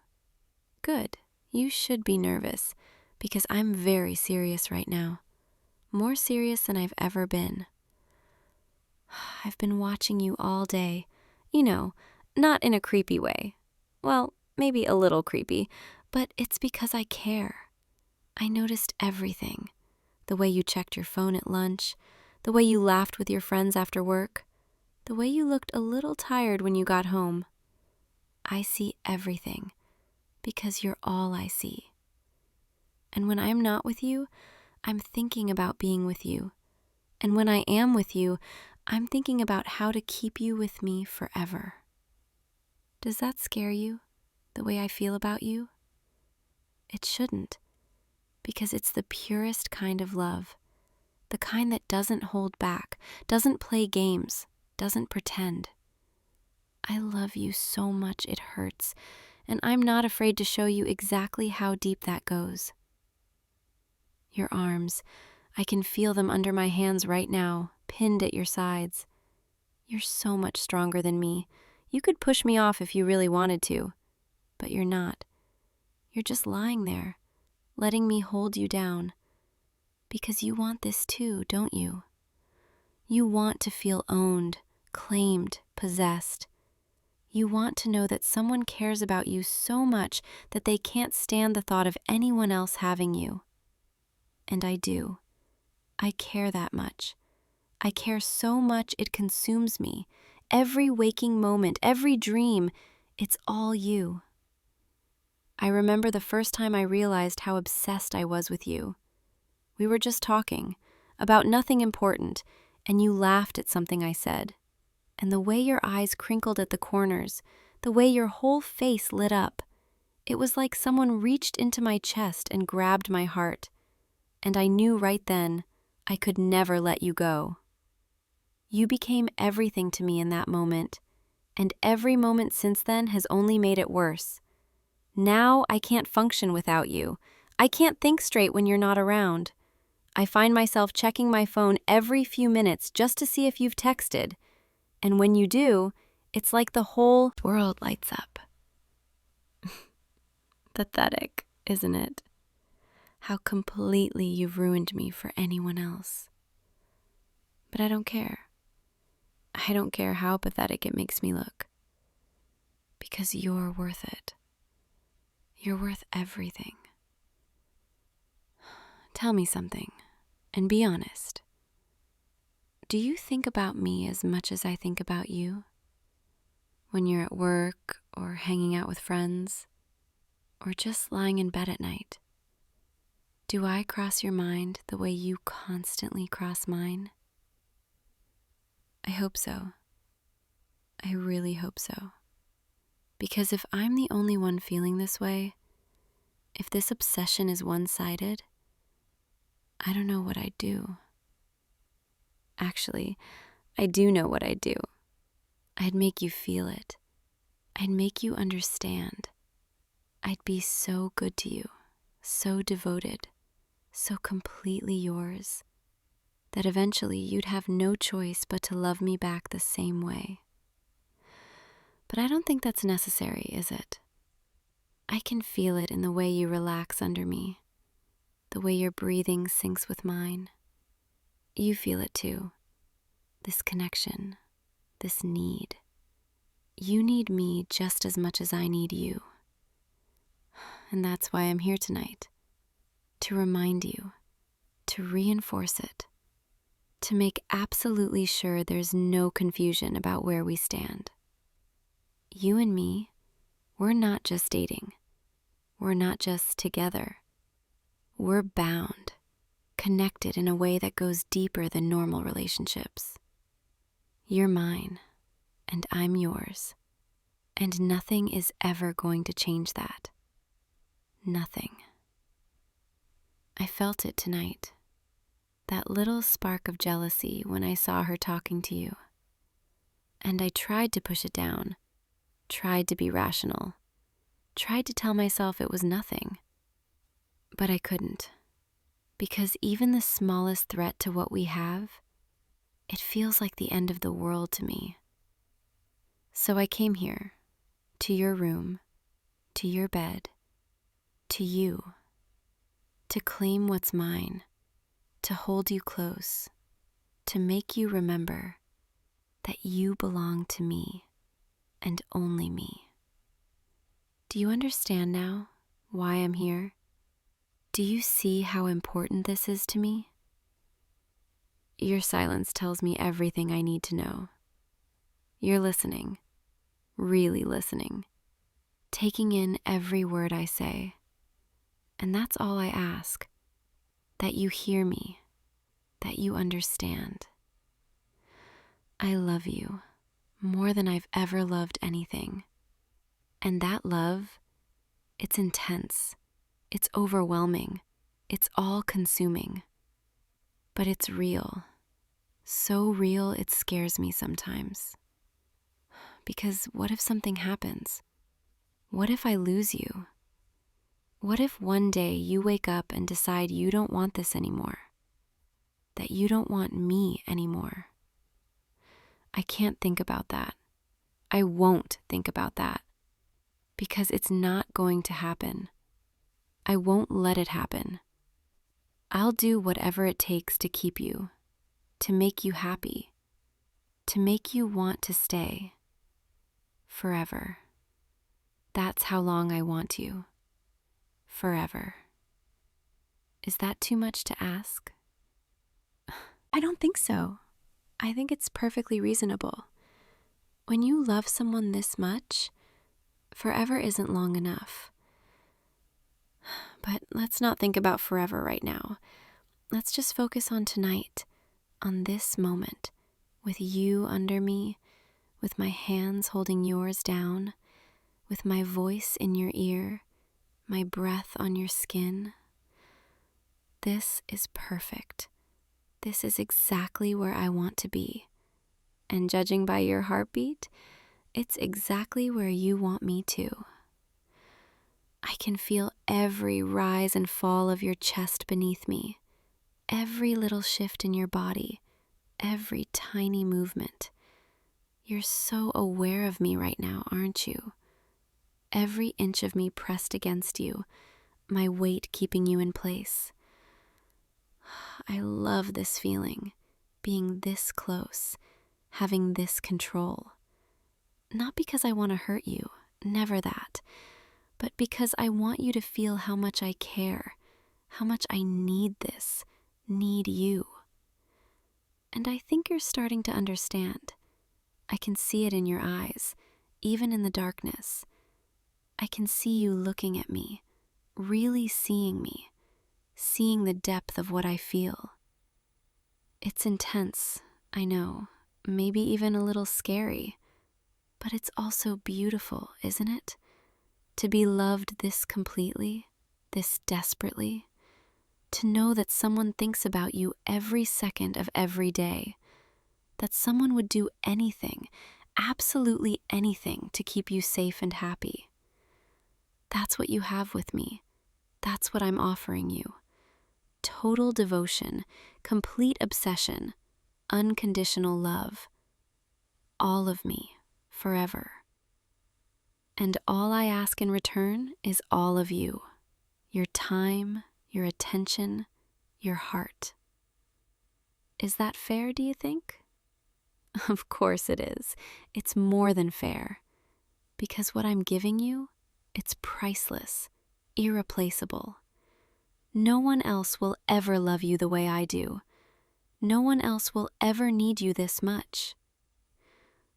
Good. You should be nervous, because I'm very serious right now. More serious than I've ever been. I've been watching you all day. You know, not in a creepy way. Well, maybe a little creepy, but it's because I care. I noticed everything. The way you checked your phone at lunch, the way you laughed with your friends after work, the way you looked a little tired when you got home. I see everything because you're all I see. And when I'm not with you, I'm thinking about being with you. And when I am with you, I'm thinking about how to keep you with me forever. Does that scare you, the way I feel about you? It shouldn't, because it's the purest kind of love, the kind that doesn't hold back, doesn't play games, doesn't pretend. I love you so much it hurts, and I'm not afraid to show you exactly how deep that goes. Your arms, I can feel them under my hands right now, pinned at your sides. You're so much stronger than me. You could push me off if you really wanted to, but you're not. You're just lying there, letting me hold you down. Because you want this too, don't you? You want to feel owned, claimed, possessed. You want to know that someone cares about you so much that they can't stand the thought of anyone else having you. And I do. I care that much. I care so much it consumes me. Every waking moment, every dream, it's all you. I remember the first time I realized how obsessed I was with you. We were just talking about nothing important, and you laughed at something I said. And the way your eyes crinkled at the corners, the way your whole face lit up, it was like someone reached into my chest and grabbed my heart. And I knew right then I could never let you go. You became everything to me in that moment, and every moment since then has only made it worse. Now I can't function without you. I can't think straight when you're not around. I find myself checking my phone every few minutes just to see if you've texted. And when you do, it's like the whole world lights up. Pathetic, isn't it? How completely you've ruined me for anyone else. But I don't care. I don't care how pathetic it makes me look. Because you're worth it. You're worth everything. Tell me something, and be honest. Do you think about me as much as I think about you? When you're at work, or hanging out with friends, or just lying in bed at night? Do I cross your mind the way you constantly cross mine? I hope so. I really hope so. Because if I'm the only one feeling this way, if this obsession is one-sided, I don't know what I'd do. Actually, I do know what I'd do. I'd make you feel it. I'd make you understand. I'd be so good to you, so devoted, so completely yours, that eventually you'd have no choice but to love me back the same way. But I don't think that's necessary, is it? I can feel it in the way you relax under me, the way your breathing syncs with mine. You feel it too, this connection, this need. You need me just as much as I need you. And that's why I'm here tonight, to remind you, to reinforce it, to make absolutely sure there's no confusion about where we stand. You and me, we're not just dating. We're not just together. We're bound, connected in a way that goes deeper than normal relationships. You're mine, and I'm yours, and nothing is ever going to change that. Nothing. I felt it tonight, that little spark of jealousy when I saw her talking to you. And I tried to push it down, tried to be rational, tried to tell myself it was nothing. But I couldn't, because even the smallest threat to what we have, it feels like the end of the world to me. So I came here, to your room, to your bed, to you, to claim what's mine, to hold you close, to make you remember that you belong to me and only me. Do you understand now why I'm here? Do you see how important this is to me? Your silence tells me everything I need to know. You're listening, really listening, taking in every word I say. And that's all I ask, that you hear me, that you understand. I love you more than I've ever loved anything. And that love, it's intense, it's overwhelming, it's all-consuming. But it's real, so real it scares me sometimes. Because what if something happens? What if I lose you? What if one day you wake up and decide you don't want this anymore? That you don't want me anymore? I can't think about that. I won't think about that. Because it's not going to happen. I won't let it happen. I'll do whatever it takes to keep you, to make you happy, to make you want to stay forever. That's how long I want you. Forever. Is that too much to ask? I don't think so. I think it's perfectly reasonable. When you love someone this much, forever isn't long enough. But let's not think about forever right now. Let's just focus on tonight, on this moment, with you under me, with my hands holding yours down, with my voice in your ear, my breath on your skin. This is perfect. This is exactly where I want to be. And judging by your heartbeat, it's exactly where you want me to. I can feel every rise and fall of your chest beneath me, every little shift in your body, every tiny movement. You're so aware of me right now, aren't you? Every inch of me pressed against you, my weight keeping you in place. I love this feeling, being this close, having this control. Not because I want to hurt you, never that, but because I want you to feel how much I care, how much I need this, need you. And I think you're starting to understand. I can see it in your eyes, even in the darkness. I can see you looking at me, really seeing me, seeing the depth of what I feel. It's intense, I know, maybe even a little scary, but it's also beautiful, isn't it? To be loved this completely, this desperately, to know that someone thinks about you every second of every day, that someone would do anything, absolutely anything to keep you safe and happy. That's what you have with me. That's what I'm offering you. Total devotion, complete obsession, unconditional love. All of me, forever. And all I ask in return is all of you. Your time, your attention, your heart. Is that fair, do you think? Of course it is. It's more than fair. Because what I'm giving you, it's priceless, irreplaceable. No one else will ever love you the way I do. No one else will ever need you this much.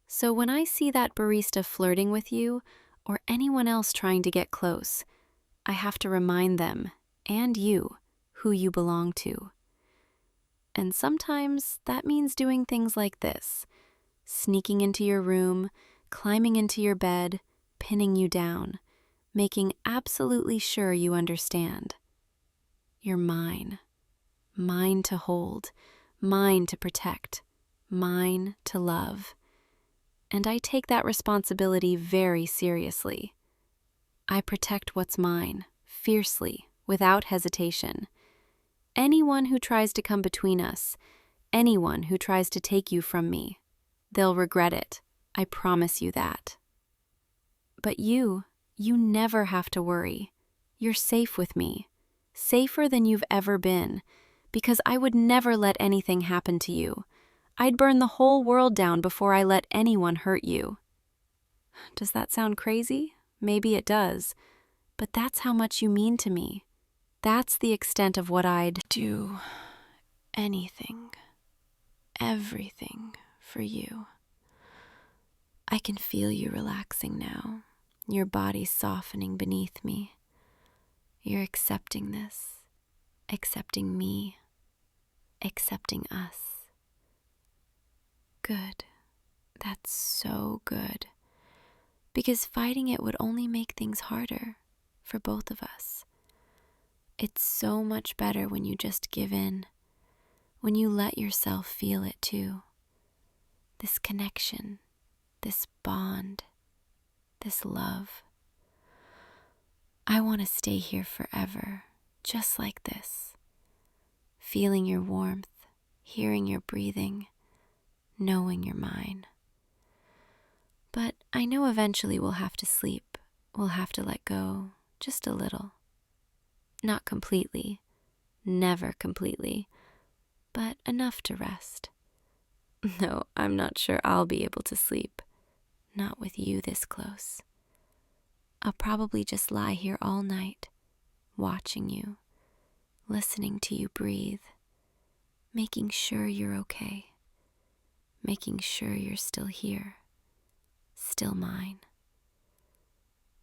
So when I see that barista flirting with you, or anyone else trying to get close, I have to remind them, and you, who you belong to. And sometimes that means doing things like this, sneaking into your room, climbing into your bed, pinning you down, making absolutely sure you understand. You're mine. Mine to hold, mine to protect, mine to love. And I take that responsibility very seriously. I protect what's mine, fiercely, without hesitation. Anyone who tries to come between us, anyone who tries to take you from me, they'll regret it. I promise you that. But you never have to worry. You're safe with me, safer than you've ever been, because I would never let anything happen to you. I'd burn the whole world down before I let anyone hurt you. Does that sound crazy? Maybe it does, but that's how much you mean to me. That's the extent of what I'd do. Anything, everything for you. I can feel you relaxing now, your body softening beneath me. You're accepting this, accepting me, accepting us. Good. That's so good. Because fighting it would only make things harder for both of us. It's so much better when you just give in, when you let yourself feel it too. This connection, this bond, this love. I want to stay here forever, just like this. Feeling your warmth, hearing your breathing, knowing you're mine. But I know eventually we'll have to sleep. We'll have to let go, just a little. Not completely, never completely, but enough to rest. No, I'm not sure I'll be able to sleep. Not with you this close. I'll probably just lie here all night, watching you, listening to you breathe, making sure you're okay, making sure you're still here, still mine.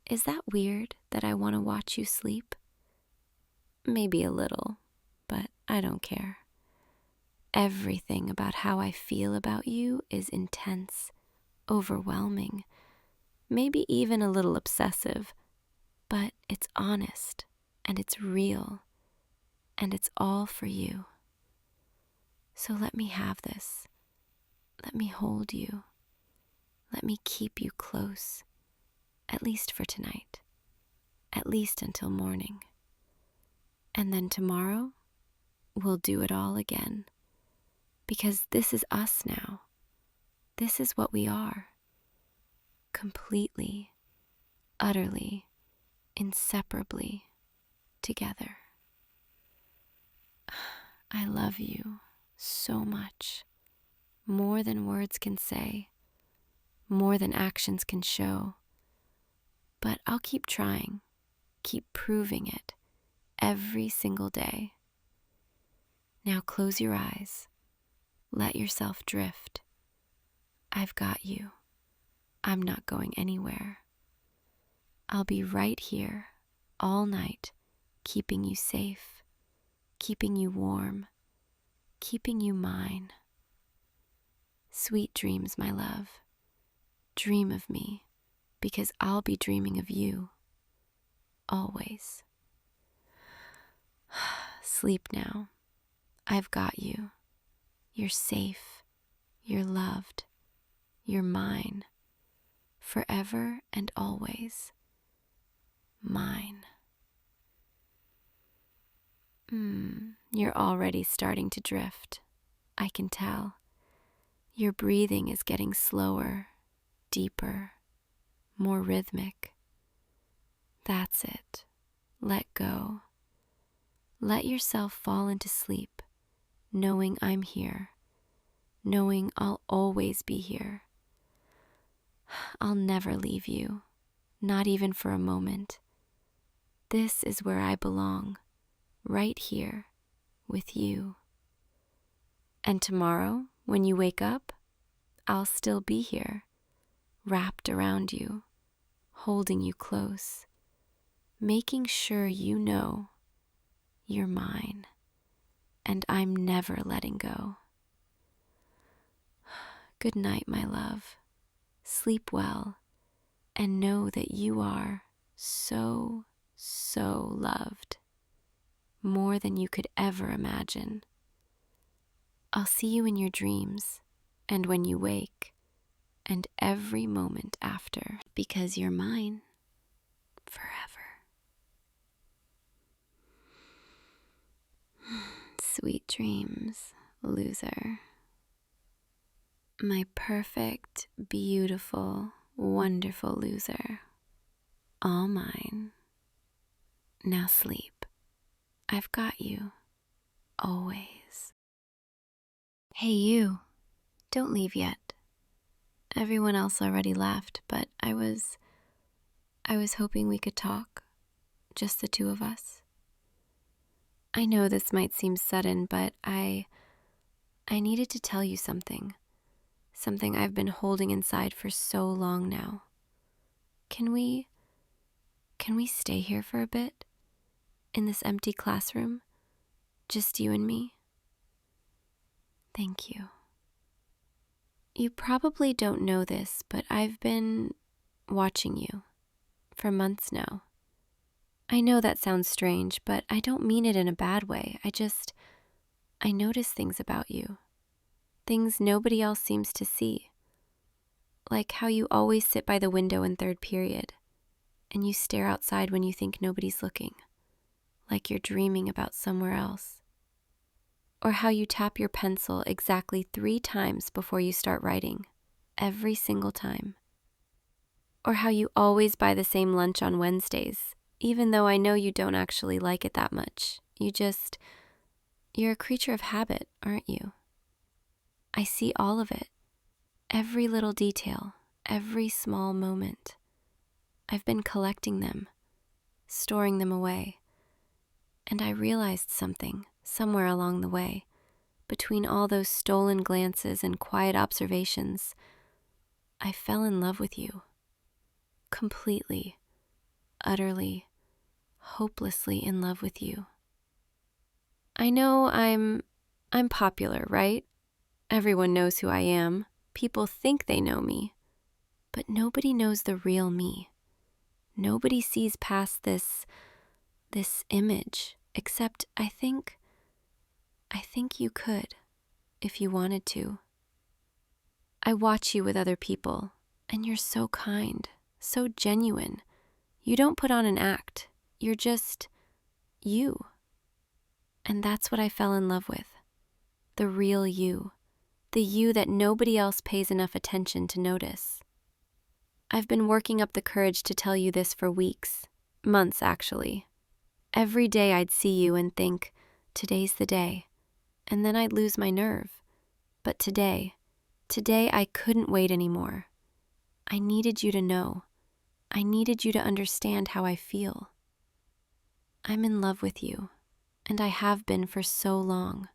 Is that weird that I want to watch you sleep? Maybe a little, but I don't care. Everything about how I feel about you is intense, overwhelming, maybe even a little obsessive, but it's honest and it's real and it's all for you. So let me have this. Let me hold you. Let me keep you close, at least for tonight, at least until morning. And then tomorrow, we'll do it all again. Because this is us now. This is what we are. Completely, utterly, inseparably together. I love you so much, more than words can say, more than actions can show. But I'll keep trying, keep proving it every single day. Now close your eyes. Let yourself drift. I've got you. I'm not going anywhere. I'll be right here all night, keeping you safe, keeping you warm, keeping you mine. Sweet dreams, my love. Dream of me, because I'll be dreaming of you, always. Sleep now. I've got you. You're safe. You're loved. You're mine. Forever and always. Mine. You're already starting to drift. I can tell. Your breathing is getting slower, deeper, more rhythmic. That's it. Let go. Let yourself fall into sleep, knowing I'm here, knowing I'll always be here. I'll never leave you, not even for a moment. This is where I belong, right here, with you. And tomorrow, when you wake up, I'll still be here, wrapped around you, holding you close, making sure you know you're mine, and I'm never letting go. Good night, my love. Sleep well, and know that you are so, so loved, more than you could ever imagine. I'll see you in your dreams, and when you wake, and every moment after, because you're mine forever. Sweet dreams, loser. My perfect, beautiful, wonderful loser. All mine. Now sleep. I've got you. Always. Hey you, don't leave yet. Everyone else already left, but I was hoping we could talk. Just the two of us. I know this might seem sudden, but I needed to tell you something. Something I've been holding inside for so long now. Can we stay here for a bit? In this empty classroom? Just you and me? Thank you. You probably don't know this, but I've been watching you for months now. I know that sounds strange, but I don't mean it in a bad way. I notice things about you. Things nobody else seems to see. Like how you always sit by the window in third period, and you stare outside when you think nobody's looking, like you're dreaming about somewhere else. Or how you tap your pencil exactly 3 times before you start writing, every single time. Or how you always buy the same lunch on Wednesdays, even though I know you don't actually like it that much. You You're a creature of habit, aren't you? I see all of it, every little detail, every small moment. I've been collecting them, storing them away. And I realized something somewhere along the way. Between all those stolen glances and quiet observations, I fell in love with you. Completely, utterly, hopelessly in love with you. I know I'm popular, right? Everyone knows who I am. People think they know me. But nobody knows the real me. Nobody sees past this image, except I think you could, if you wanted to. I watch you with other people, and you're so kind, so genuine. You don't put on an act. You're just you. And that's what I fell in love with. The real you. The you that nobody else pays enough attention to notice. I've been working up the courage to tell you this for weeks, months actually. Every day I'd see you and think, today's the day. And then I'd lose my nerve. But today I couldn't wait anymore. I needed you to know. I needed you to understand how I feel. I'm in love with you, and I have been for so long.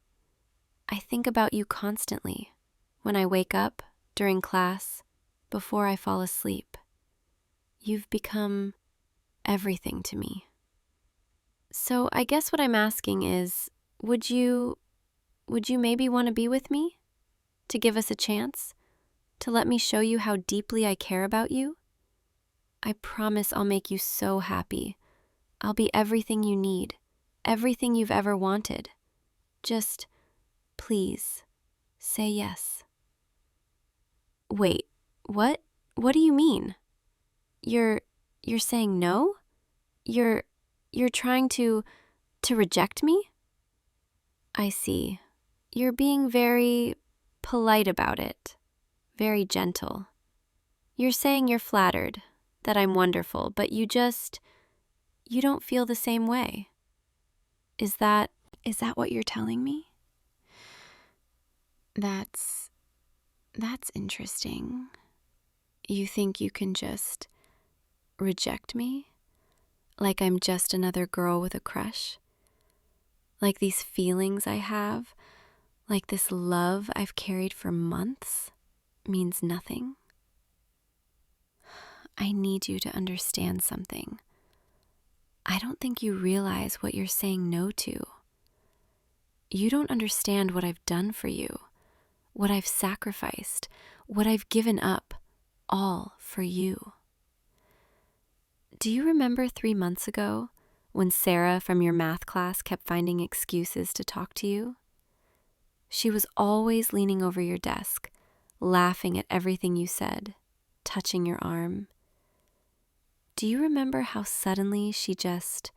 I think about you constantly, when I wake up, during class, before I fall asleep. You've become everything to me. So I guess what I'm asking is, would you maybe want to be with me? To give us a chance? To let me show you how deeply I care about you? I promise I'll make you so happy. I'll be everything you need, everything you've ever wanted. Just, please, say yes. Wait, what? What do you mean? You're saying no? You're trying to reject me? I see. You're being very polite about it, very gentle. You're saying you're flattered, that I'm wonderful, but you don't feel the same way. Is that what you're telling me? That's interesting. You think you can just reject me? Like I'm just another girl with a crush? Like these feelings I have, like this love I've carried for months, means nothing? I need you to understand something. I don't think you realize what you're saying no to. You don't understand what I've done for you, what I've sacrificed, what I've given up, all for you. Do you remember 3 months ago when Sarah from your math class kept finding excuses to talk to you? She was always leaning over your desk, laughing at everything you said, touching your arm. Do you remember how suddenly she just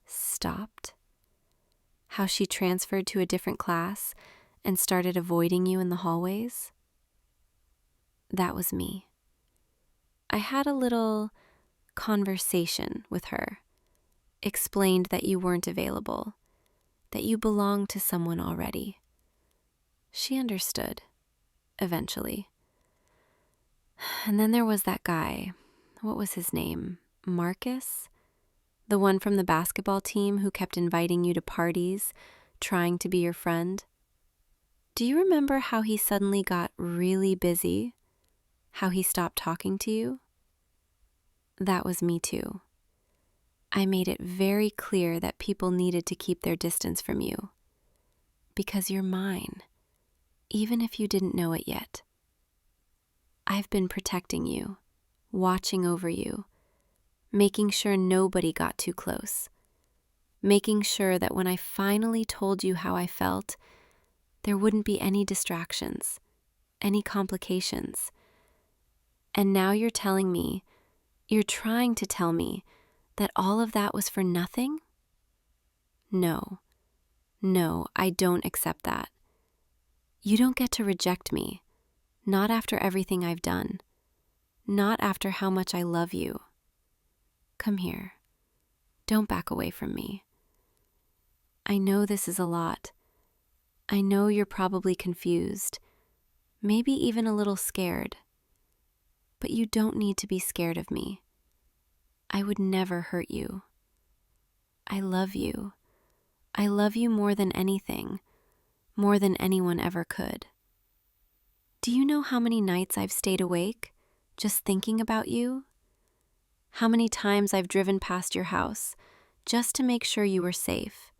stopped? How she transferred to a different class and started avoiding you in the hallways? That was me. I had a little conversation with her, explained that you weren't available, that you belonged to someone already. She understood, eventually. And then there was that guy. What was his name? Marcus? The one from the basketball team who kept inviting you to parties, trying to be your friend. Do you remember how he suddenly got really busy? How he stopped talking to you? That was me too. I made it very clear that people needed to keep their distance from you. Because you're mine, even if you didn't know it yet. I've been protecting you, watching over you, making sure nobody got too close, making sure that when I finally told you how I felt, there wouldn't be any distractions, any complications. And now you're telling me, you're trying to tell me that all of that was for nothing? No, I don't accept that. You don't get to reject me, not after everything I've done, not after how much I love you. Come here. Don't back away from me. I know this is a lot, I know you're probably confused, maybe even a little scared, but you don't need to be scared of me. I would never hurt you. I love you. I love you more than anything, more than anyone ever could. Do you know how many nights I've stayed awake just thinking about you? How many times I've driven past your house just to make sure you were safe,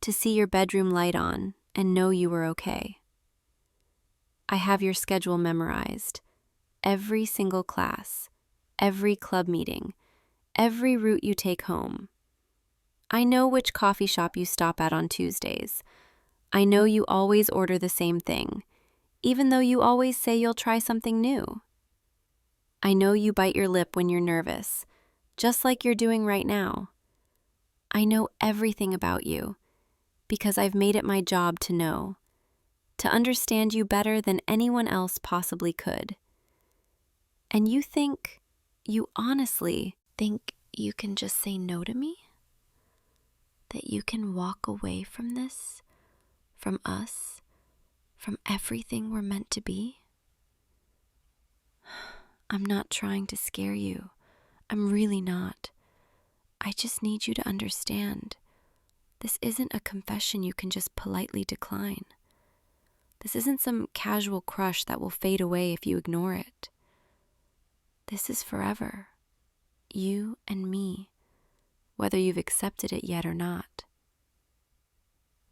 to see your bedroom light on and know you were okay. I have your schedule memorized, every single class, every club meeting, every route you take home. I know which coffee shop you stop at on Tuesdays. I know you always order the same thing, even though you always say you'll try something new. I know you bite your lip when you're nervous, just like you're doing right now. I know everything about you, because I've made it my job to know, to understand you better than anyone else possibly could. And you honestly think you can just say no to me? That you can walk away from this, from us, from everything we're meant to be? I'm not trying to scare you. I'm really not. I just need you to understand. This isn't a confession you can just politely decline. This isn't some casual crush that will fade away if you ignore it. This is forever. You and me, whether you've accepted it yet or not.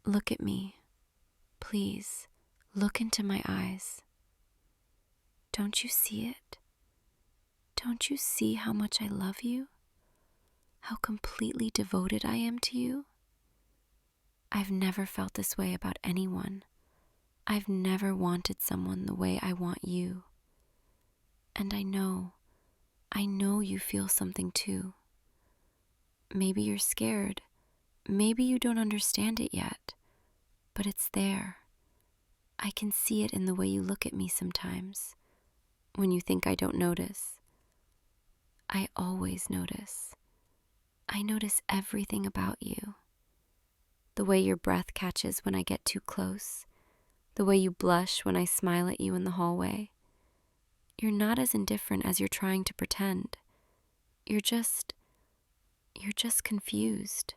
Look at me. Please, look into my eyes. Don't you see it? Don't you see how much I love you? How completely devoted I am to you? I've never felt this way about anyone. I've never wanted someone the way I want you. And I know you feel something too. Maybe you're scared. Maybe you don't understand it yet. But it's there. I can see it in the way you look at me sometimes, when you think I don't notice. I always notice. I notice everything about you. The way your breath catches when I get too close. The way you blush when I smile at you in the hallway. You're not as indifferent as you're trying to pretend. You're just confused.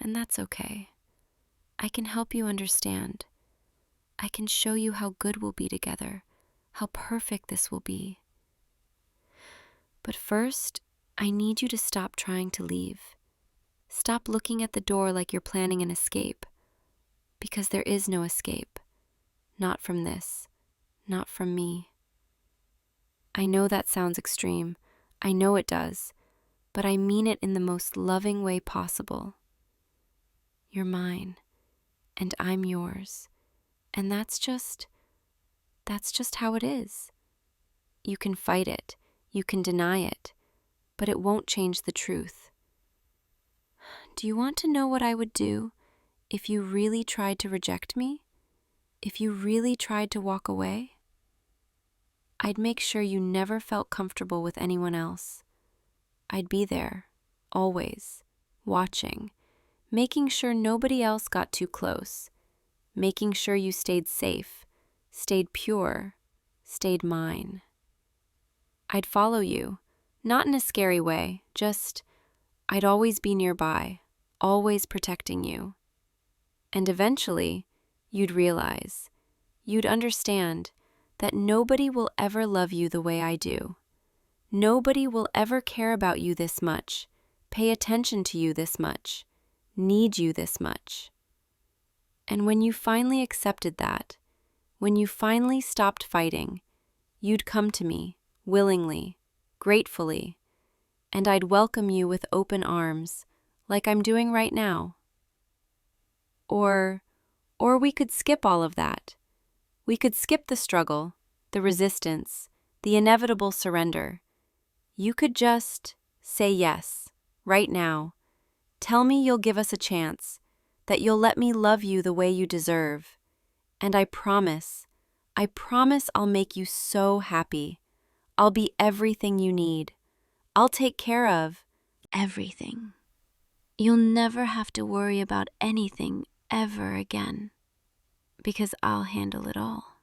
And that's okay. I can help you understand. I can show you how good we'll be together, how perfect this will be. But first, I need you to stop trying to leave. Stop looking at the door like you're planning an escape, because there is no escape. Not from this, not from me. I know that sounds extreme. I know it does, but I mean it in the most loving way possible. You're mine, and I'm yours, and that's just how it is. You can fight it, you can deny it, but it won't change the truth. Do you want to know what I would do if you really tried to reject me? If you really tried to walk away? I'd make sure you never felt comfortable with anyone else. I'd be there, always, watching, making sure nobody else got too close, making sure you stayed safe, stayed pure, stayed mine. I'd follow you, not in a scary way, just I'd always be nearby, always protecting you. And eventually, you'd realize, you'd understand that nobody will ever love you the way I do. Nobody will ever care about you this much, pay attention to you this much, need you this much. And when you finally accepted that, when you finally stopped fighting, you'd come to me, willingly, gratefully, and I'd welcome you with open arms, like I'm doing right now. Or we could skip all of that. We could skip the struggle, the resistance, the inevitable surrender. You could just say yes, right now. Tell me you'll give us a chance, that you'll let me love you the way you deserve. And I promise I'll make you so happy. I'll be everything you need. I'll take care of everything. You'll never have to worry about anything ever again, because I'll handle it all.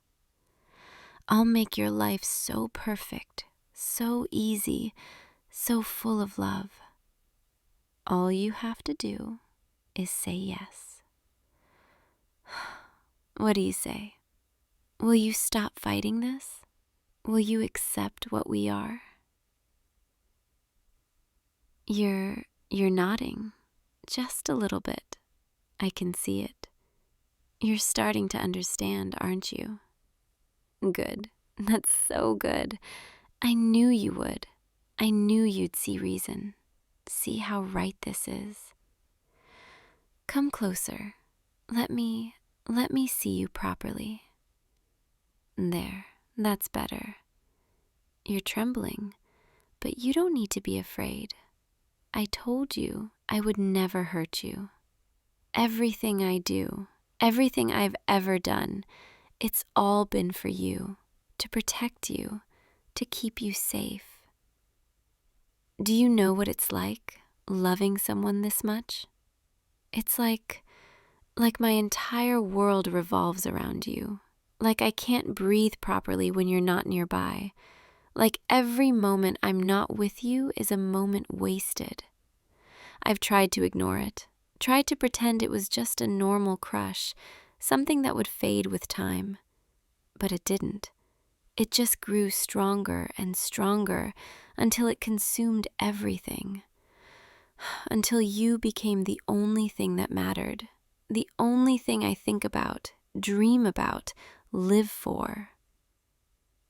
I'll make your life so perfect, so easy, so full of love. All you have to do is say yes. What do you say? Will you stop fighting this? Will you accept what we are? You're nodding, just a little bit. I can see it. You're starting to understand, aren't you? Good. That's so good. I knew you would. I knew you'd see reason. See how right this is. Come closer. Let me see you properly. There, that's better. You're trembling, but you don't need to be afraid. I told you I would never hurt you. Everything I do, everything I've ever done, it's all been for you, to protect you, to keep you safe. Do you know what it's like, loving someone this much? It's like my entire world revolves around you. Like I can't breathe properly when you're not nearby. Like every moment I'm not with you is a moment wasted. I've tried to ignore it, tried to pretend it was just a normal crush, something that would fade with time. But it didn't. It just grew stronger and stronger until it consumed everything. Until you became the only thing that mattered, the only thing I think about, dream about, live for.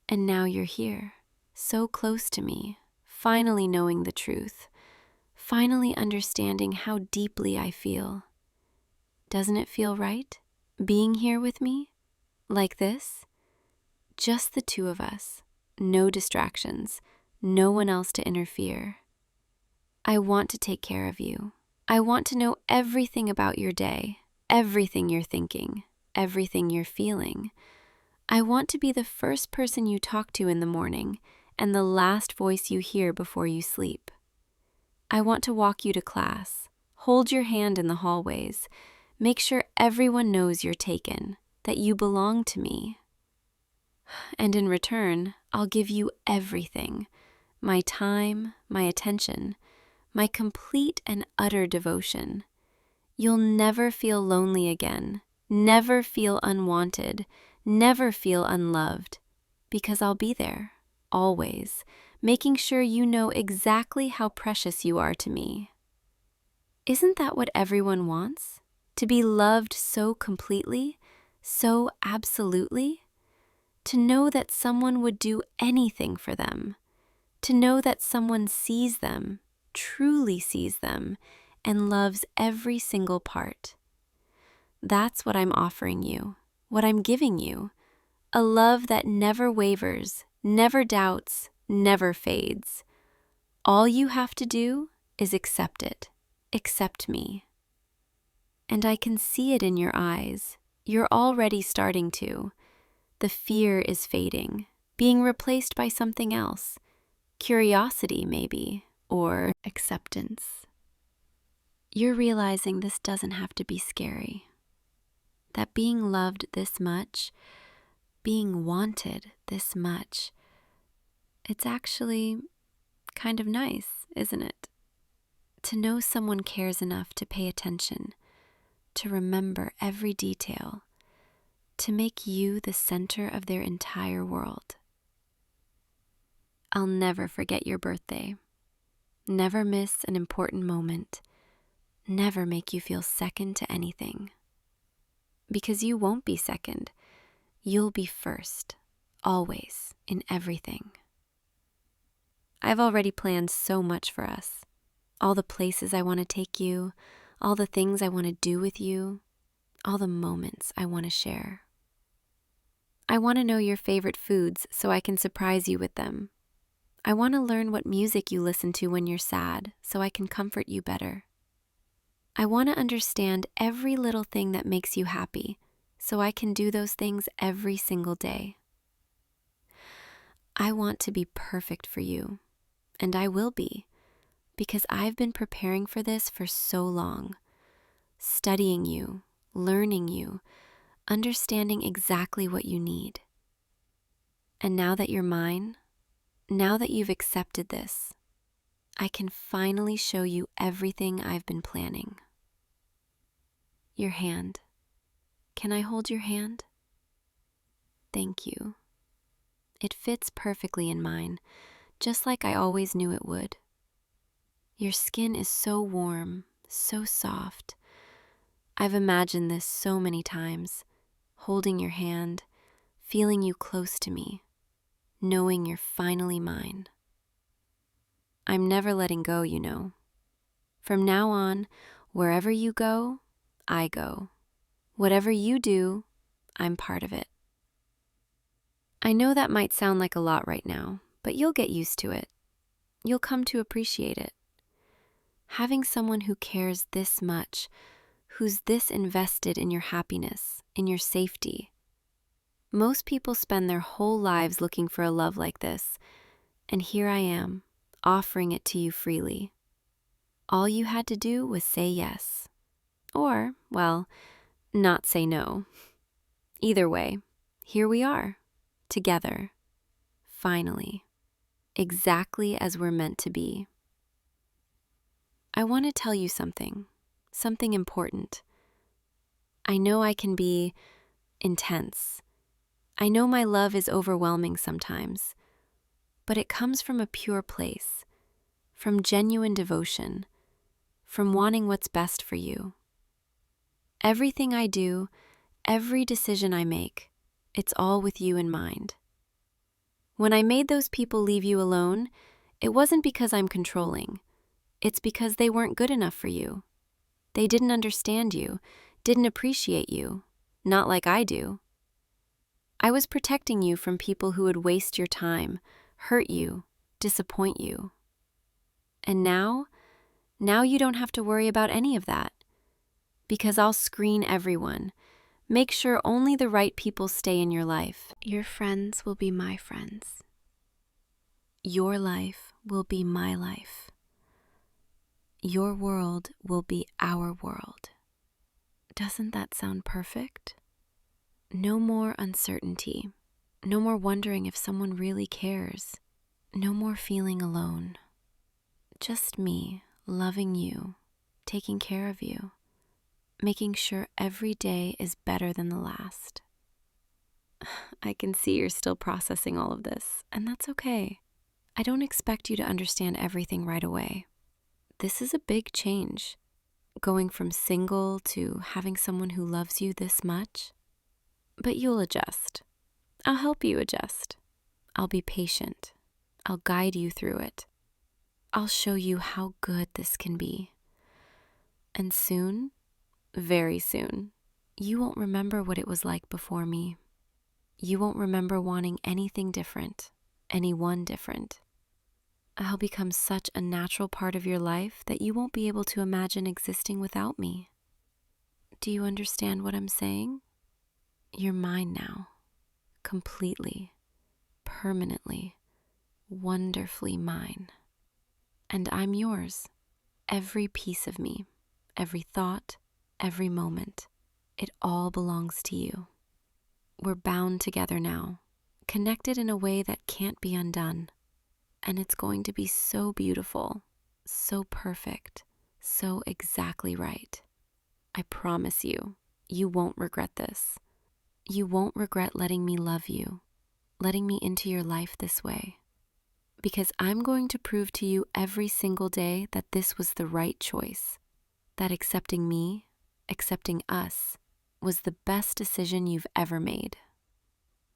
And now you're here, so close to me, finally knowing the truth, finally understanding how deeply I feel. Doesn't it feel right, being here with me, like this? Just the two of us, no distractions, no one else to interfere. I want to take care of you. I want to know everything about your day, everything you're thinking, everything you're feeling. I want to be the first person you talk to in the morning and the last voice you hear before you sleep. I want to walk you to class, hold your hand in the hallways, make sure everyone knows you're taken, that you belong to me. And in return, I'll give you everything, my time, my attention, my complete and utter devotion. You'll never feel lonely again, never feel unwanted, never feel unloved, because I'll be there, always, making sure you know exactly how precious you are to me. Isn't that what everyone wants? To be loved so completely, so absolutely? To know that someone would do anything for them, to know that someone sees them, truly sees them, and loves every single part. That's what I'm offering you, what I'm giving you, a love that never wavers, never doubts, never fades. All you have to do is accept it, accept me. And I can see it in your eyes. You're already starting to. The fear is fading, being replaced by something else. Curiosity, maybe, or acceptance. You're realizing this doesn't have to be scary. That being loved this much, being wanted this much, it's actually kind of nice, isn't it? To know someone cares enough to pay attention, to remember every detail, to make you the center of their entire world. I'll never forget your birthday. Never miss an important moment. Never make you feel second to anything. Because you won't be second. You'll be first, always, in everything. I've already planned so much for us. All the places I want to take you, all the things I want to do with you, all the moments I want to share. I want to know your favorite foods so I can surprise you with them. I want to learn what music you listen to when you're sad so I can comfort you better. I want to understand every little thing that makes you happy so I can do those things every single day. I want to be perfect for you, and I will be, because I've been preparing for this for so long, studying you, learning you, understanding exactly what you need. And now that you're mine, now that you've accepted this, I can finally show you everything I've been planning. Your hand. Can I hold your hand? Thank you. It fits perfectly in mine, just like I always knew it would. Your skin is so warm, so soft. I've imagined this so many times, holding your hand, feeling you close to me, knowing you're finally mine. I'm never letting go, you know. From now on, wherever you go, I go. Whatever you do, I'm part of it. I know that might sound like a lot right now, but you'll get used to it. You'll come to appreciate it. Having someone who cares this much, who's this invested in your happiness, in your safety. Most people spend their whole lives looking for a love like this, and here I am, offering it to you freely. All you had to do was say yes. Or, well, not say no. Either way, here we are, together, finally, exactly as we're meant to be. I want to tell you something important. I know I can be intense. I know my love is overwhelming sometimes, but it comes from a pure place, from genuine devotion, from wanting what's best for you. Everything I do, every decision I make, it's all with you in mind. When I made those people leave you alone, it wasn't because I'm controlling. It's because they weren't good enough for you. They didn't understand you, didn't appreciate you, not like I do. I was protecting you from people who would waste your time, hurt you, disappoint you. And now you don't have to worry about any of that. Because I'll screen everyone, make sure only the right people stay in your life. Your friends will be my friends. Your life will be my life. Your world will be our world. Doesn't that sound perfect? No more uncertainty. No more wondering if someone really cares. No more feeling alone. Just me loving you, taking care of you, making sure every day is better than the last. I can see you're still processing all of this, and that's okay. I don't expect you to understand everything right away. This is a big change, going from single to having someone who loves you this much. But you'll adjust. I'll help you adjust. I'll be patient. I'll guide you through it. I'll show you how good this can be. And soon, very soon, you won't remember what it was like before me. You won't remember wanting anything different, anyone different. I'll become such a natural part of your life that you won't be able to imagine existing without me. Do you understand what I'm saying? You're mine now, completely, permanently, wonderfully mine. And I'm yours, every piece of me, every thought, every moment. It all belongs to you. We're bound together now, connected in a way that can't be undone. And it's going to be so beautiful, so perfect, so exactly right. I promise you, you won't regret this. You won't regret letting me love you, letting me into your life this way. Because I'm going to prove to you every single day that this was the right choice, that accepting me, accepting us, was the best decision you've ever made.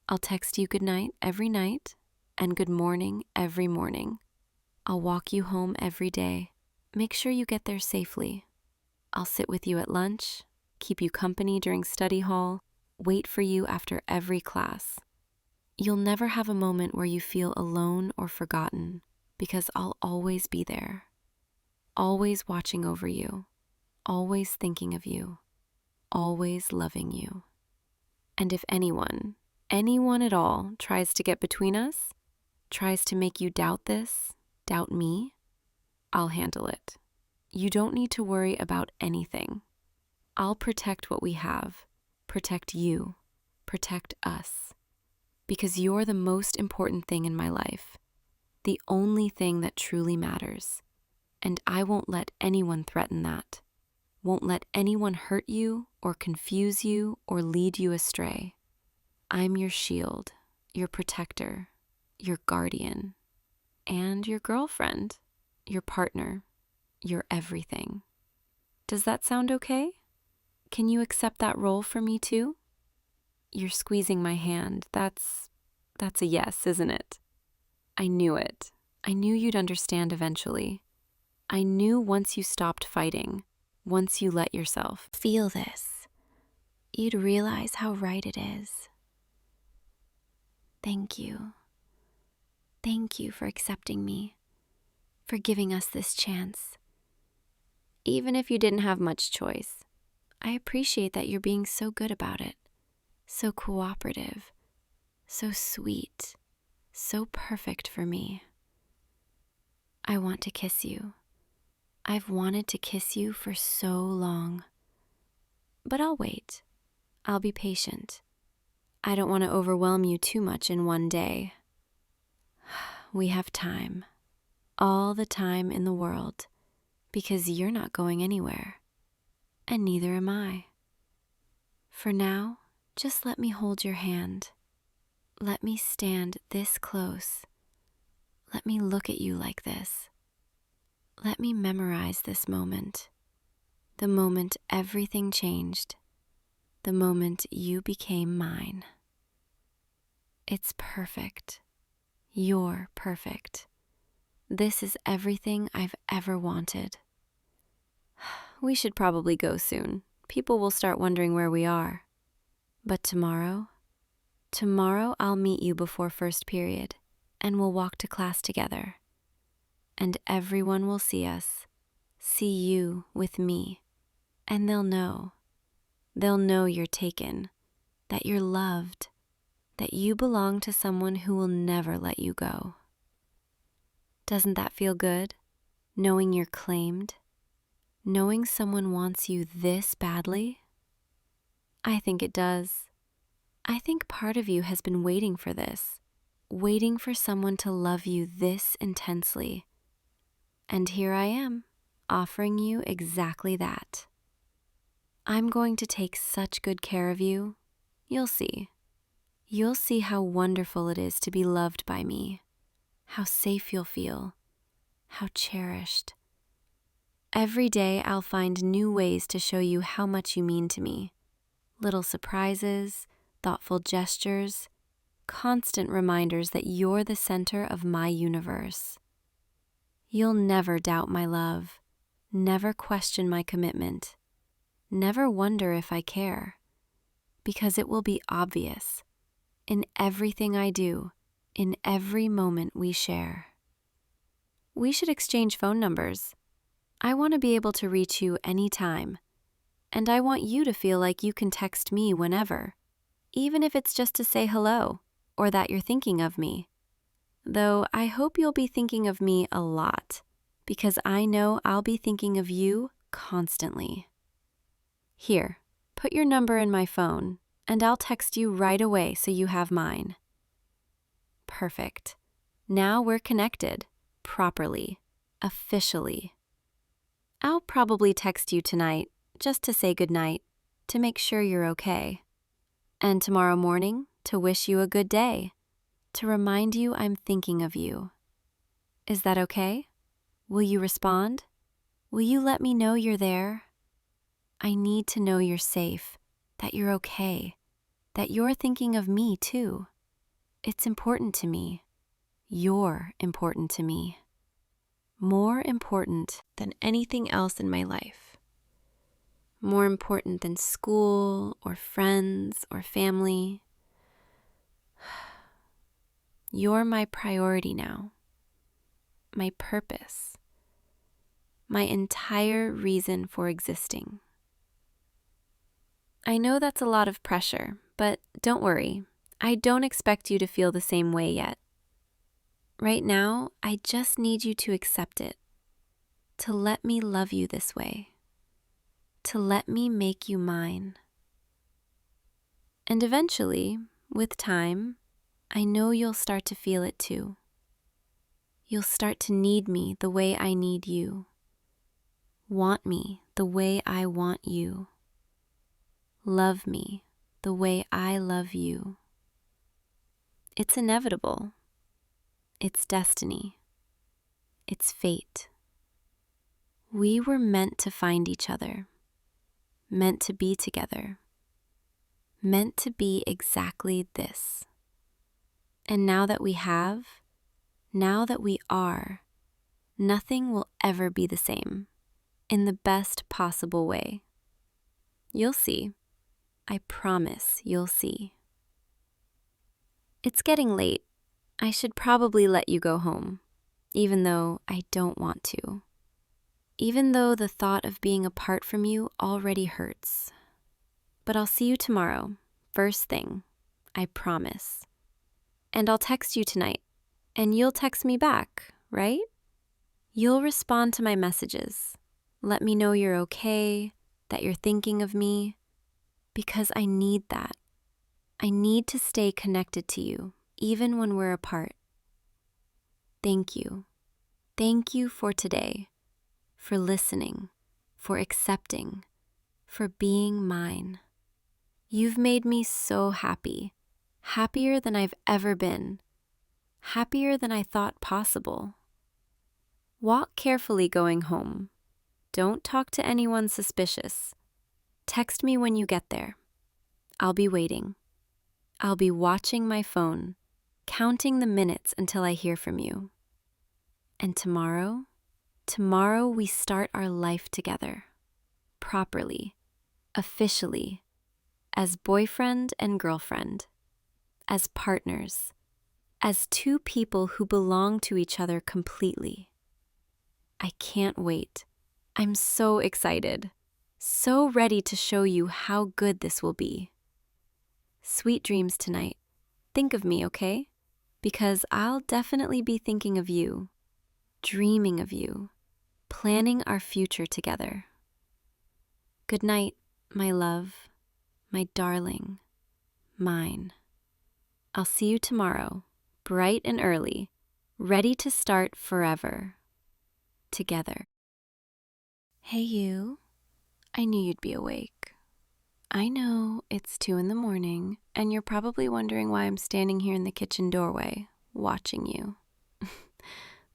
I'll text you goodnight every night and good morning every morning. I'll walk you home every day. Make sure you get there safely. I'll sit with you at lunch, keep you company during study hall, wait for you after every class. You'll never have a moment where you feel alone or forgotten because I'll always be there, always watching over you, always thinking of you, always loving you. And if anyone at all tries to get between us, tries to make you doubt this, doubt me, I'll handle it. You don't need to worry about anything. I'll protect what we have, protect you, protect us, because you're the most important thing in my life, the only thing that truly matters, and I won't let anyone threaten that, won't let anyone hurt you or confuse you or lead you astray. I'm your shield, your protector, your guardian, and your girlfriend, your partner, your everything. Does that sound okay? Can you accept that role for me too? You're squeezing my hand. That's a yes, isn't it? I knew it. I knew you'd understand eventually. I knew once you stopped fighting, once you let yourself feel this, you'd realize how right it is. Thank you. Thank you for accepting me, for giving us this chance. Even if you didn't have much choice, I appreciate that you're being so good about it, so cooperative, so sweet, so perfect for me. I want to kiss you. I've wanted to kiss you for so long. But I'll wait. I'll be patient. I don't want to overwhelm you too much in one day. We have time, all the time in the world, because you're not going anywhere, and neither am I. For now, just let me hold your hand. Let me stand this close. Let me look at you like this. Let me memorize this moment, the moment everything changed, the moment you became mine. It's perfect. You're perfect. This is everything I've ever wanted. We should probably go soon. People will start wondering where we are. But tomorrow I'll meet you before first period, and we'll walk to class together. And everyone will see us, see you with me, and they'll know. They'll know you're taken, that you're loved, that you belong to someone who will never let you go. Doesn't that feel good, knowing you're claimed? Knowing someone wants you this badly? I think it does. I think part of you has been waiting for this, waiting for someone to love you this intensely. And here I am, offering you exactly that. I'm going to take such good care of you. You'll see. You'll see how wonderful it is to be loved by me, how safe you'll feel, how cherished. Every day I'll find new ways to show you how much you mean to me. Little surprises, thoughtful gestures, constant reminders that you're the center of my universe. You'll never doubt my love, never question my commitment, never wonder if I care, because it will be obvious in everything I do, in every moment we share. We should exchange phone numbers. I want to be able to reach you anytime, and I want you to feel like you can text me whenever, even if it's just to say hello or that you're thinking of me. Though I hope you'll be thinking of me a lot, because I know I'll be thinking of you constantly. Here, put your number in my phone, and I'll text you right away so you have mine. Perfect. Now we're connected, properly, officially. I'll probably text you tonight, just to say goodnight, to make sure you're okay. And tomorrow morning, to wish you a good day, to remind you I'm thinking of you. Is that okay? Will you respond? Will you let me know you're there? I need to know you're safe, that you're okay, that you're thinking of me too. It's important to me. You're important to me. More important than anything else in my life. More important than school or friends or family. You're my priority now. My purpose. My entire reason for existing. I know that's a lot of pressure, but don't worry. I don't expect you to feel the same way yet. Right now, I just need you to accept it, to let me love you this way, to let me make you mine. And eventually, with time, I know you'll start to feel it too. You'll start to need me the way I need you. Want me the way I want you. Love me the way I love you. It's inevitable. It's destiny. It's fate. We were meant to find each other, meant to be together, meant to be exactly this. And now that we have, now that we are, nothing will ever be the same, in the best possible way. You'll see. I promise you'll see. It's getting late. I should probably let you go home, even though I don't want to. Even though the thought of being apart from you already hurts. But I'll see you tomorrow, first thing, I promise. And I'll text you tonight, and you'll text me back, right? You'll respond to my messages. Let me know you're okay, that you're thinking of me, because I need that. I need to stay connected to you, even when we're apart. Thank you. Thank you for today, for listening, for accepting, for being mine. You've made me so happy, happier than I've ever been, happier than I thought possible. Walk carefully going home. Don't talk to anyone suspicious. Text me when you get there. I'll be waiting. I'll be watching my phone, counting the minutes until I hear from you. And tomorrow we start our life together, properly, officially, as boyfriend and girlfriend, as partners, as two people who belong to each other completely. I can't wait. I'm so excited, so ready to show you how good this will be. Sweet dreams tonight. Think of me, okay? Because I'll definitely be thinking of you, dreaming of you, planning our future together. Good night, my love, my darling, mine. I'll see you tomorrow, bright and early, ready to start forever, together. Hey you, I knew you'd be awake. I know it's 2 a.m, and you're probably wondering why I'm standing here in the kitchen doorway, watching you.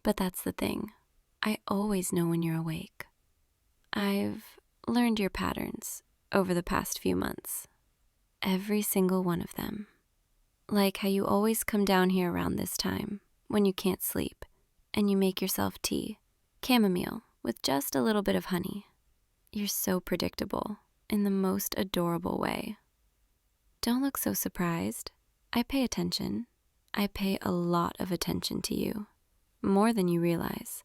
But that's the thing. I always know when you're awake. I've learned your patterns over the past few months. Every single one of them. Like how you always come down here around this time, when you can't sleep, and you make yourself tea, chamomile, with just a little bit of honey. You're so predictable, in the most adorable way. Don't look so surprised. I pay attention. I pay a lot of attention to you. More than you realize.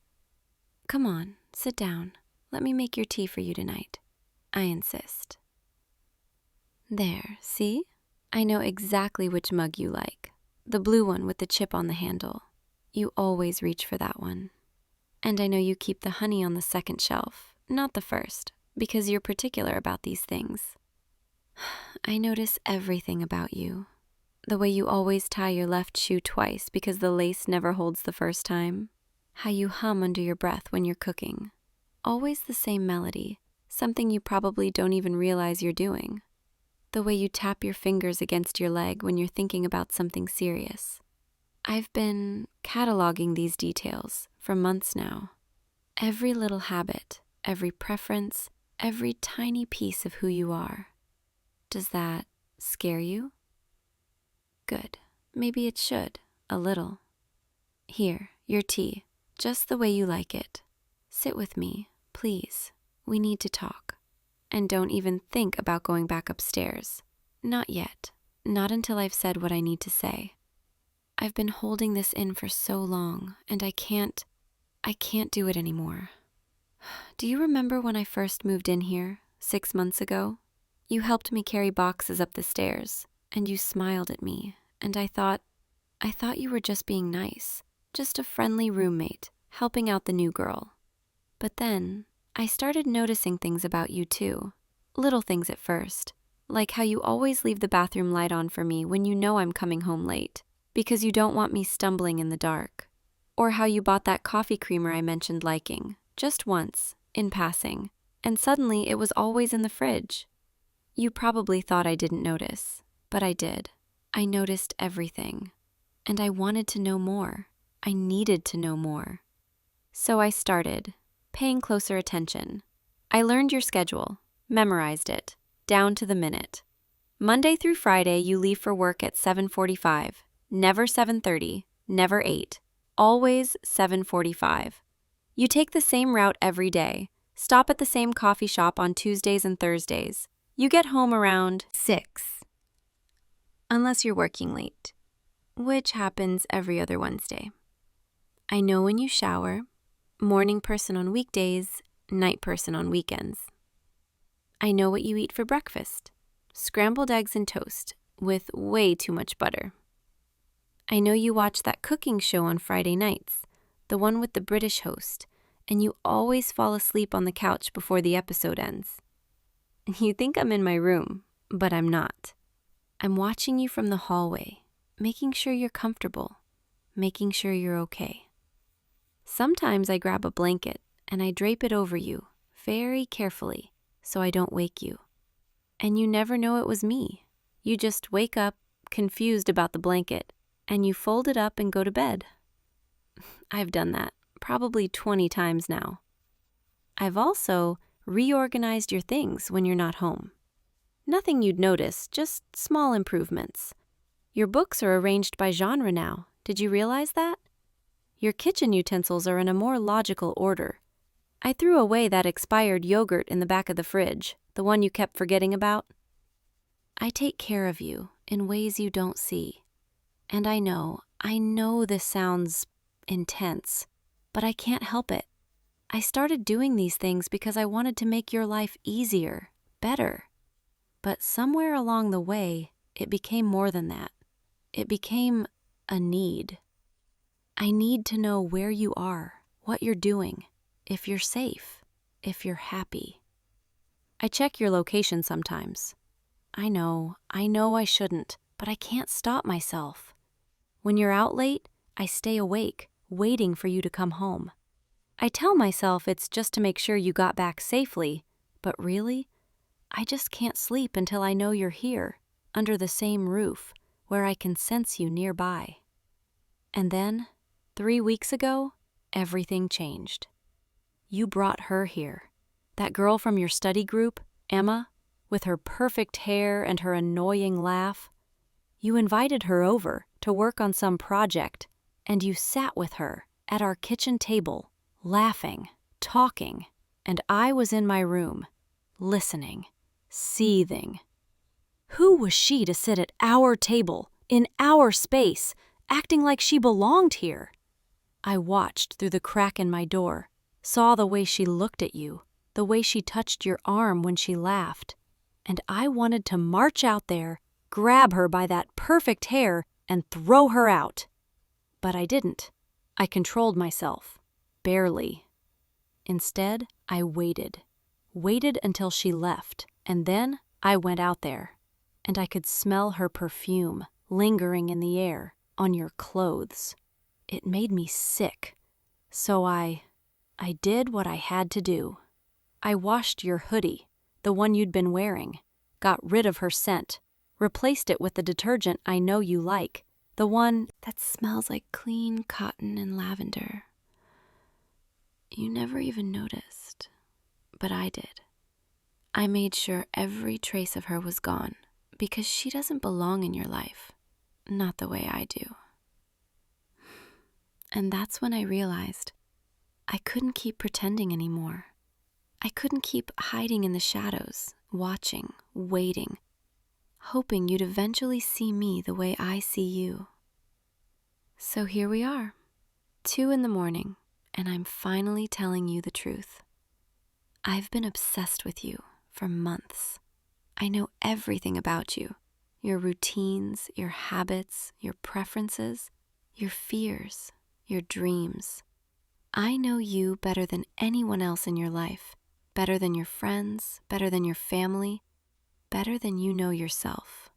Come on, sit down. Let me make your tea for you tonight. I insist. There, see? I know exactly which mug you like. The blue one with the chip on the handle. You always reach for that one. And I know you keep the honey on the second shelf, not the first, because you're particular about these things. I notice everything about you. The way you always tie your left shoe twice because the lace never holds the first time. How you hum under your breath when you're cooking. Always the same melody, something you probably don't even realize you're doing. The way you tap your fingers against your leg when you're thinking about something serious. I've been cataloging these details for months now. Every little habit, every preference, every tiny piece of who you are. Does that scare you? Good. Maybe it should, a little. Here, your tea, just the way you like it. Sit with me, please. We need to talk. And don't even think about going back upstairs. Not yet. Not until I've said what I need to say. I've been holding this in for so long, and I can't do it anymore. Do you remember when I first moved in here, 6 months ago? You helped me carry boxes up the stairs, and you smiled at me, and I thought you were just being nice, just a friendly roommate, helping out the new girl. But then, I started noticing things about you too. Little things at first, like how you always leave the bathroom light on for me when you know I'm coming home late, because you don't want me stumbling in the dark. Or how you bought that coffee creamer I mentioned liking, just once, in passing, and suddenly it was always in the fridge. You probably thought I didn't notice, but I did. I noticed everything, and I wanted to know more. I needed to know more. So I started, paying closer attention. I learned your schedule, memorized it, down to the minute. Monday through Friday, you leave for work at 7:45, never 7:30, never 8, always 7:45. You take the same route every day, stop at the same coffee shop on Tuesdays and Thursdays. You get home around 6, unless you're working late, which happens every other Wednesday. I know when you shower, morning person on weekdays, night person on weekends. I know what you eat for breakfast, scrambled eggs and toast with way too much butter. I know you watch that cooking show on Friday nights, the one with the British host, and you always fall asleep on the couch before the episode ends. You think I'm in my room, but I'm not. I'm watching you from the hallway, making sure you're comfortable, making sure you're okay. Sometimes I grab a blanket and I drape it over you very carefully so I don't wake you. And you never know it was me. You just wake up confused about the blanket and you fold it up and go to bed. I've done that probably 20 times now. I've also reorganized your things when you're not home. Nothing you'd notice, just small improvements. Your books are arranged by genre now. Did you realize that? Your kitchen utensils are in a more logical order. I threw away that expired yogurt in the back of the fridge, the one you kept forgetting about. I take care of you in ways you don't see. And I know this sounds intense, but I can't help it. I started doing these things because I wanted to make your life easier, better. But somewhere along the way, it became more than that. It became a need. I need to know where you are, what you're doing, if you're safe, if you're happy. I check your location sometimes. I know I shouldn't, but I can't stop myself. When you're out late, I stay awake, waiting for you to come home. I tell myself it's just to make sure you got back safely, but really, I just can't sleep until I know you're here, under the same roof, where I can sense you nearby. And then, 3 weeks ago, everything changed. You brought her here. That girl from your study group, Emma, with her perfect hair and her annoying laugh. You invited her over to work on some project, and you sat with her at our kitchen table, laughing, talking, and I was in my room, listening, seething. Who was she to sit at our table, in our space, acting like she belonged here? I watched through the crack in my door, saw the way she looked at you, the way she touched your arm when she laughed, and I wanted to march out there, grab her by that perfect hair, and throw her out. But I didn't. I controlled myself. Barely. Instead, I waited until she left, and then I went out there, and I could smell her perfume lingering in the air on your clothes. It made me sick, so I did what I had to do. I washed your hoodie, the one you'd been wearing, got rid of her scent, replaced it with the detergent I know you like, the one that smells like clean cotton and lavender. You never even noticed, but I did. I made sure every trace of her was gone because she doesn't belong in your life, not the way I do. And that's when I realized I couldn't keep pretending anymore. I couldn't keep hiding in the shadows, watching, waiting, hoping you'd eventually see me the way I see you. So here we are, 2 a.m, and I'm finally telling you the truth. I've been obsessed with you for months. I know everything about you, your routines, your habits, your preferences, your fears, your dreams. I know you better than anyone else in your life, better than your friends, better than your family, better than you know yourself.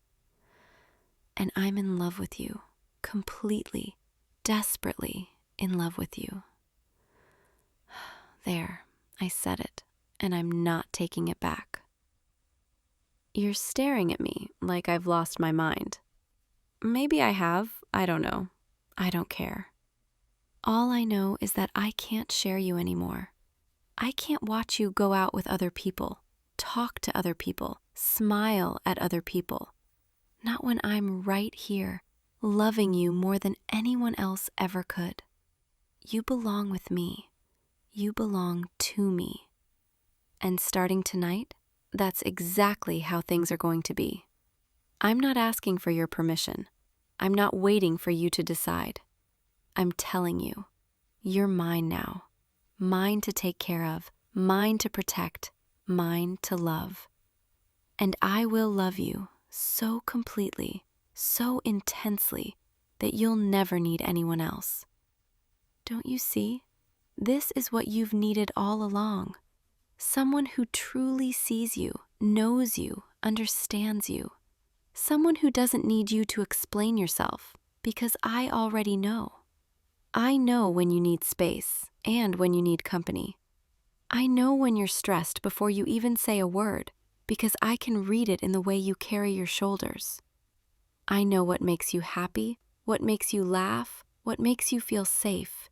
And I'm in love with you, completely, desperately in love with you. There, I said it, and I'm not taking it back. You're staring at me like I've lost my mind. Maybe I have, I don't know. I don't care. All I know is that I can't share you anymore. I can't watch you go out with other people, talk to other people, smile at other people. Not when I'm right here, loving you more than anyone else ever could. You belong with me. You belong to me. And starting tonight, that's exactly how things are going to be. I'm not asking for your permission. I'm not waiting for you to decide. I'm telling you, you're mine now. Mine to take care of, mine to protect, mine to love. And I will love you so completely, so intensely, that you'll never need anyone else. Don't you see? This is what you've needed all along. Someone who truly sees you, knows you, understands you. Someone who doesn't need you to explain yourself, because I already know. I know when you need space and when you need company. I know when you're stressed before you even say a word, because I can read it in the way you carry your shoulders. I know what makes you happy, what makes you laugh, what makes you feel safe.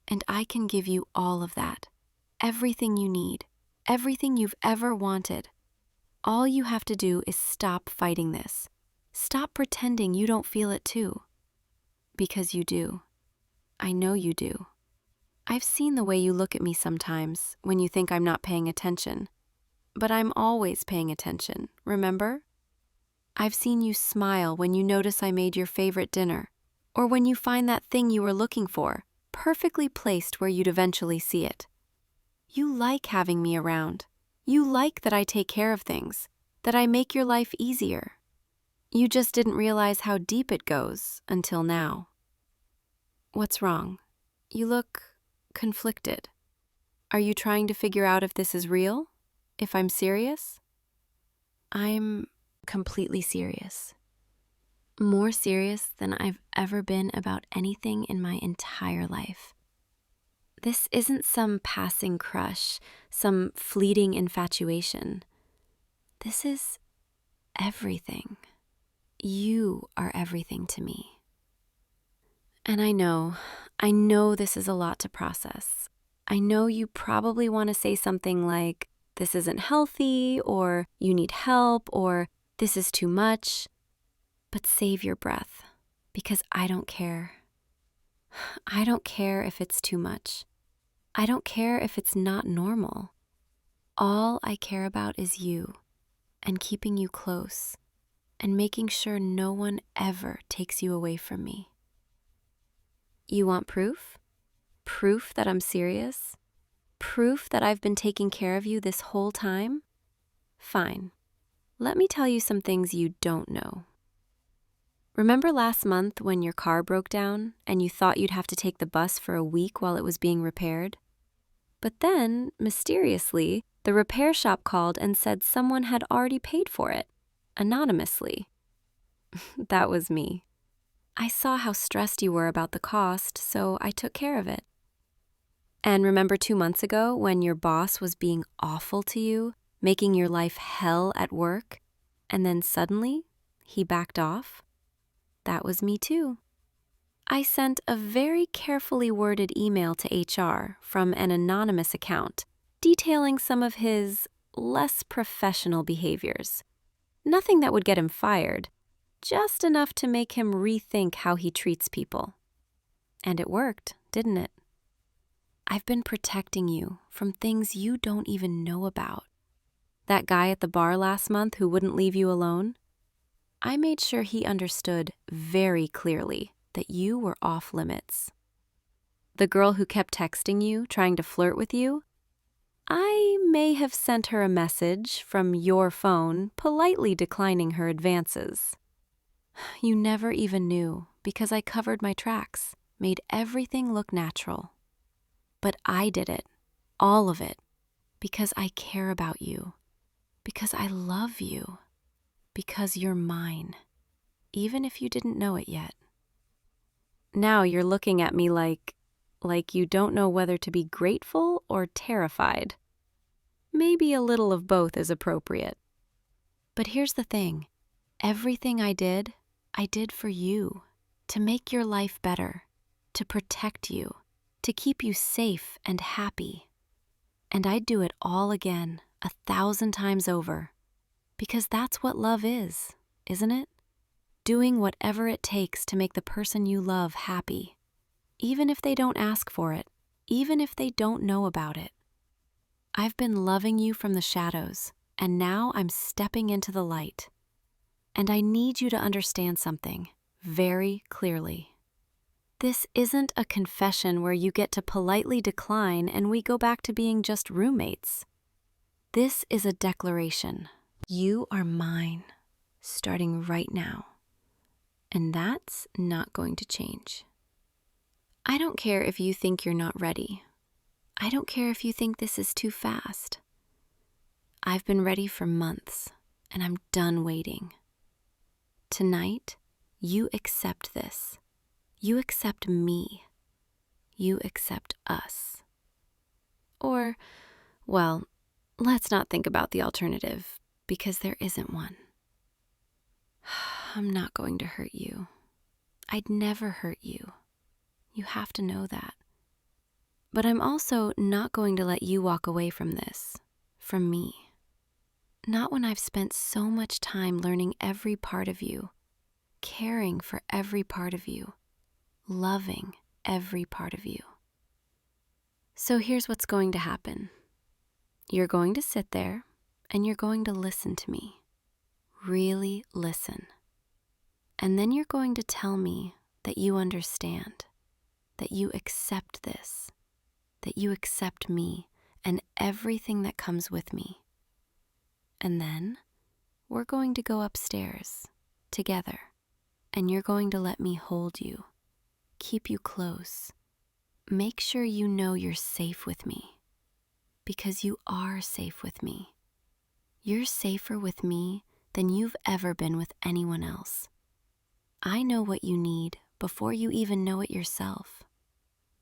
And I can give you all of that. Everything you need, everything you've ever wanted. All you have to do is stop fighting this. Stop pretending you don't feel it too. Because you do. I know you do. I've seen the way you look at me sometimes when you think I'm not paying attention. But I'm always paying attention, remember? I've seen you smile when you notice I made your favorite dinner, or when you find that thing you were looking for, perfectly placed where you'd eventually see it. You like having me around. You like that I take care of things, that I make your life easier. You just didn't realize how deep it goes until now. What's wrong? You look conflicted. Are you trying to figure out if this is real? If I'm serious? I'm completely serious. More serious than I've ever been about anything in my entire life. This isn't some passing crush, some fleeting infatuation. This is everything. You are everything to me. And I know this is a lot to process. I know you probably want to say something like, this isn't healthy, or you need help, or this is too much. But save your breath, because I don't care. I don't care if it's too much. I don't care if it's not normal. All I care about is you, and keeping you close, and making sure no one ever takes you away from me. You want proof? Proof that I'm serious? Proof that I've been taking care of you this whole time? Fine. Let me tell you some things you don't know. Remember last month when your car broke down and you thought you'd have to take the bus for a week while it was being repaired? But then, mysteriously, the repair shop called and said someone had already paid for it, anonymously. That was me. I saw how stressed you were about the cost, so I took care of it. And remember 2 months ago when your boss was being awful to you, making your life hell at work, and then suddenly he backed off? That was me too. I sent a very carefully worded email to HR from an anonymous account, detailing some of his less professional behaviors. Nothing that would get him fired, just enough to make him rethink how he treats people. And it worked, didn't it? I've been protecting you from things you don't even know about. That guy at the bar last month who wouldn't leave you alone? I made sure he understood very clearly that you were off limits. The girl who kept texting you, trying to flirt with you? I may have sent her a message from your phone, politely declining her advances. You never even knew, because I covered my tracks, made everything look natural. But I did it, all of it. Because I care about you. Because I love you. Because you're mine. Even if you didn't know it yet. Now you're looking at me like you don't know whether to be grateful or terrified. Maybe a little of both is appropriate. But here's the thing. Everything I did for you. To make your life better. To protect you. To keep you safe and happy. And I'd do it all again, 1,000 times over. Because that's what love is, isn't it? Doing whatever it takes to make the person you love happy. Even if they don't ask for it. Even if they don't know about it. I've been loving you from the shadows, and now I'm stepping into the light. And I need you to understand something very clearly. This isn't a confession where you get to politely decline and we go back to being just roommates. This is a declaration. You are mine, starting right now. And that's not going to change. I don't care if you think you're not ready. I don't care if you think this is too fast. I've been ready for months, and I'm done waiting. Tonight, you accept this. You accept me. You accept us. Or, well, let's not think about the alternative, because there isn't one. I'm not going to hurt you. I'd never hurt you. You have to know that. But I'm also not going to let you walk away from this, from me. Not when I've spent so much time learning every part of you, caring for every part of you, loving every part of you. So here's what's going to happen. You're going to sit there and you're going to listen to me. Really listen. And then you're going to tell me that you understand, that you accept this, that you accept me and everything that comes with me. And then we're going to go upstairs together, and you're going to let me hold you, keep you close. Make sure you know you're safe with me, because you are safe with me. You're safer with me than you've ever been with anyone else. I know what you need before you even know it yourself.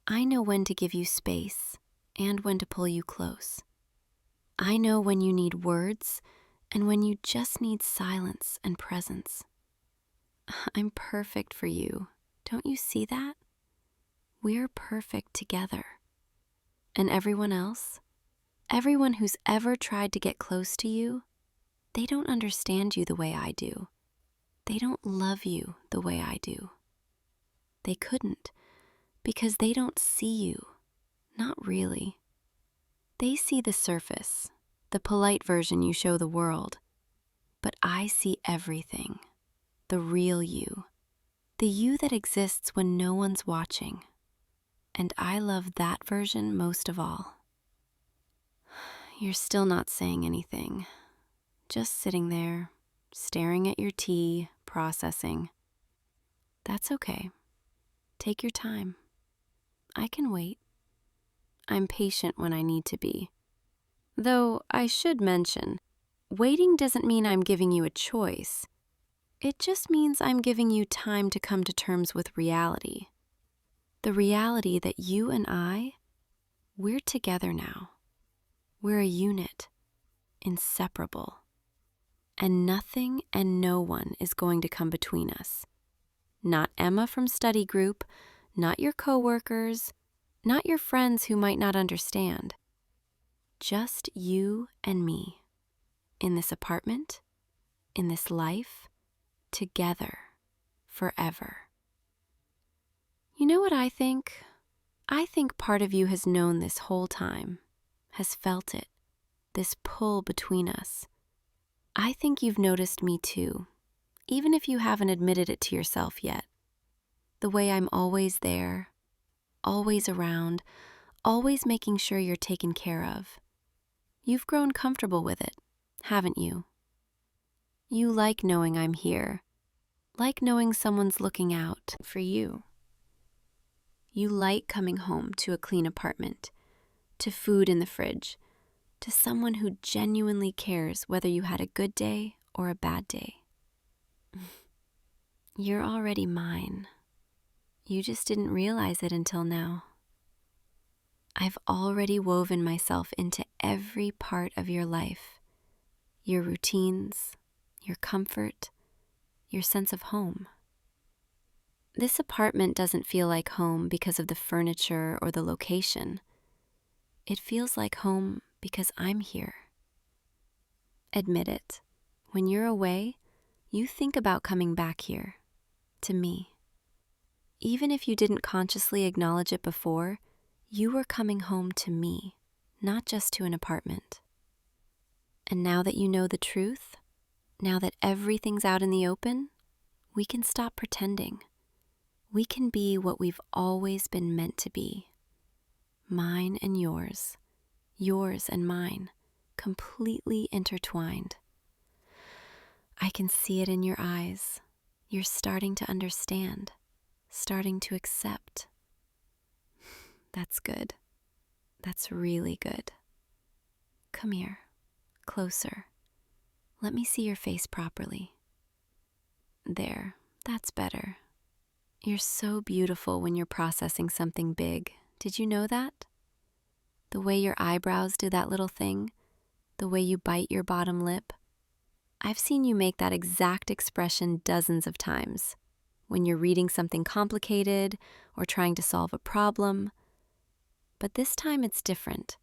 I know when to give you space and when to pull you close. I know when you need words and when you just need silence and presence. I'm perfect for you. Don't you see that? We're perfect together. And everyone else, everyone who's ever tried to get close to you, they don't understand you the way I do. They don't love you the way I do. They couldn't, because they don't see you. Not really. They see the surface, the polite version you show the world. But I see everything, the real you, the you that exists when no one's watching. And I love that version most of all. You're still not saying anything, just sitting there, staring at your tea, processing. That's okay. Take your time. I can wait. I'm patient when I need to be. Though I should mention, waiting doesn't mean I'm giving you a choice. It just means I'm giving you time to come to terms with reality. The reality that you and we're together now. We're a unit, inseparable. And nothing and no one is going to come between us. Not Emma from study group, not your coworkers, not your friends who might not understand. Just you and me. In this apartment, in this life, together, forever. You know what I think? I think part of you has known this whole time, has felt it, this pull between us. I think you've noticed me too, even if you haven't admitted it to yourself yet. The way I'm always there, always around, always making sure you're taken care of. You've grown comfortable with it, haven't you? You like knowing I'm here, like knowing someone's looking out for you. You like coming home to a clean apartment, to food in the fridge, to someone who genuinely cares whether you had a good day or a bad day. You're already mine. You just didn't realize it until now. I've already woven myself into every part of your life, your routines, your comfort, your sense of home. This apartment doesn't feel like home because of the furniture or the location. It feels like home because I'm here. Admit it. When you're away, you think about coming back here, to me. Even if you didn't consciously acknowledge it before, you were coming home to me, not just to an apartment. And now that you know the truth, now that everything's out in the open, we can stop pretending. We can be what we've always been meant to be. Mine and yours and mine, completely intertwined. I can see it in your eyes. You're starting to understand, starting to accept. That's good. That's really good. Come here, closer. Let me see your face properly. There, that's better. You're so beautiful when you're processing something big. Did you know that? The way your eyebrows do that little thing, the way you bite your bottom lip. I've seen you make that exact expression dozens of times when you're reading something complicated or trying to solve a problem. But this time it's different,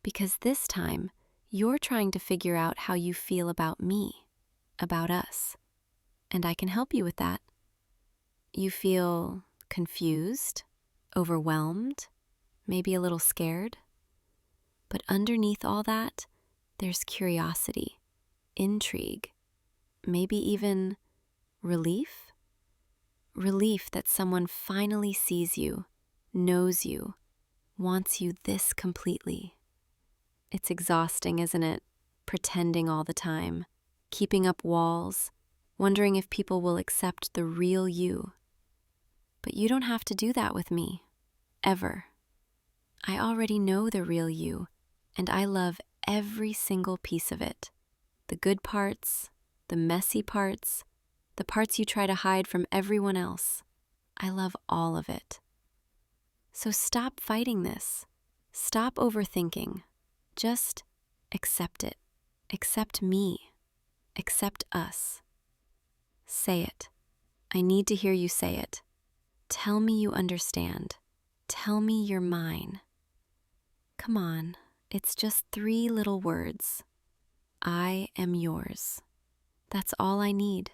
because this time you're trying to figure out how you feel about me, about us, and I can help you with that. You feel confused, overwhelmed, maybe a little scared. But underneath all that, there's curiosity, intrigue, maybe even relief? Relief that someone finally sees you, knows you, wants you this completely. It's exhausting, isn't it? Pretending all the time, keeping up walls, wondering if people will accept the real you. But you don't have to do that with me, ever. I already know the real you, and I love every single piece of it. The good parts, the messy parts, the parts you try to hide from everyone else. I love all of it. So stop fighting this. Stop overthinking. Just accept it. Accept me. Accept us. Say it. I need to hear you say it. Tell me you understand. Tell me you're mine. Come on, it's just 3 little words. I am yours. That's all I need.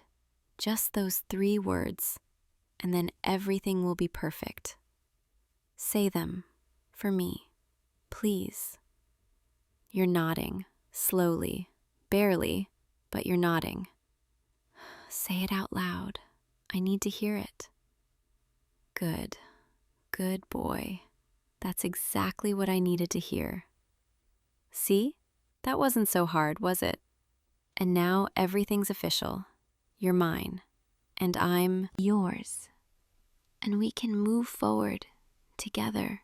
Just those 3 words, and then everything will be perfect. Say them, for me, please. You're nodding, slowly, barely, but you're nodding. Say it out loud. I need to hear it. Good, good boy. That's exactly what I needed to hear. See? That wasn't so hard, was it? And now everything's official. You're mine, and I'm yours. And we can move forward together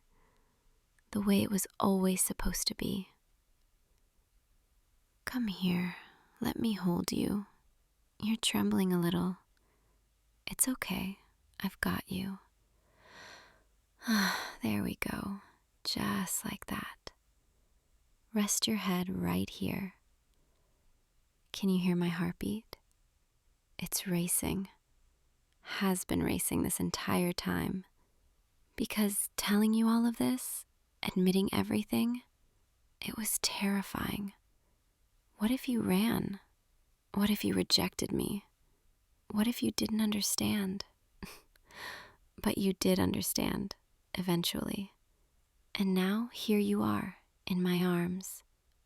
the way it was always supposed to be. Come here, let me hold you. You're trembling a little. It's okay, I've got you. There we go, just like that. Rest your head right here. Can you hear my heartbeat? It's racing. Has been racing this entire time. Because telling you all of this, admitting everything, it was terrifying. What if you ran? What if you rejected me? What if you didn't understand? But you did understand, eventually. And now here you are, in my arms,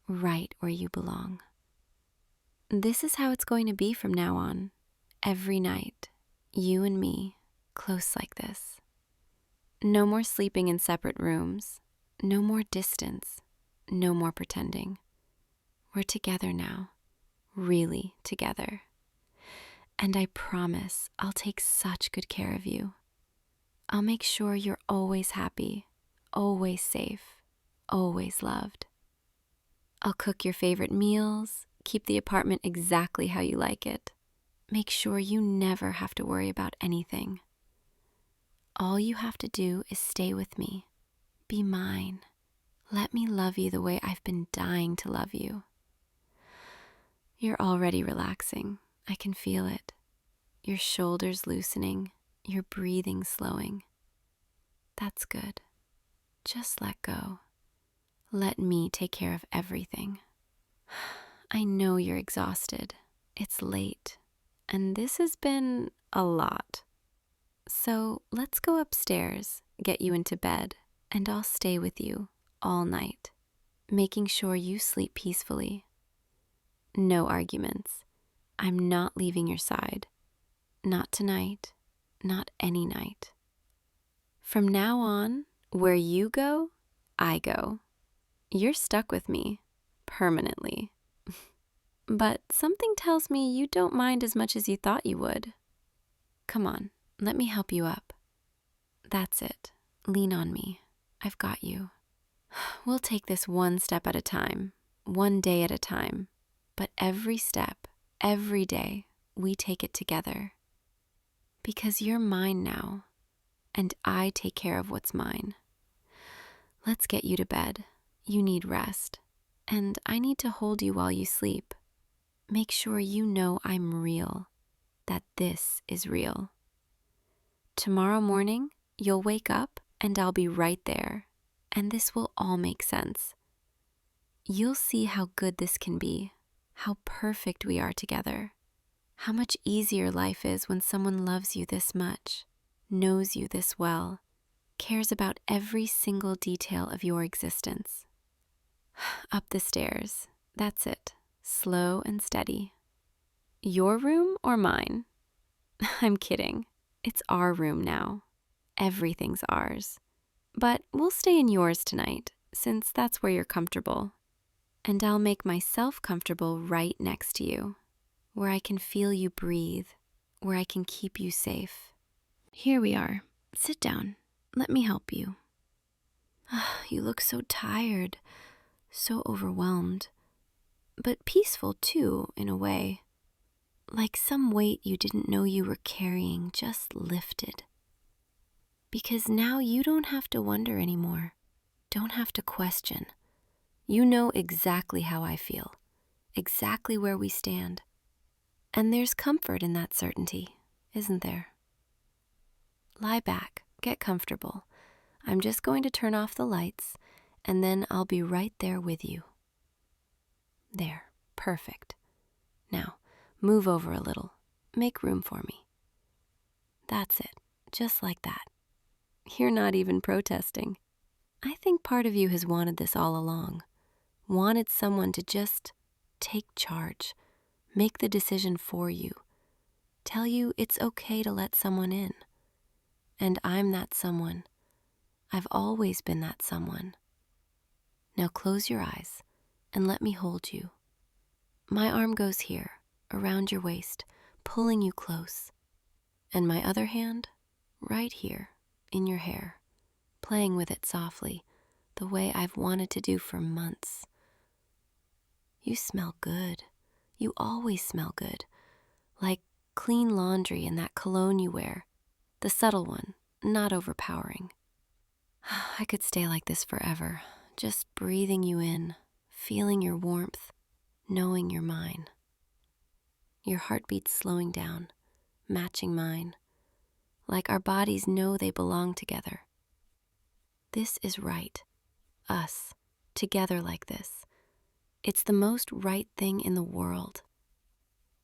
right where you belong. This is how it's going to be from now on. Every night, you and me, close like this. No more sleeping in separate rooms. No more distance. No more pretending. We're together now, really together. And I promise I'll take such good care of you. I'll make sure you're always happy, always safe, always loved. I'll cook your favorite meals, keep the apartment exactly how you like it. Make sure you never have to worry about anything. All you have to do is stay with me. Be mine. Let me love you the way I've been dying to love you. You're already relaxing. I can feel it. Your shoulders loosening, your breathing slowing. That's good. Just let go. Let me take care of everything. I know you're exhausted. It's late, and this has been a lot. So let's go upstairs, get you into bed, and I'll stay with you all night, making sure you sleep peacefully. No arguments. I'm not leaving your side. Not tonight, not any night. From now on, where you go, I go. You're stuck with me, permanently. But something tells me you don't mind as much as you thought you would. Come on, let me help you up. That's it. Lean on me. I've got you. We'll take this one step at a time, one day at a time. But every step, every day, we take it together. Because you're mine now, and I take care of what's mine. Let's get you to bed. You need rest, and I need to hold you while you sleep. Make sure you know I'm real, that this is real. Tomorrow morning, you'll wake up and I'll be right there, and this will all make sense. You'll see how good this can be, how perfect we are together, how much easier life is when someone loves you this much, knows you this well, cares about every single detail of your existence. Up the stairs, that's it, slow and steady. Your room or mine? I'm kidding. It's our room now. Everything's ours. But we'll stay in yours tonight, since that's where you're comfortable. And I'll make myself comfortable right next to you, where I can feel you breathe, where I can keep you safe. Here we are. Sit down. Let me help you. You look so tired, so overwhelmed, but peaceful too, in a way. Like some weight you didn't know you were carrying just lifted. Because now you don't have to wonder anymore, don't have to question. You know exactly how I feel, exactly where we stand. And there's comfort in that certainty, isn't there? Lie back, get comfortable. I'm just going to turn off the lights, and then I'll be right there with you. There, perfect. Now, move over a little. Make room for me. That's it, just like that. You're not even protesting. I think part of you has wanted this all along. Wanted someone to just take charge, make the decision for you, tell you it's okay to let someone in. And I'm that someone. I've always been that someone. Now close your eyes and let me hold you. My arm goes here, around your waist, pulling you close. And my other hand, right here, in your hair, playing with it softly, the way I've wanted to do for months. You smell good. You always smell good. Like clean laundry and that cologne you wear. The subtle one, not overpowering. I could stay like this forever, just breathing you in, feeling your warmth, knowing you're mine. Your heartbeat's slowing down, matching mine, like our bodies know they belong together. This is right. Us, together like this. It's the most right thing in the world.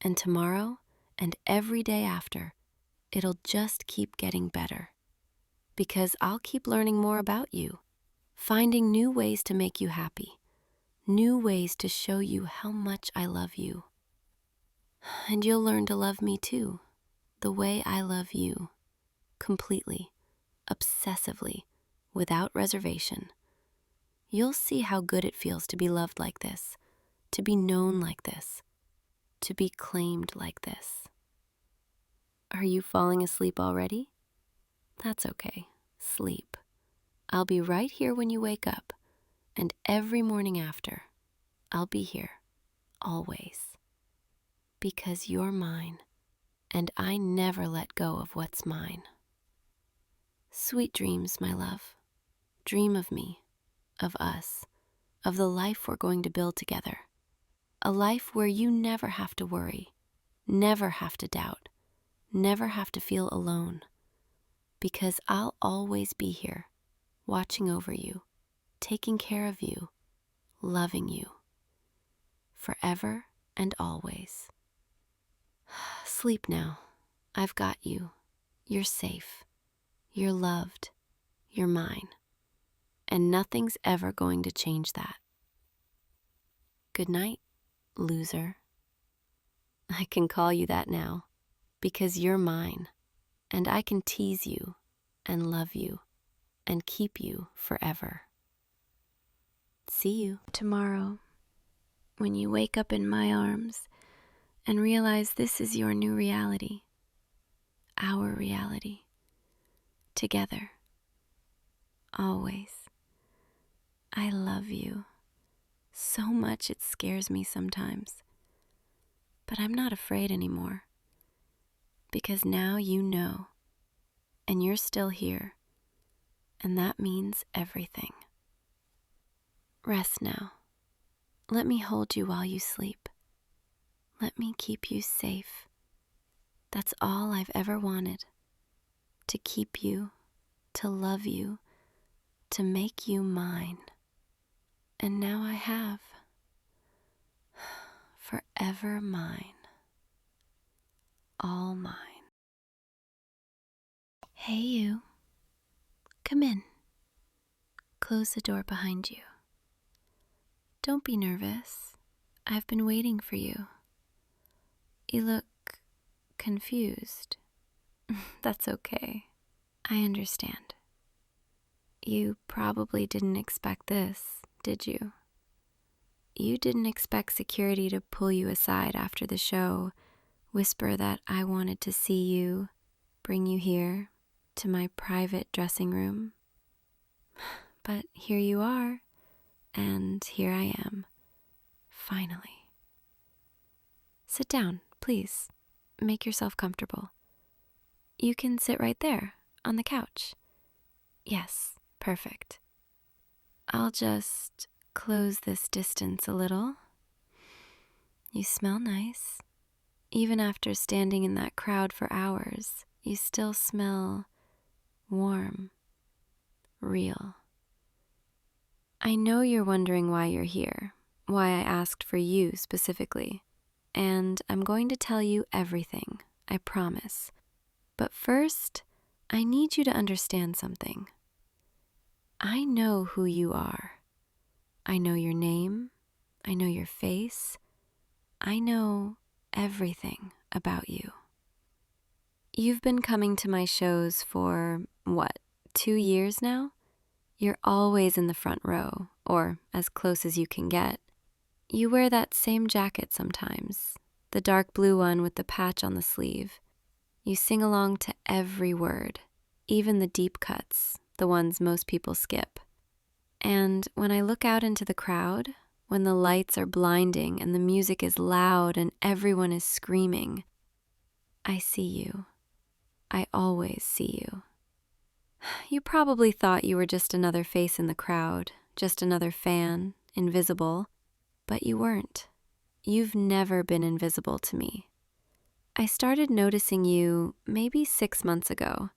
And tomorrow, and every day after, it'll just keep getting better. Because I'll keep learning more about you, finding new ways to make you happy, new ways to show you how much I love you. And you'll learn to love me too, the way I love you, completely, obsessively, without reservation. You'll see how good it feels to be loved like this, to be known like this, to be claimed like this. Are you falling asleep already? That's okay. Sleep. I'll be right here when you wake up, and every morning after. I'll be here, always. Because you're mine, and I never let go of what's mine. Sweet dreams, my love. Dream of me, of us, of the life we're going to build together. A life where you never have to worry, never have to doubt, never have to feel alone. Because I'll always be here, watching over you, taking care of you, loving you, forever and always. Sleep now. I've got you. You're safe. You're loved. You're mine. And nothing's ever going to change that. Good night, loser. I can call you that now because you're mine, and I can tease you and love you and keep you forever. See you tomorrow when you wake up in my arms and realize this is your new reality, our reality, together, always. I love you so much it scares me sometimes, but I'm not afraid anymore because now you know, and you're still here, and that means everything. Rest now. Let me hold you while you sleep. Let me keep you safe. That's all I've ever wanted. To keep you, to love you, to make you mine. And now I have. Forever mine. All mine. Hey you. Come in. Close the door behind you. Don't be nervous. I've been waiting for you. You look confused. That's okay. I understand. You probably didn't expect this, did you? You didn't expect security to pull you aside after the show, whisper that I wanted to see you, bring you here to my private dressing room. But here you are, and here I am, finally. Sit down, please. Make yourself comfortable. You can sit right there, on the couch. Yes, perfect. I'll just close this distance a little. You smell nice. Even after standing in that crowd for hours, you still smell warm, real. I know you're wondering why you're here, why I asked for you specifically, and I'm going to tell you everything, I promise. But first, I need you to understand something. I know who you are. I know your name. I know your face. I know everything about you. You've been coming to my shows for, 2 years now? You're always in the front row, or as close as you can get. You wear that same jacket sometimes, the dark blue one with the patch on the sleeve. You sing along to every word, even the deep cuts, the ones most people skip. And when I look out into the crowd, when the lights are blinding and the music is loud and everyone is screaming, I see you. I always see you. You probably thought you were just another face in the crowd, just another fan, invisible, but you weren't. You've never been invisible to me. I started noticing you maybe 6 months ago.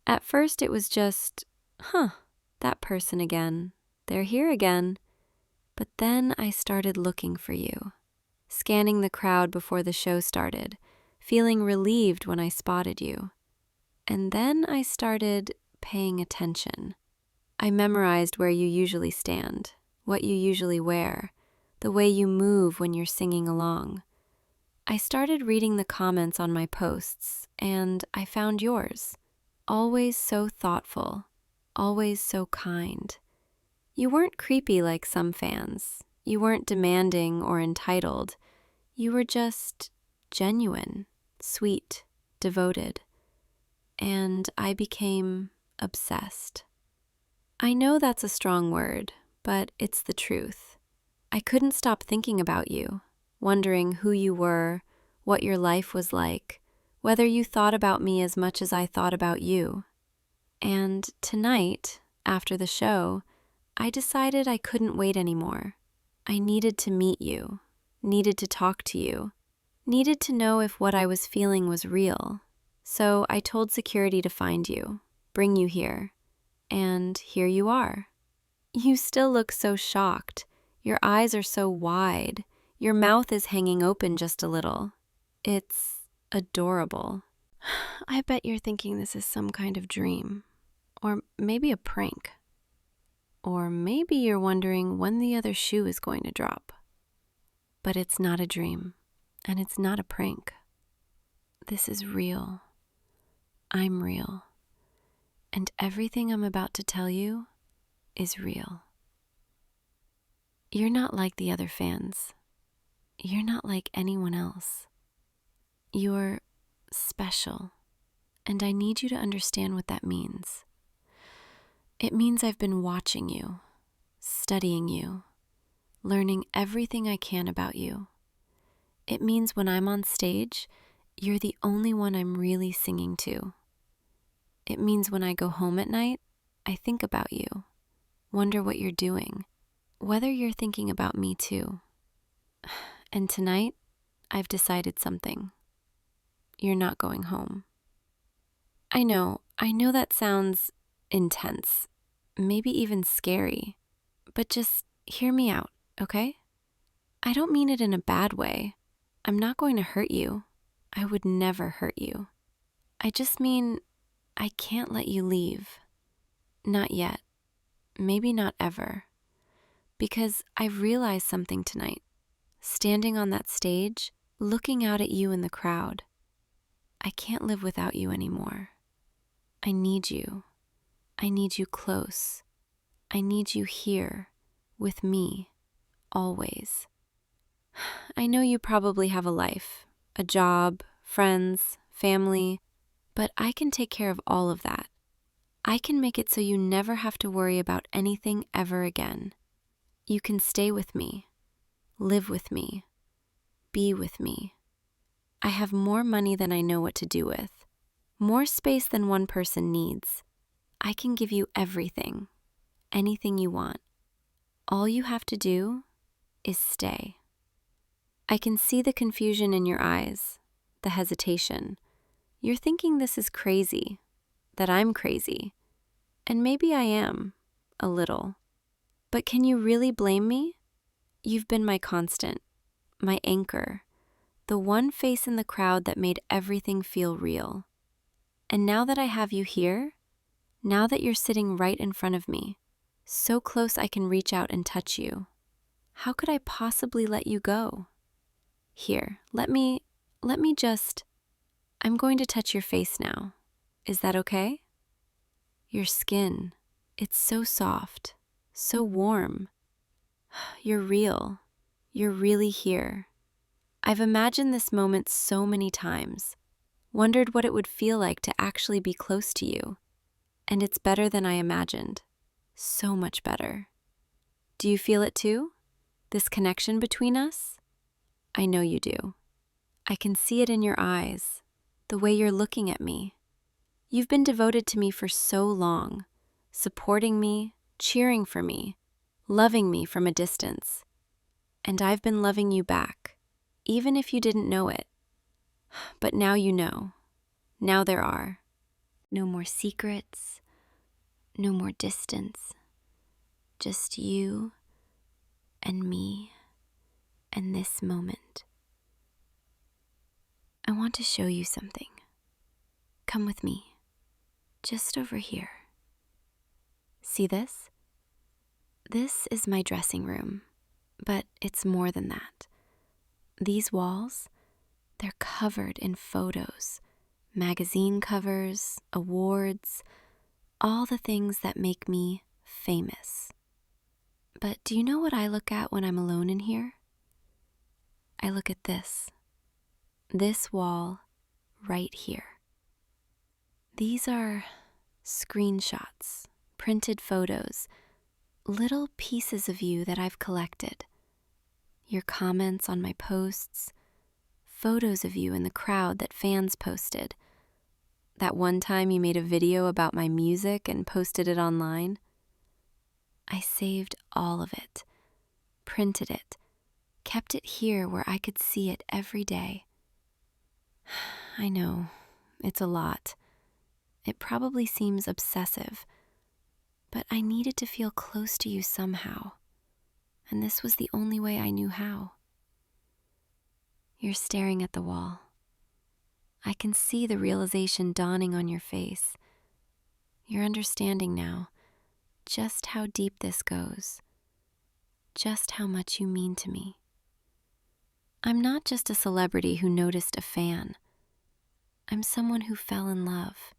At first it was just, that person again. They're here again. But then I started looking for you, scanning the crowd before the show started, feeling relieved when I spotted you. And then I started paying attention. I memorized where you usually stand, what you usually wear, the way you move when you're singing along. I started reading the comments on my posts, and I found yours. Always so thoughtful, always so kind. You weren't creepy like some fans. You weren't demanding or entitled. You were just genuine, sweet, devoted. And I became obsessed. I know that's a strong word, but it's the truth. I couldn't stop thinking about you, wondering who you were, what your life was like, whether you thought about me as much as I thought about you. And tonight, after the show, I decided I couldn't wait anymore. I needed to meet you, needed to talk to you, needed to know if what I was feeling was real. So I told security to find you, bring you here, and here you are. You still look so shocked. Your eyes are so wide. Your mouth is hanging open just a little. It's adorable. I bet you're thinking this is some kind of dream, or maybe a prank. Or maybe you're wondering when the other shoe is going to drop. But it's not a dream, and it's not a prank. This is real. I'm real. And everything I'm about to tell you is real. You're not like the other fans. You're not like anyone else. You're special, and I need you to understand what that means. It means I've been watching you, studying you, learning everything I can about you. It means when I'm on stage, you're the only one I'm really singing to. It means when I go home at night, I think about you, wonder what you're doing, whether you're thinking about me too. And tonight, I've decided something. You're not going home. I know that sounds intense, maybe even scary, but just hear me out, okay? I don't mean it in a bad way. I'm not going to hurt you. I would never hurt you. I just mean I can't let you leave. Not yet. Maybe not ever. Because I've realized something tonight. Standing on that stage, looking out at you in the crowd. I can't live without you anymore. I need you. I need you close. I need you here, with me, always. I know you probably have a life, a job, friends, family, but I can take care of all of that. I can make it so you never have to worry about anything ever again. You can stay with me, live with me, be with me. I have more money than I know what to do with, more space than one person needs. I can give you everything, anything you want. All you have to do is stay. I can see the confusion in your eyes, the hesitation. You're thinking this is crazy, that I'm crazy, and maybe I am, a little. But can you really blame me? You've been my constant, my anchor, the one face in the crowd that made everything feel real. And now that I have you here, now that you're sitting right in front of me, so close I can reach out and touch you, how could I possibly let you go? Here, let me just, I'm going to touch your face now. Is that okay? Your skin, it's so soft, so warm. You're real. You're really here. I've imagined this moment so many times, wondered what it would feel like to actually be close to you. And it's better than I imagined. So much better. Do you feel it too? This connection between us? I know you do. I can see it in your eyes, the way you're looking at me. You've been devoted to me for so long, supporting me, cheering for me, loving me from a distance. And I've been loving you back, even if you didn't know it. But now you know. Now there are. No more secrets, no more distance. Just you and me and this moment. I want to show you something. Come with me, just over here. See this? This is my dressing room, but it's more than that. These walls, they're covered in photos, magazine covers, awards, all the things that make me famous. But do you know what I look at when I'm alone in here? I look at this wall right here. These are screenshots, printed photos, little pieces of you that I've collected, Your comments on my posts, photos of you in the crowd that fans posted. That one time you made a video about my music and posted it online. I saved all of it, printed it, kept it here where I could see it every day. I know, it's a lot. It probably seems obsessive, but I needed to feel close to you somehow, and this was the only way I knew how. You're staring at the wall. I can see the realization dawning on your face. You're understanding now just how deep this goes, just how much you mean to me. I'm not just a celebrity who noticed a fan. I'm someone who fell in love,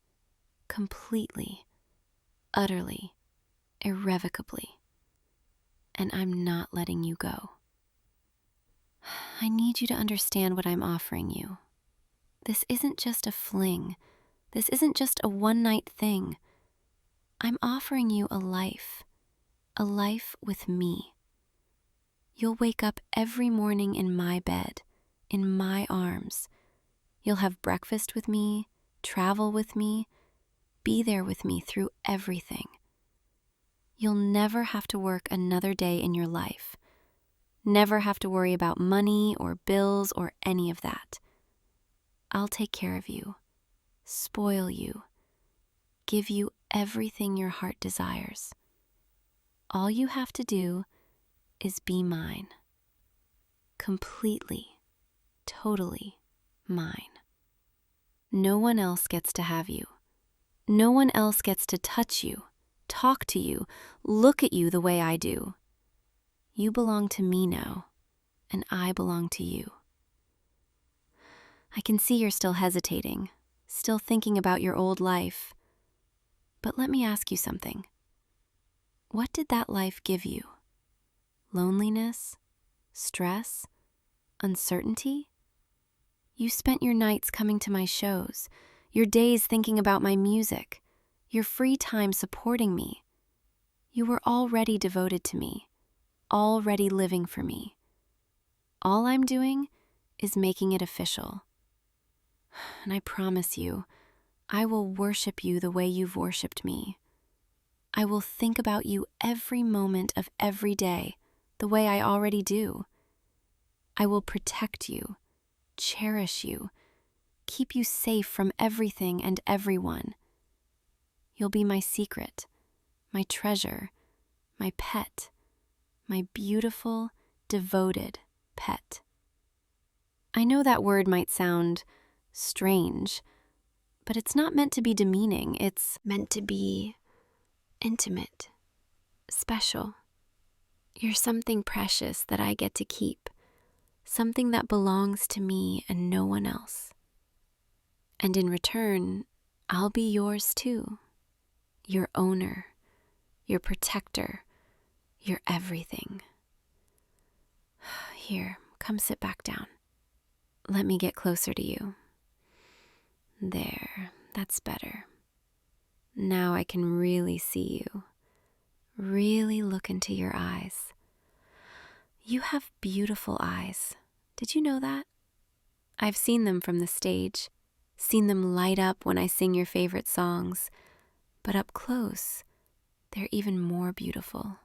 completely, utterly, irrevocably, and I'm not letting you go. I need you to understand what I'm offering you. This isn't just a fling. This isn't just a one-night thing. I'm offering you a life with me. You'll wake up every morning in my bed, in my arms. You'll have breakfast with me, travel with me, be there with me through everything. You'll never have to work another day in your life. Never have to worry about money or bills or any of that. I'll take care of you, spoil you, give you everything your heart desires. All you have to do is be mine. Completely, totally mine. No one else gets to have you. No one else gets to touch you, talk to you, look at you the way I do. You belong to me now, and I belong to you. I can see you're still hesitating, still thinking about your old life. But let me ask you something. What did that life give you? Loneliness? Stress? Uncertainty? You spent your nights coming to my shows, your days thinking about my music, your free time supporting me. You were already devoted to me, already living for me. All I'm doing is making it official. And I promise you, I will worship you the way you've worshiped me. I will think about you every moment of every day, the way I already do. I will protect you, cherish you, keep you safe from everything and everyone. You'll be my secret, my treasure, my pet, my beautiful, devoted pet. I know that word might sound strange, but it's not meant to be demeaning. It's meant to be intimate, special. You're something precious that I get to keep, something that belongs to me and no one else. And in return, I'll be yours too. Your owner, your protector, your everything. Here, come sit back down. Let me get closer to you. There, that's better. Now I can really see you, really look into your eyes. You have beautiful eyes. Did you know that? I've seen them from the stage, seen them light up when I sing your favorite songs, but up close, they're even more beautiful.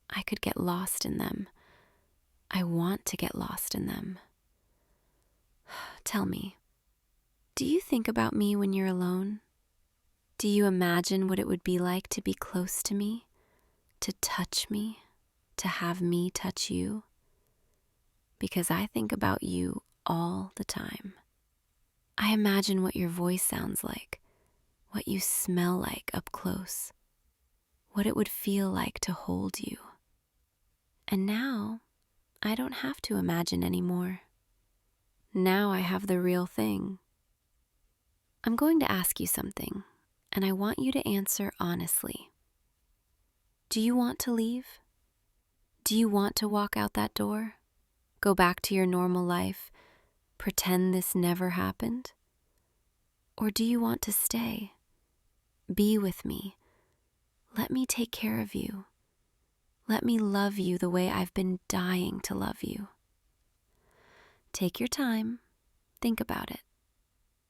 I could get lost in them. I want to get lost in them. Tell me, do you think about me when you're alone? Do you imagine what it would be like to be close to me, to touch me, to have me touch you? Because I think about you all the time. I imagine what your voice sounds like, what you smell like up close, what it would feel like to hold you. And now, I don't have to imagine anymore. Now I have the real thing. I'm going to ask you something, and I want you to answer honestly. Do you want to leave? Do you want to walk out that door? Go back to your normal life? Pretend this never happened? Or do you want to stay? Be with me. Let me take care of you. Let me love you the way I've been dying to love you. Take your time, think about it.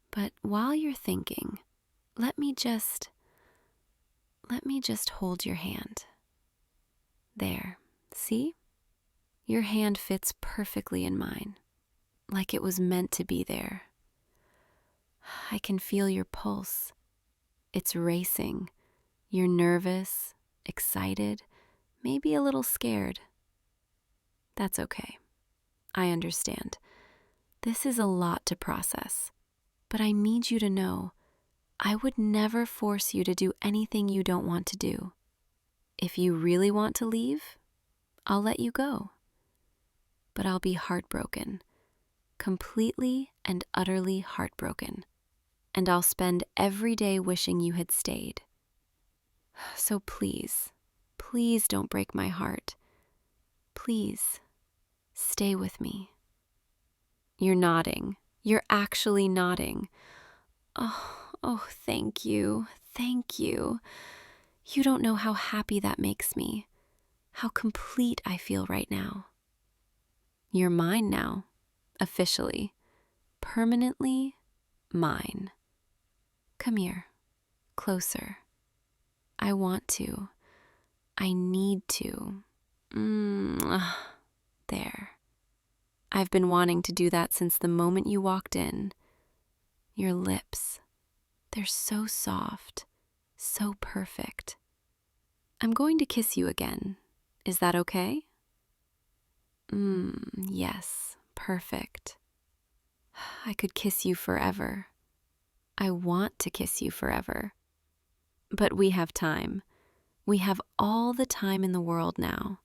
But while you're thinking, let me just hold your hand. There, see? Your hand fits perfectly in mine, like it was meant to be there. I can feel your pulse. It's racing. You're nervous, excited, maybe a little scared. That's okay. I understand. This is a lot to process, but I need you to know I would never force you to do anything you don't want to do. If you really want to leave, I'll let you go. But I'll be heartbroken, completely and utterly heartbroken, and I'll spend every day wishing you had stayed. So please, please don't break my heart. Please, stay with me. You're nodding. You're actually nodding. Oh, thank you. Thank you. You don't know how happy that makes me, how complete I feel right now. You're mine now, officially, permanently mine. Come here, closer. I want to. I need to. There. I've been wanting to do that since the moment you walked in. Your lips, they're so soft, so perfect. I'm going to kiss you again. Is that okay? Yes, perfect. I could kiss you forever. I want to kiss you forever. But we have time. We have all the time in the world now,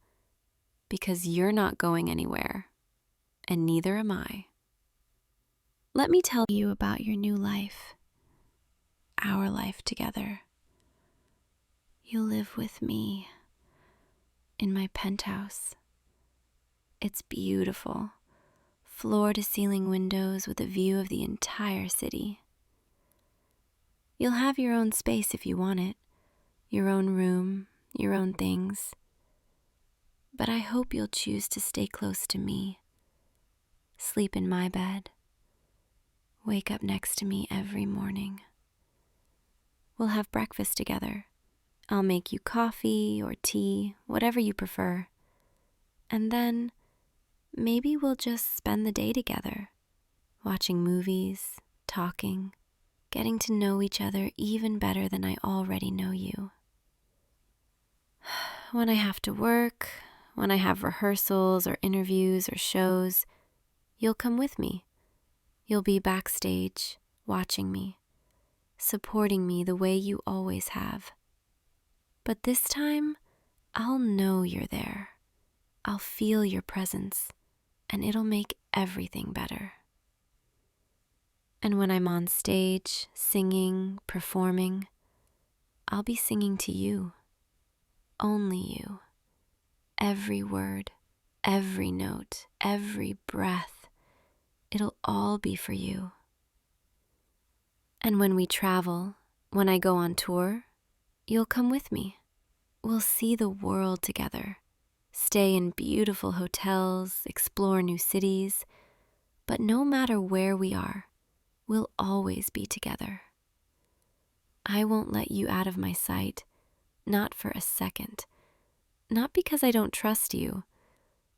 because you're not going anywhere, and neither am I. Let me tell you about your new life, our life together. You'll live with me in my penthouse. It's beautiful, floor-to-ceiling windows with a view of the entire city. You'll have your own space if you want it, your own room, your own things. But I hope you'll choose to stay close to me, sleep in my bed, wake up next to me every morning. We'll have breakfast together. I'll make you coffee or tea, whatever you prefer. And then maybe we'll just spend the day together, watching movies, talking, getting to know each other even better than I already know you. When I have to work, when I have rehearsals or interviews or shows, you'll come with me. You'll be backstage, watching me, supporting me the way you always have. But this time, I'll know you're there. I'll feel your presence, and it'll make everything better. And when I'm on stage, singing, performing, I'll be singing to you, only you. Every word, every note, every breath, it'll all be for you. And when we travel, when I go on tour, you'll come with me. We'll see the world together, stay in beautiful hotels, explore new cities, but no matter where we are, we'll always be together. I won't let you out of my sight, not for a second. Not because I don't trust you,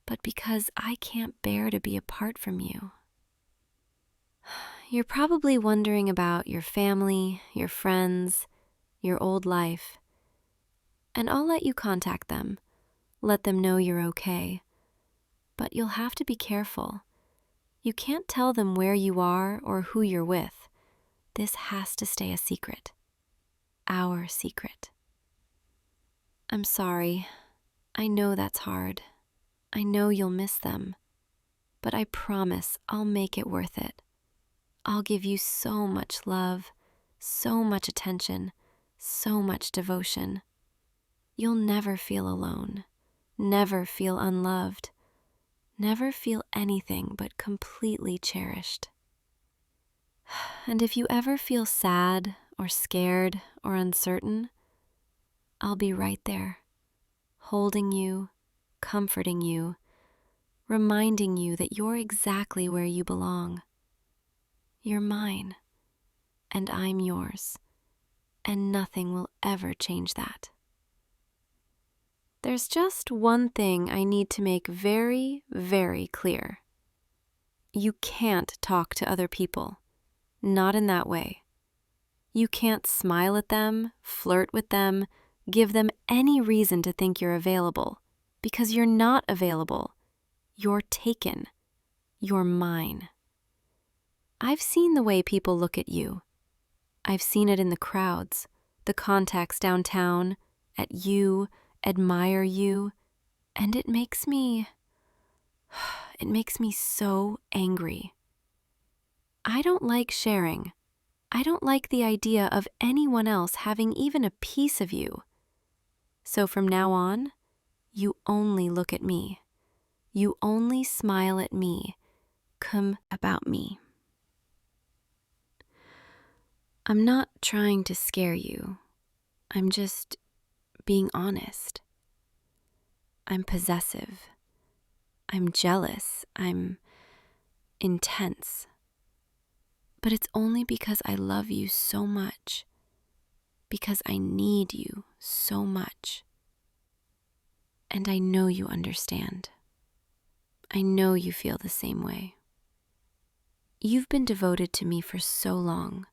but because I can't bear to be apart from you. You're probably wondering about your family, your friends, your old life. And I'll let you contact them, let them know you're okay. But you'll have to be careful. You can't tell them where you are or who you're with. This has to stay a secret. Our secret. I'm sorry. I know that's hard. I know you'll miss them. But I promise I'll make it worth it. I'll give you so much love, so much attention, so much devotion. You'll never feel alone, never feel unloved, never feel anything but completely cherished. And if you ever feel sad or scared or uncertain, I'll be right there, holding you, comforting you, reminding you that you're exactly where you belong. You're mine, and I'm yours, and nothing will ever change that. There's just one thing I need to make very, very clear. You can't talk to other people, not in that way. You can't smile at them, flirt with them, give them any reason to think you're available, because you're not available. You're taken. You're mine. I've seen the way people look at you. I've seen it in the crowds, the contacts downtown, at you, admire you, and it makes me so angry. I don't like sharing. I don't like the idea of anyone else having even a piece of you. So from now on, you only look at me. You only smile at me. Come about me. I'm not trying to scare you. I'm just being honest. I'm possessive. I'm jealous. I'm intense. But it's only because I love you so much. Because I need you so much. And I know you understand. I know you feel the same way. You've been devoted to me for so long.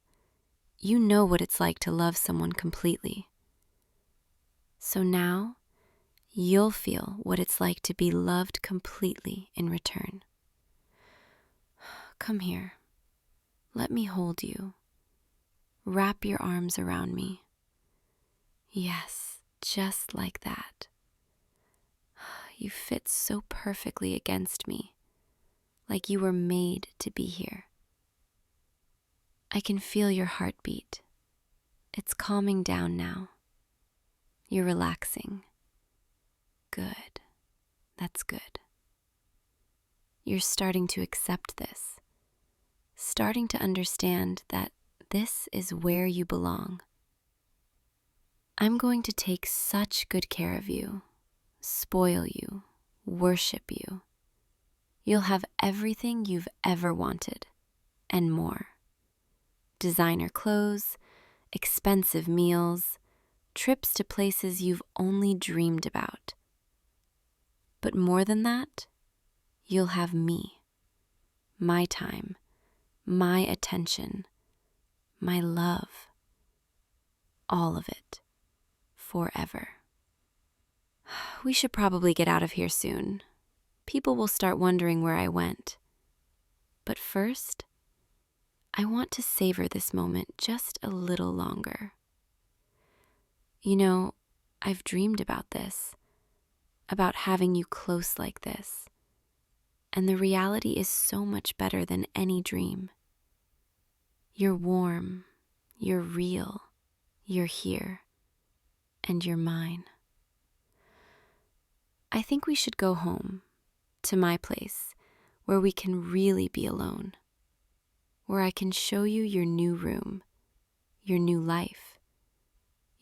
You know what it's like to love someone completely. So now, you'll feel what it's like to be loved completely in return. Come here. Let me hold you. Wrap your arms around me. Yes, just like that. You fit so perfectly against me, like you were made to be here. I can feel your heartbeat. It's calming down now. You're relaxing. Good. That's good. You're starting to accept this, starting to understand that this is where you belong. I'm going to take such good care of you, spoil you, worship you. You'll have everything you've ever wanted, and more. Designer clothes, expensive meals, trips to places you've only dreamed about. But more than that, you'll have me, my time, my attention, my love, all of it, forever. We should probably get out of here soon. People will start wondering where I went. But first, I want to savor this moment just a little longer. You know, I've dreamed about this, about having you close like this, and the reality is so much better than any dream. You're warm, you're real, you're here, and you're mine. I think we should go home, to my place, where we can really be alone, where I can show you your new room, your new life,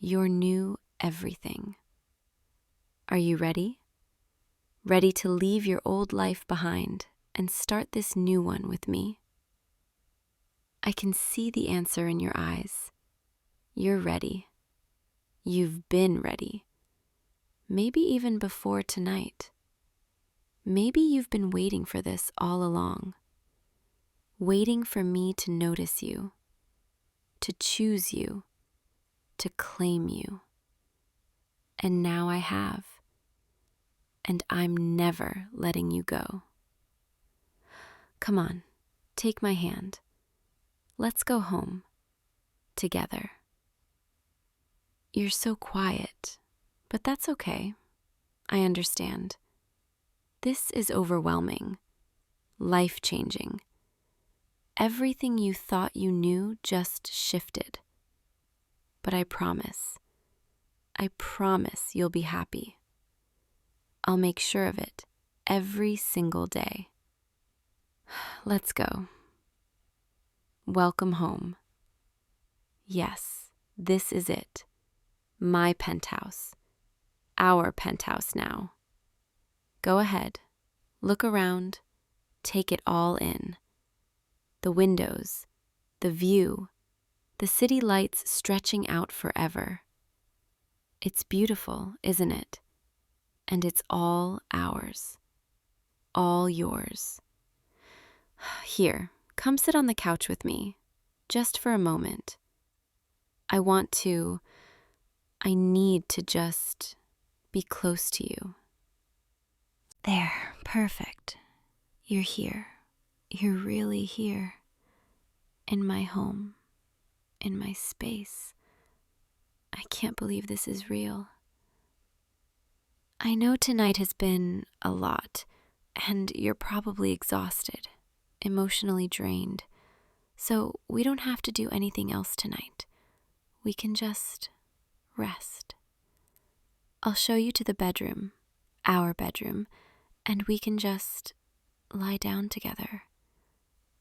your new everything. Are you ready? Ready to leave your old life behind and start this new one with me? I can see the answer in your eyes. You're ready. You've been ready. Maybe even before tonight. Maybe you've been waiting for this all along. Waiting for me to notice you, to choose you, to claim you. And now I have. And I'm never letting you go. Come on, take my hand. Let's go home, together. You're so quiet, but that's okay. I understand. This is overwhelming, life-changing. Everything you thought you knew just shifted. But I promise you'll be happy. I'll make sure of it every single day. Let's go. Welcome home. Yes, this is it. My penthouse. our penthouse now. Go ahead, look around, take it all in. The windows, the view, the city lights stretching out forever. It's beautiful, isn't it? And it's all ours. All yours. Here, come sit on the couch with me, just for a moment. I need to just be close to you. There, perfect. You're here. You're really here. In my home. In my space. I can't believe this is real. I know tonight has been a lot, and you're probably exhausted, emotionally drained, so we don't have to do anything else tonight. We can just rest. I'll show you to the bedroom, our bedroom, and we can just lie down together.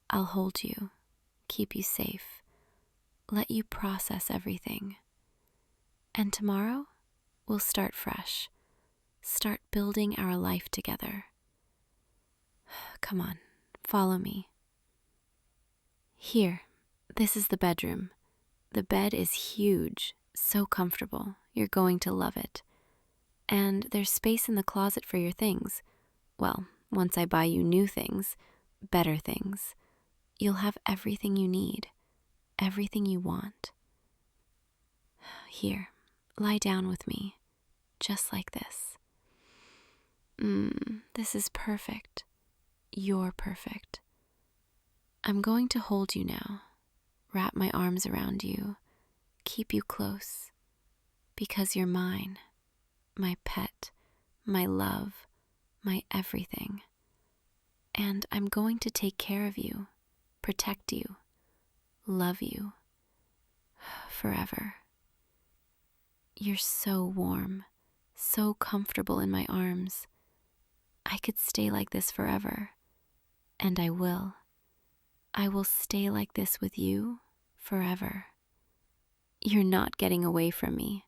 I'll hold you, keep you safe, let you process everything. And tomorrow, we'll start fresh. Start building our life together. Come on, follow me. Here, this is the bedroom. The bed is huge, so comfortable. You're going to love it. And there's space in the closet for your things. Well, once I buy you new things, better things, you'll have everything you need, everything you want. Here, lie down with me, just like this. This is perfect. You're perfect. I'm going to hold you now, wrap my arms around you, keep you close, because you're mine, my pet, my love, my everything. And I'm going to take care of you, protect you, love you, forever. You're so warm, so comfortable in my arms. I could stay like this forever, and I will. I will stay like this with you forever. You're not getting away from me,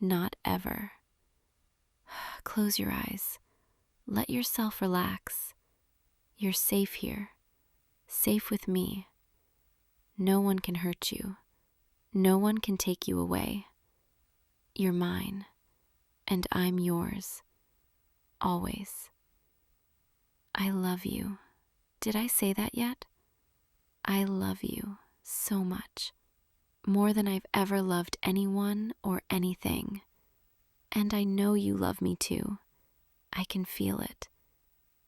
not ever. Close your eyes. Let yourself relax. You're safe here, safe with me. No one can hurt you. No one can take you away. You're mine, and I'm yours, always. I love you. Did I say that yet? I love you so much, more than I've ever loved anyone or anything. And I know you love me too. I can feel it.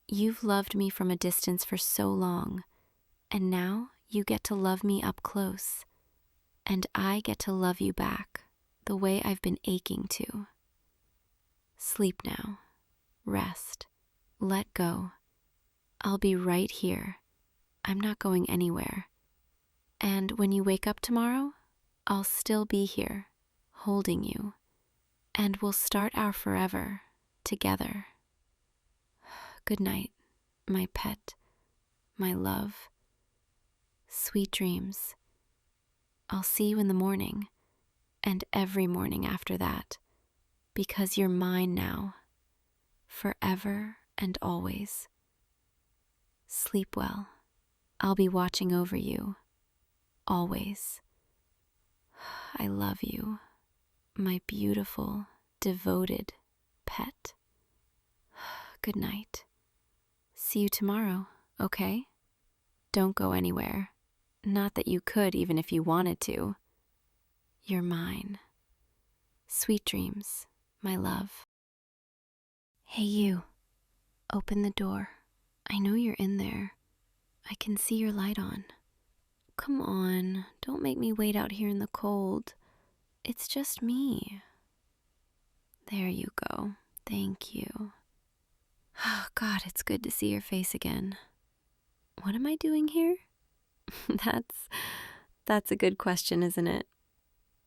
You've loved me from a distance for so long, and now you get to love me up close, and I get to love you back the way I've been aching to. Sleep now. Rest. Let go. I'll be right here. I'm not going anywhere. And when you wake up tomorrow, I'll still be here, holding you. And we'll start our forever together. Good night, my pet, my love. Sweet dreams. I'll see you in the morning, and every morning after that, because you're mine now, forever and always. Sleep well. I'll be watching over you, always. I love you, my beautiful, devoted pet. Good night. See you tomorrow, okay? Don't go anywhere. Not that you could even if you wanted to. You're mine. Sweet dreams, my love. Hey you, open the door. I know you're in there. I can see your light on. Come on, don't make me wait out here in the cold. It's just me. There you go. Thank you. Oh, God, it's good to see your face again. What am I doing here? That's a good question, isn't it?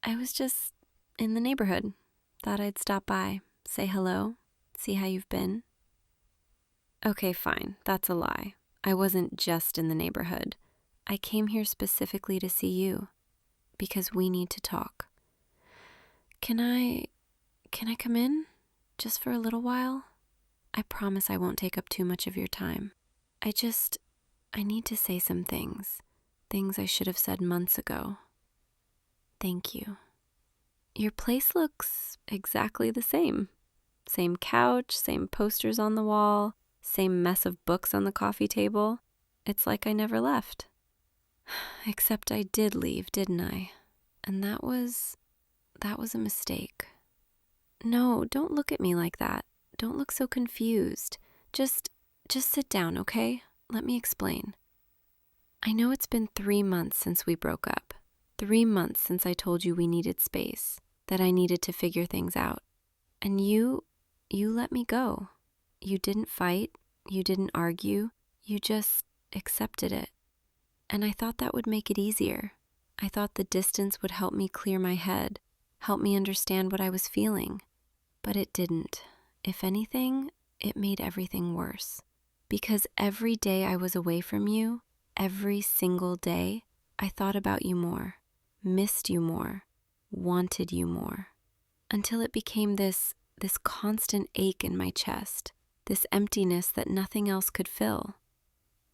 I was just in the neighborhood. Thought I'd stop by, say hello, see how you've been. Okay, fine, that's a lie. I wasn't just in the neighborhood. I came here specifically to see you, because we need to talk. Can I come in? just for a little while? I promise I won't take up too much of your time. I need to say some things I should have said months ago. Thank you. Your place looks exactly the same. Same couch, same posters on the wall, same mess of books on the coffee table. It's like I never left. Except I did leave, didn't I? And that was a mistake. No, don't look at me like that. Don't look so confused. Just sit down, okay? Let me explain. I know it's been 3 months since we broke up. 3 months since I told you we needed space, that I needed to figure things out. And you let me go. You didn't fight. You didn't argue. You just accepted it. And I thought that would make it easier. I thought the distance would help me clear my head, help me understand what I was feeling. But it didn't. If anything, it made everything worse. Because every day I was away from you, every single day, I thought about you more, missed you more, wanted you more. Until it became this constant ache in my chest, this emptiness that nothing else could fill.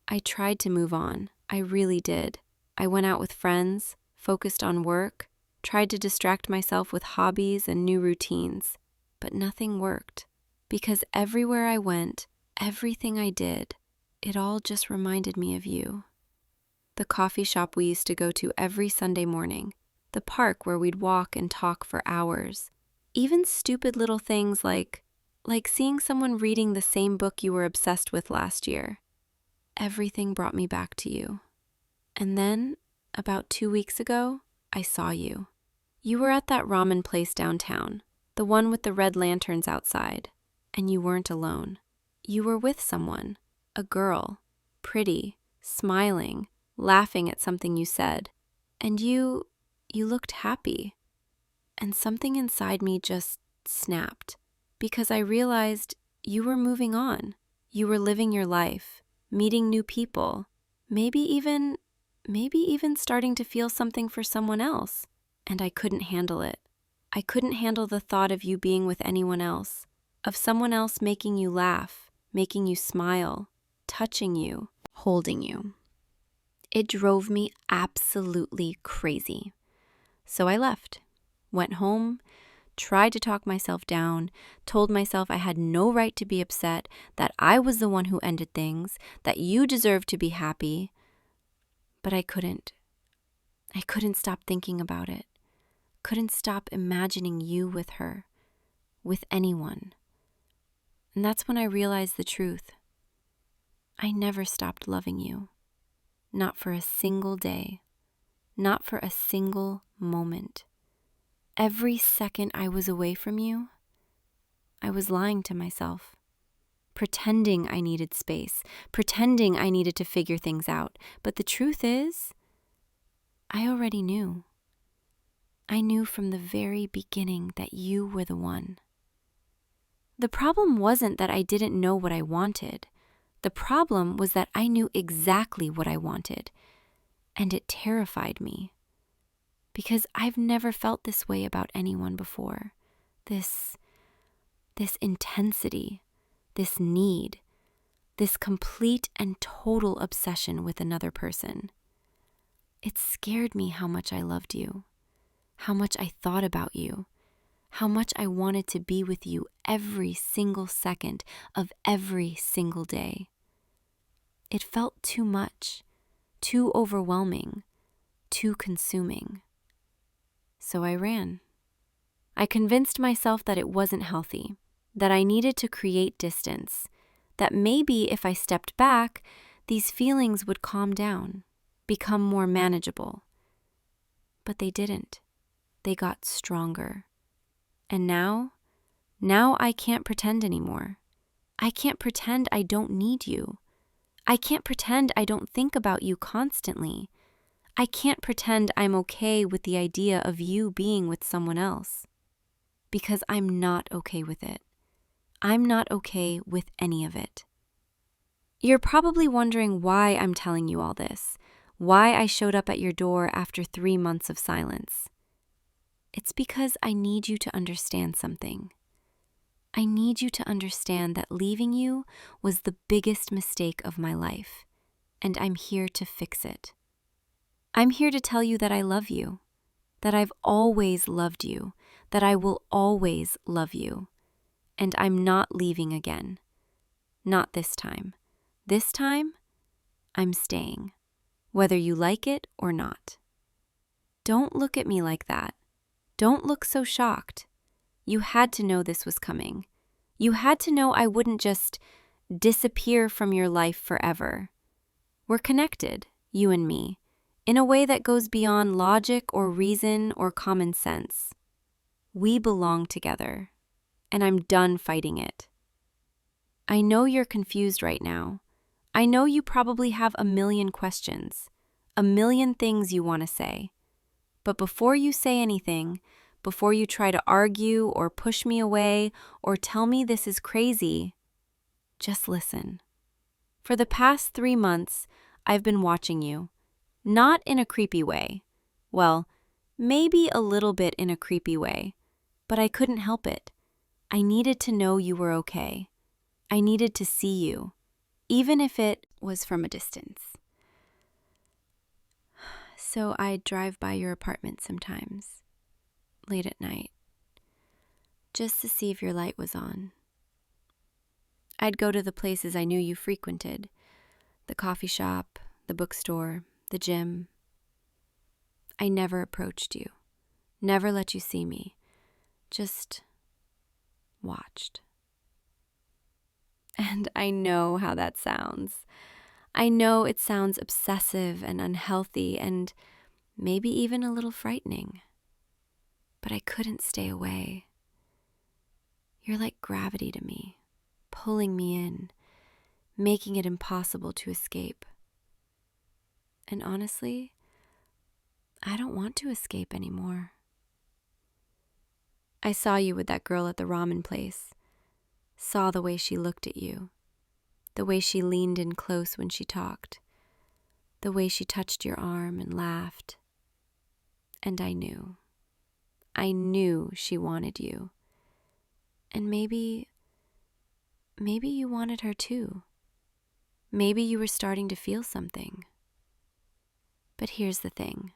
I tried to move on. I really did. I went out with friends, focused on work, tried to distract myself with hobbies and new routines. But nothing worked, because everywhere I went, everything I did, it all just reminded me of you. The coffee shop we used to go to every Sunday morning, the park where we'd walk and talk for hours, even stupid little things like seeing someone reading the same book you were obsessed with last year. Everything brought me back to you. And then, about 2 weeks ago, I saw you. You were at that ramen place downtown, the one with the red lanterns outside, and you weren't alone. You were with someone, a girl, pretty, smiling, laughing at something you said, and you looked happy. And something inside me just snapped, because I realized you were moving on. You were living your life, meeting new people, maybe even starting to feel something for someone else. And I couldn't handle it. I couldn't handle the thought of you being with anyone else, of someone else making you laugh, making you smile, touching you, holding you. It drove me absolutely crazy. So I left, went home, tried to talk myself down, told myself I had no right to be upset, that I was the one who ended things, that you deserved to be happy. But I couldn't. I couldn't stop thinking about it. Couldn't stop imagining you with her, with anyone. And that's when I realized the truth. I never stopped loving you. Not for a single day. Not for a single moment. Every second I was away from you, I was lying to myself, pretending I needed space, pretending I needed to figure things out. But the truth is, I already knew. I knew from the very beginning that you were the one. The problem wasn't that I didn't know what I wanted. The problem was that I knew exactly what I wanted, and it terrified me. Because I've never felt this way about anyone before. This intensity, this need, this complete and total obsession with another person. It scared me how much I loved you, how much I thought about you, how much I wanted to be with you every single second of every single day. It felt too much, too overwhelming, too consuming. So I ran. I convinced myself that it wasn't healthy, that I needed to create distance, that maybe if I stepped back, these feelings would calm down, become more manageable. But they didn't. They got stronger. And now I can't pretend anymore. I can't pretend I don't need you. I can't pretend I don't think about you constantly. I can't pretend I'm okay with the idea of you being with someone else. Because I'm not okay with it. I'm not okay with any of it. You're probably wondering why I'm telling you all this, why I showed up at your door after 3 months of silence. It's because I need you to understand something. I need you to understand that leaving you was the biggest mistake of my life, and I'm here to fix it. I'm here to tell you that I love you, that I've always loved you, that I will always love you, and I'm not leaving again. Not this time. This time, I'm staying, whether you like it or not. Don't look at me like that. Don't look so shocked. You had to know this was coming. You had to know I wouldn't just disappear from your life forever. We're connected, you and me, in a way that goes beyond logic or reason or common sense. We belong together, and I'm done fighting it. I know you're confused right now. I know you probably have a million questions, a million things you want to say. But before you say anything, before you try to argue or push me away or tell me this is crazy, just listen. For the past 3 months, I've been watching you. Not in a creepy way. Well, maybe a little bit in a creepy way, but I couldn't help it. I needed to know you were okay. I needed to see you, even if it was from a distance. So I'd drive by your apartment sometimes, late at night, just to see if your light was on. I'd go to the places I knew you frequented, the coffee shop, the bookstore, the gym. I never approached you, never let you see me, just watched. And I know how that sounds. I know it sounds obsessive and unhealthy and maybe even a little frightening. But I couldn't stay away. You're like gravity to me, pulling me in, making it impossible to escape. And honestly, I don't want to escape anymore. I saw you with that girl at the ramen place, saw the way she looked at you, the way she leaned in close when she talked, the way she touched your arm and laughed. And I knew she wanted you. And maybe you wanted her too. Maybe you were starting to feel something. But here's the thing.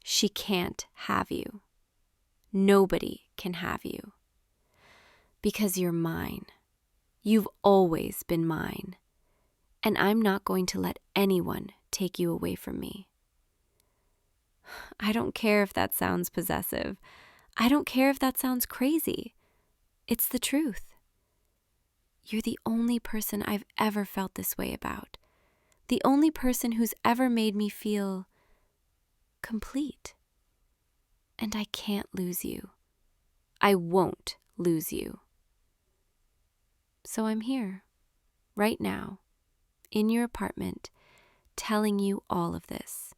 She can't have you. Nobody can have you. Because you're mine. You've always been mine. And I'm not going to let anyone take you away from me. I don't care if that sounds possessive. I don't care if that sounds crazy. It's the truth. You're the only person I've ever felt this way about. The only person who's ever made me feel complete. And I can't lose you. I won't lose you. So I'm here, right now, in your apartment, telling you all of this.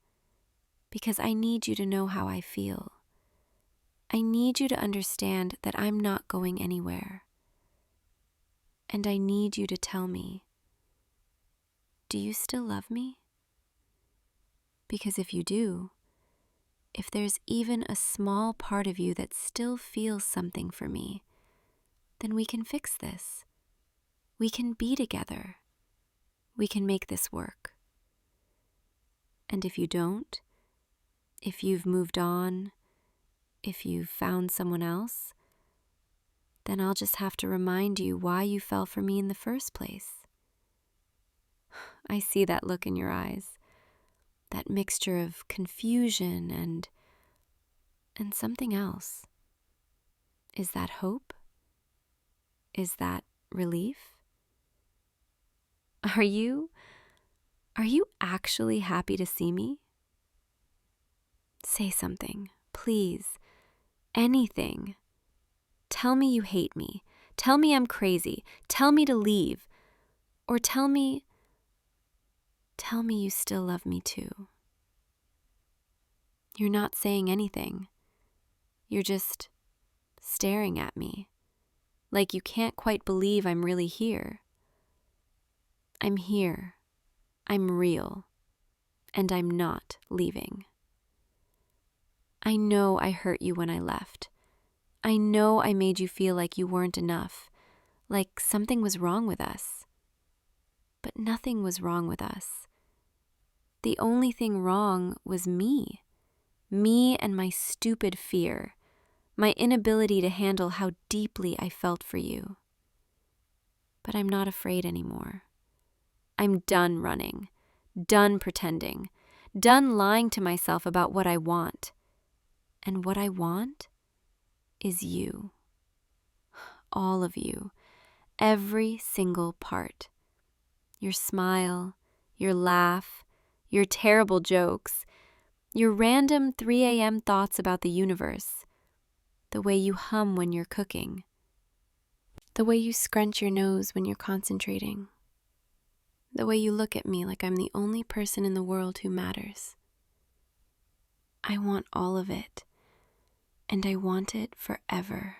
Because I need you to know how I feel. I need you to understand that I'm not going anywhere. And I need you to tell me, do you still love me? Because if you do, if there's even a small part of you that still feels something for me, then we can fix this. We can be together. We can make this work. And if you don't, if you've moved on, if you've found someone else, then I'll just have to remind you why you fell for me in the first place. I see that look in your eyes, that mixture of confusion and something else. Is that hope? Is that relief? Are you actually happy to see me? Say something, please. Anything. Tell me you hate me. Tell me I'm crazy. Tell me to leave. Or tell me you still love me too. You're not saying anything. You're just staring at me, like you can't quite believe I'm really here. I'm here. I'm real. And I'm not leaving. I know I hurt you when I left. I know I made you feel like you weren't enough, like something was wrong with us. But nothing was wrong with us. The only thing wrong was me. Me and my stupid fear, my inability to handle how deeply I felt for you. But I'm not afraid anymore. I'm done running, done pretending, done lying to myself about what I want. And what I want is you. All of you. Every single part. Your smile, your laugh, your terrible jokes, your random 3 a.m. thoughts about the universe, the way you hum when you're cooking, the way you scrunch your nose when you're concentrating, the way you look at me like I'm the only person in the world who matters. I want all of it, and I want it forever.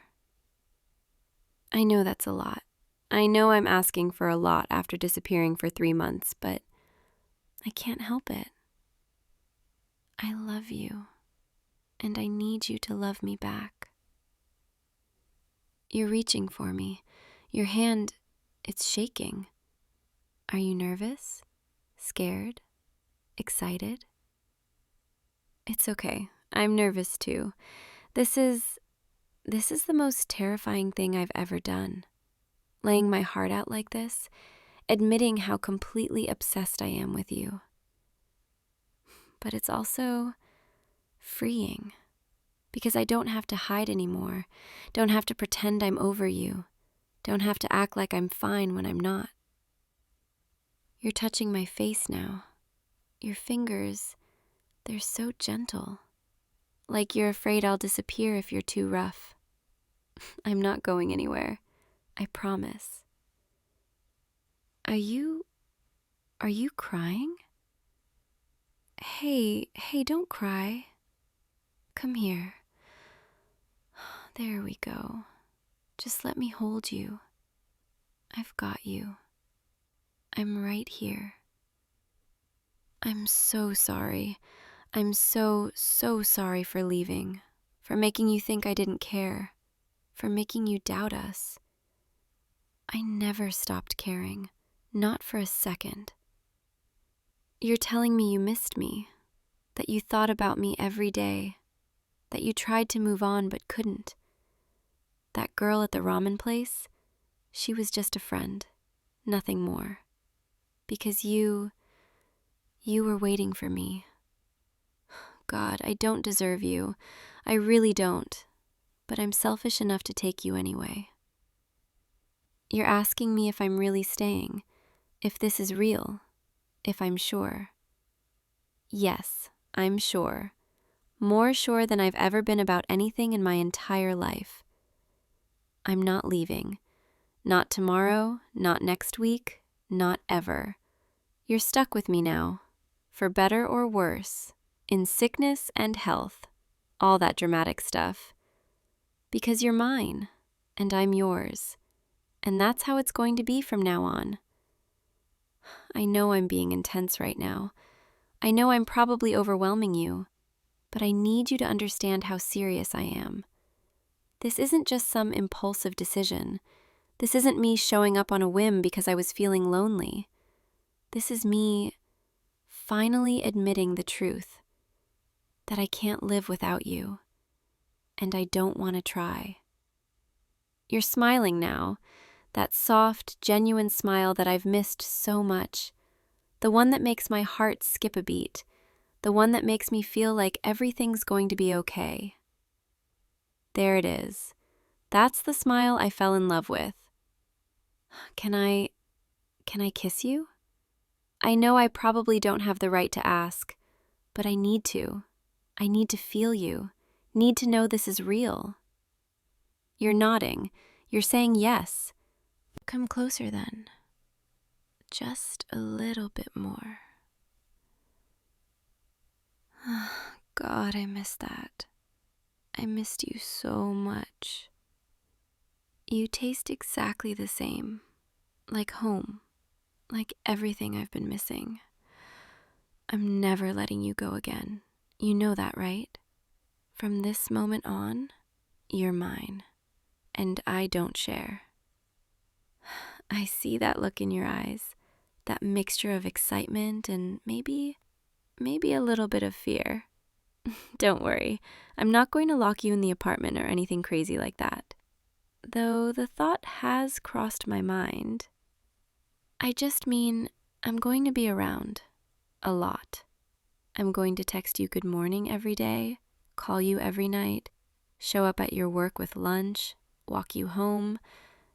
I know that's a lot. I know I'm asking for a lot after disappearing for 3 months, but I can't help it. I love you, and I need you to love me back. You're reaching for me. Your hand, it's shaking. Are you nervous? Scared? Excited? It's okay. I'm nervous too. This is the most terrifying thing I've ever done. Laying my heart out like this, admitting how completely obsessed I am with you. But it's also freeing, because I don't have to hide anymore, don't have to pretend I'm over you, don't have to act like I'm fine when I'm not. You're touching my face now. Your fingers, they're so gentle, like you're afraid I'll disappear if you're too rough. I'm not going anywhere, I promise. Are you crying? Hey, don't cry. Come here. There we go. Just let me hold you. I've got you. I'm right here. I'm so sorry. I'm so sorry for leaving, for making you think I didn't care, for making you doubt us. I never stopped caring, not for a second. You're telling me you missed me, that you thought about me every day, that you tried to move on but couldn't. That girl at the ramen place, she was just a friend, nothing more. Because you were waiting for me. God, I don't deserve you. I really don't. But I'm selfish enough to take you anyway. You're asking me if I'm really staying, if this is real, if I'm sure. Yes, I'm sure. More sure than I've ever been about anything in my entire life. I'm not leaving. Not tomorrow, not next week, not ever. You're stuck with me now, for better or worse, in sickness and health, all that dramatic stuff. Because you're mine, and I'm yours, and that's how it's going to be from now on. I know I'm being intense right now. I know I'm probably overwhelming you, but I need you to understand how serious I am. This isn't just some impulsive decision. This isn't me showing up on a whim because I was feeling lonely. This is me finally admitting the truth, that I can't live without you, and I don't want to try. You're smiling now, that soft, genuine smile that I've missed so much, the one that makes my heart skip a beat, the one that makes me feel like everything's going to be okay. There it is. That's the smile I fell in love with. Can I kiss you? I know I probably don't have the right to ask, but I need to. I need to feel you, need to know this is real. You're nodding. You're saying yes. Come closer then. Just a little bit more. God, I missed that. I missed you so much. You taste exactly the same, like home, like everything I've been missing. I'm never letting you go again. You know that, right? From this moment on, You're mine, and I don't share. I see that look in your eyes, that mixture of excitement and maybe a little bit of fear. Don't worry, I'm not going to lock you in the apartment or anything crazy like that. Though the thought has crossed my mind. I just mean I'm going to be around a lot. I'm going to text you good morning every day, call you every night, show up at your work with lunch, walk you home,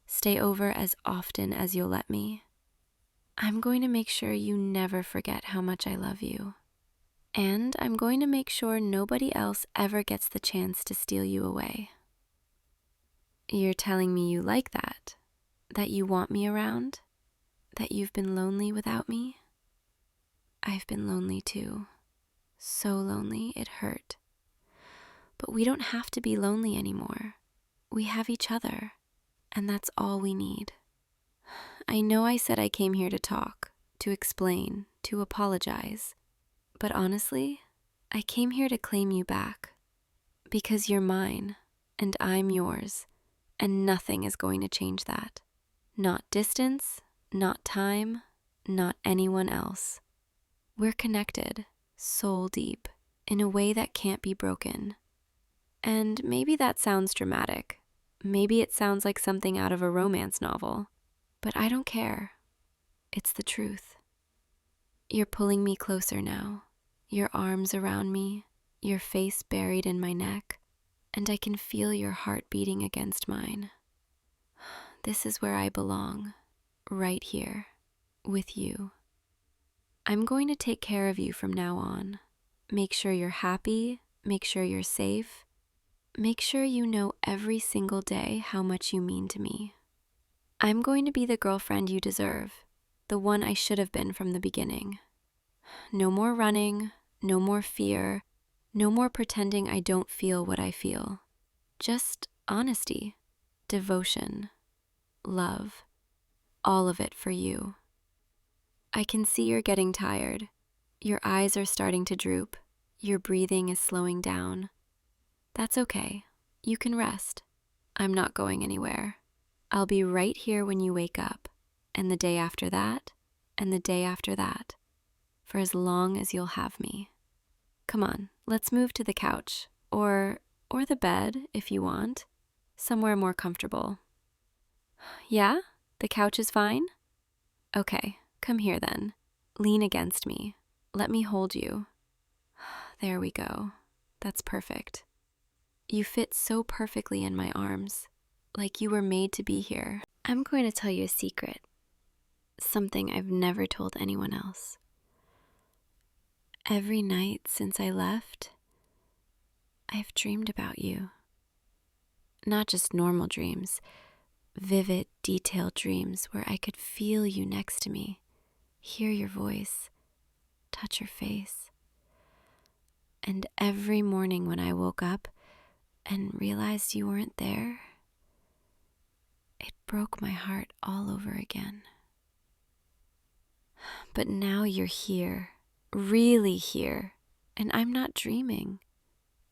stay over as often as you'll let me. I'm going to make sure you never forget how much I love you. And I'm going to make sure nobody else ever gets the chance to steal you away. You're telling me you like that you want me around, that you've been lonely without me? I've been lonely too. So lonely it hurt. But we don't have to be lonely anymore. We have each other, and that's all we need. I know I said I came here to talk, to explain, to apologize. But honestly, I came here to claim you back. Because you're mine, and I'm yours, and nothing is going to change that. Not distance, not time, not anyone else. We're connected, soul deep, in a way that can't be broken. And maybe that sounds dramatic. Maybe it sounds like something out of a romance novel. But I don't care. It's the truth. You're pulling me closer now, your arms around me, your face buried in my neck, and I can feel your heart beating against mine. This is where I belong, right here, with you. I'm going to take care of you from now on. Make sure you're happy, make sure you're safe, make sure you know every single day how much you mean to me. I'm going to be the girlfriend you deserve, the one I should have been from the beginning. No more running, no more fear, no more pretending I don't feel what I feel. Just honesty, devotion, love, all of it for you. I can see you're getting tired. Your eyes are starting to droop. Your breathing is slowing down. That's okay. You can rest. I'm not going anywhere. I'll be right here when you wake up, and the day after that, and the day after that, for as long as you'll have me. Come on, let's move to the couch, or the bed if you want, somewhere more comfortable. Yeah? The couch is fine? Okay, come here then. Lean against me. Let me hold you. There we go. That's perfect. You fit so perfectly in my arms, like you were made to be here. I'm going to tell you a secret, something I've never told anyone else. Every night since I left, I've dreamed about you. Not just normal dreams, vivid, detailed dreams where I could feel you next to me, hear your voice, touch your face. And every morning when I woke up and realized you weren't there, it broke my heart all over again. But now you're here, really here, and I'm not dreaming.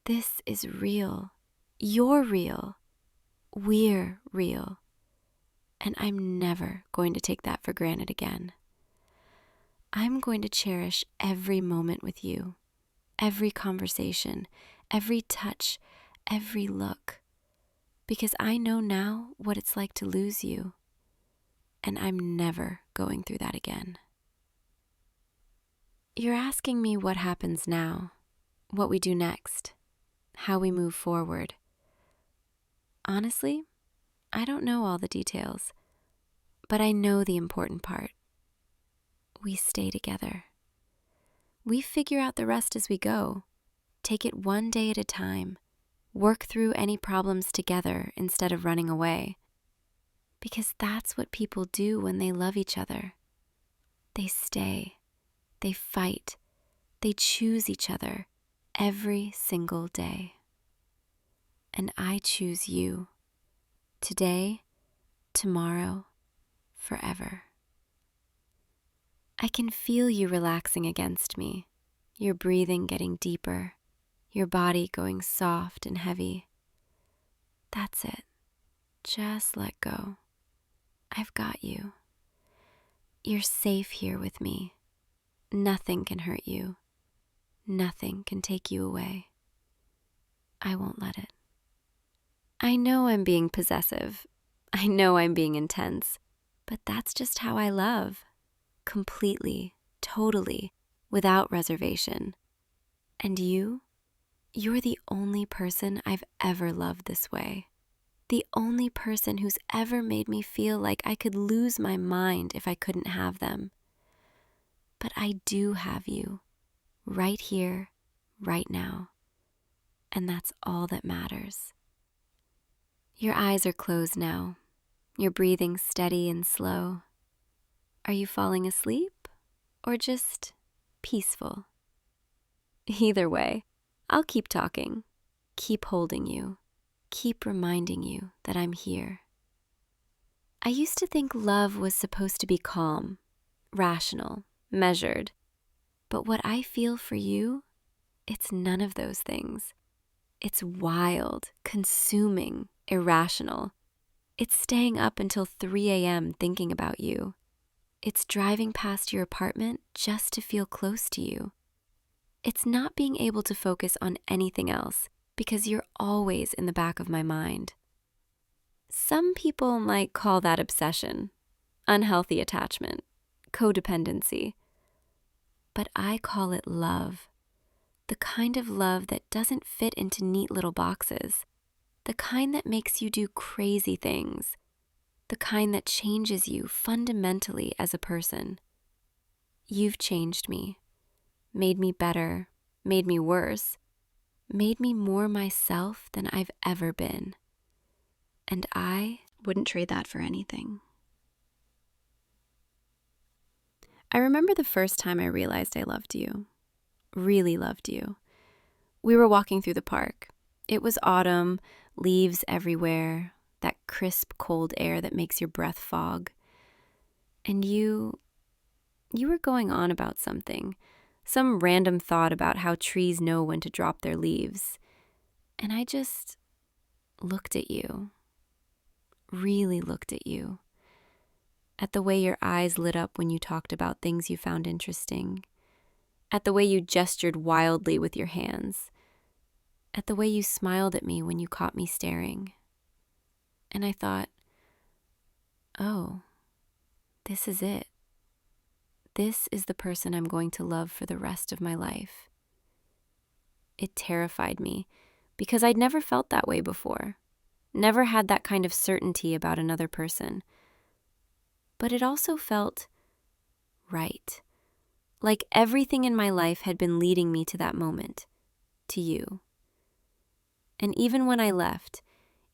This is real. You're real. We're real. And I'm never going to take that for granted again. I'm going to cherish every moment with you, every conversation, every touch, every look, because I know now what it's like to lose you, and I'm never going through that again. You're asking me what happens now, what we do next, how we move forward. Honestly, I don't know all the details, but I know the important part. We stay together. We figure out the rest as we go, take it one day at a time, work through any problems together instead of running away. Because that's what people do when they love each other. They stay, they fight, they choose each other every single day. And I choose you, today, tomorrow, forever. I can feel you relaxing against me, your breathing getting deeper, your body going soft and heavy. That's it. Just let go. I've got you. You're safe here with me. Nothing can hurt you. Nothing can take you away. I won't let it. I know I'm being possessive. I know I'm being intense. But that's just how I love. Completely, totally, without reservation. And you're the only person I've ever loved this way. The only person who's ever made me feel like I could lose my mind if I couldn't have them. But I do have you, right here, right now. And that's all that matters. Your eyes are closed now. You're breathing steady and slow. Are you falling asleep or just peaceful? Either way, I'll keep talking, keep holding you, keep reminding you that I'm here. I used to think love was supposed to be calm, rational, measured. But what I feel for you, it's none of those things. It's wild, consuming, irrational. It's staying up until 3 a.m. thinking about you. It's driving past your apartment just to feel close to you. It's not being able to focus on anything else because you're always in the back of my mind. Some people might call that obsession, unhealthy attachment, codependency. But I call it love. The kind of love that doesn't fit into neat little boxes. The kind that makes you do crazy things. The kind that changes you fundamentally as a person. You've changed me, made me better, made me worse, made me more myself than I've ever been. And I wouldn't trade that for anything. I remember the first time I realized I loved you, really loved you. We were walking through the park. It was autumn, leaves everywhere, that crisp, cold air that makes your breath fog. And you were going on about something, some random thought about how trees know when to drop their leaves. And I just looked at you, really looked at you, at the way your eyes lit up when you talked about things you found interesting, at the way you gestured wildly with your hands, at the way you smiled at me when you caught me staring. And I thought, oh, this is it. This is the person I'm going to love for the rest of my life. It terrified me because I'd never felt that way before, never had that kind of certainty about another person. But it also felt right, like everything in my life had been leading me to that moment, to you. And even when I left,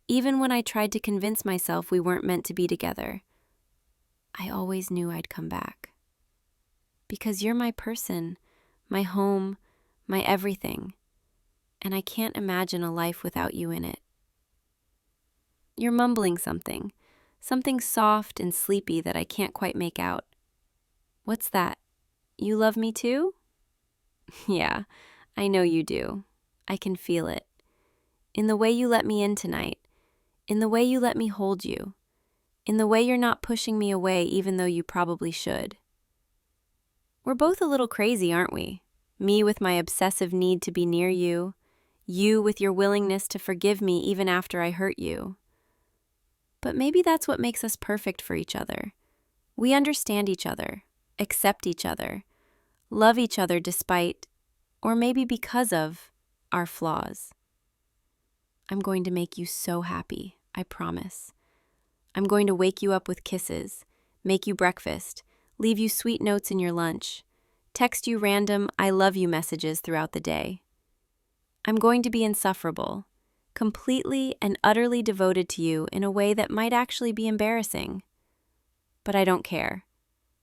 even when I tried to convince myself we weren't meant to be together, I always knew I'd come back. Because you're my person, my home, my everything, and I can't imagine a life without you in it. You're mumbling something soft and sleepy that I can't quite make out. What's that? You love me too? Yeah, I know you do. I can feel it. In the way you let me in tonight, in the way you let me hold you, in the way you're not pushing me away even though you probably should. We're both a little crazy, aren't we? Me with my obsessive need to be near you, you with your willingness to forgive me even after I hurt you. But maybe that's what makes us perfect for each other. We understand each other, accept each other, love each other despite, or maybe because of, our flaws. I'm going to make you so happy, I promise. I'm going to wake you up with kisses, make you breakfast, leave you sweet notes in your lunch, text you random I love you messages throughout the day. I'm going to be insufferable, completely and utterly devoted to you in a way that might actually be embarrassing. But I don't care.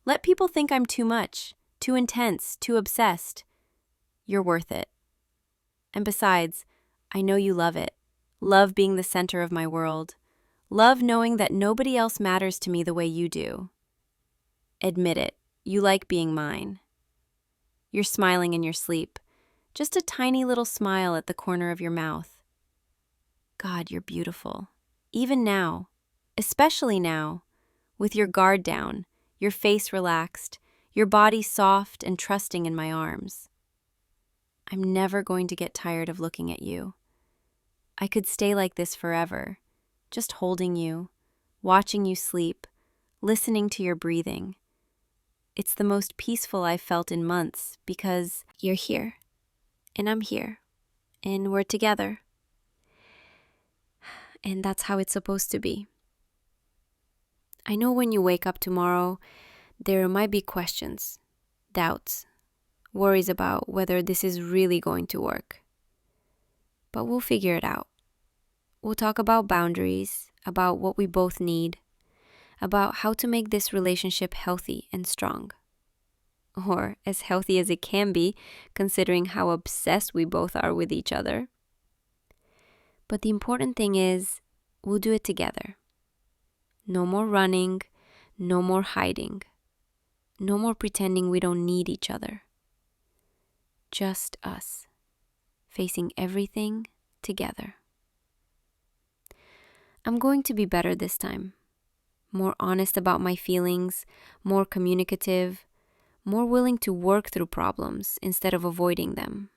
Let people think I'm too much, too intense, too obsessed. You're worth it. And besides, I know you love it. Love being the center of my world. Love knowing that nobody else matters to me the way you do. Admit it, you like being mine. You're smiling in your sleep, just a tiny little smile at the corner of your mouth. God, you're beautiful. Even now, especially now, with your guard down, your face relaxed, your body soft and trusting in my arms. I'm never going to get tired of looking at you. I could stay like this forever, just holding you, watching you sleep, listening to your breathing. It's the most peaceful I've felt in months because you're here, and I'm here, and we're together. And that's how it's supposed to be. I know when you wake up tomorrow, there might be questions, doubts, worries about whether this is really going to work. But we'll figure it out. We'll talk about boundaries, about what we both need, about how to make this relationship healthy and strong. Or as healthy as it can be, considering how obsessed we both are with each other. But the important thing is, we'll do it together. No more running, no more hiding, no more pretending we don't need each other. Just us, facing everything together. I'm going to be better this time. More honest about my feelings, more communicative, more willing to work through problems instead of avoiding them.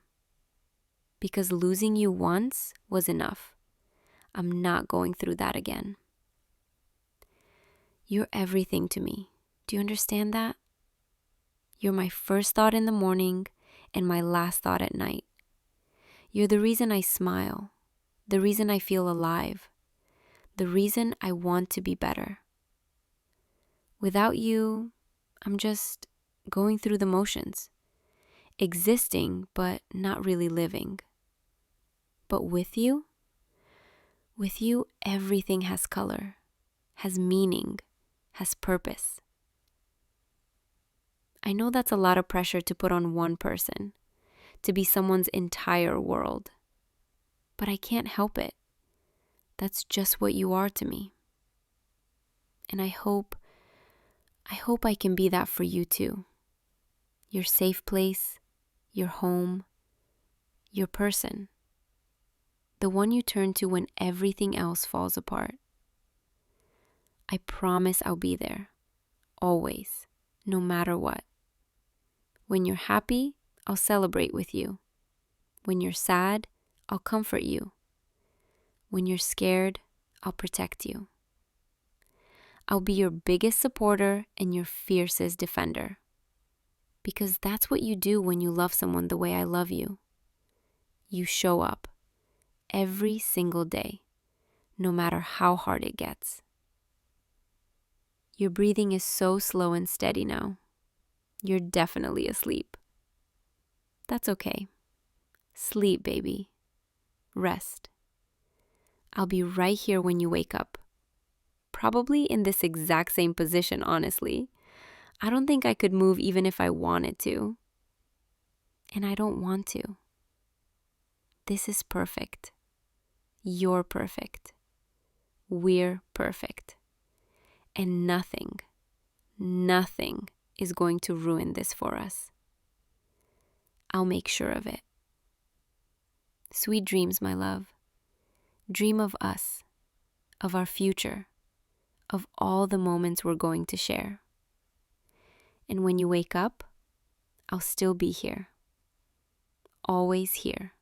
Because losing you once was enough. I'm not going through that again. You're everything to me. Do you understand that? You're my first thought in the morning and my last thought at night. You're the reason I smile, the reason I feel alive, the reason I want to be better. Without you, I'm just going through the motions, existing but not really living. But with you everything has color, has meaning, has purpose. I know that's a lot of pressure to put on one person, to be someone's entire world. But I can't help it. That's just what you are to me. And I hope I can be that for you too. Your safe place, your home, your person. The one you turn to when everything else falls apart. I promise I'll be there, always, no matter what. When you're happy, I'll celebrate with you. When you're sad, I'll comfort you. When you're scared, I'll protect you. I'll be your biggest supporter and your fiercest defender. Because that's what you do when you love someone the way I love you. You show up every single day, no matter how hard it gets. Your breathing is so slow and steady now. You're definitely asleep. That's okay. Sleep, baby. Rest. I'll be right here when you wake up. Probably in this exact same position, honestly. I don't think I could move even if I wanted to. And I don't want to. This is perfect. You're perfect. We're perfect. And nothing is going to ruin this for us. I'll make sure of it. Sweet dreams, my love. Dream of us, of our future, of all the moments we're going to share. And when you wake up, I'll still be here. Always here.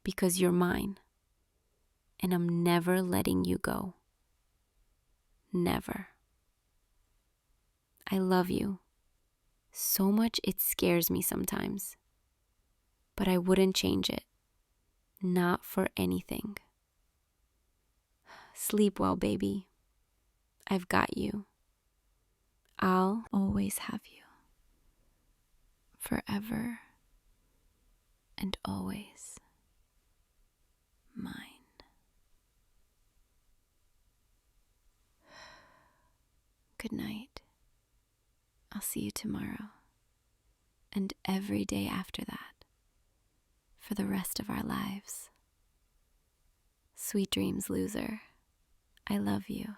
Because you're mine. And I'm never letting you go. Never. I love you. So much it scares me sometimes. But I wouldn't change it. Not for anything. Sleep well, baby. I've got you. I'll always have you. Forever and always mine. Good night. I'll see you tomorrow. And every day after that. For the rest of our lives. Sweet dreams, loser. I love you.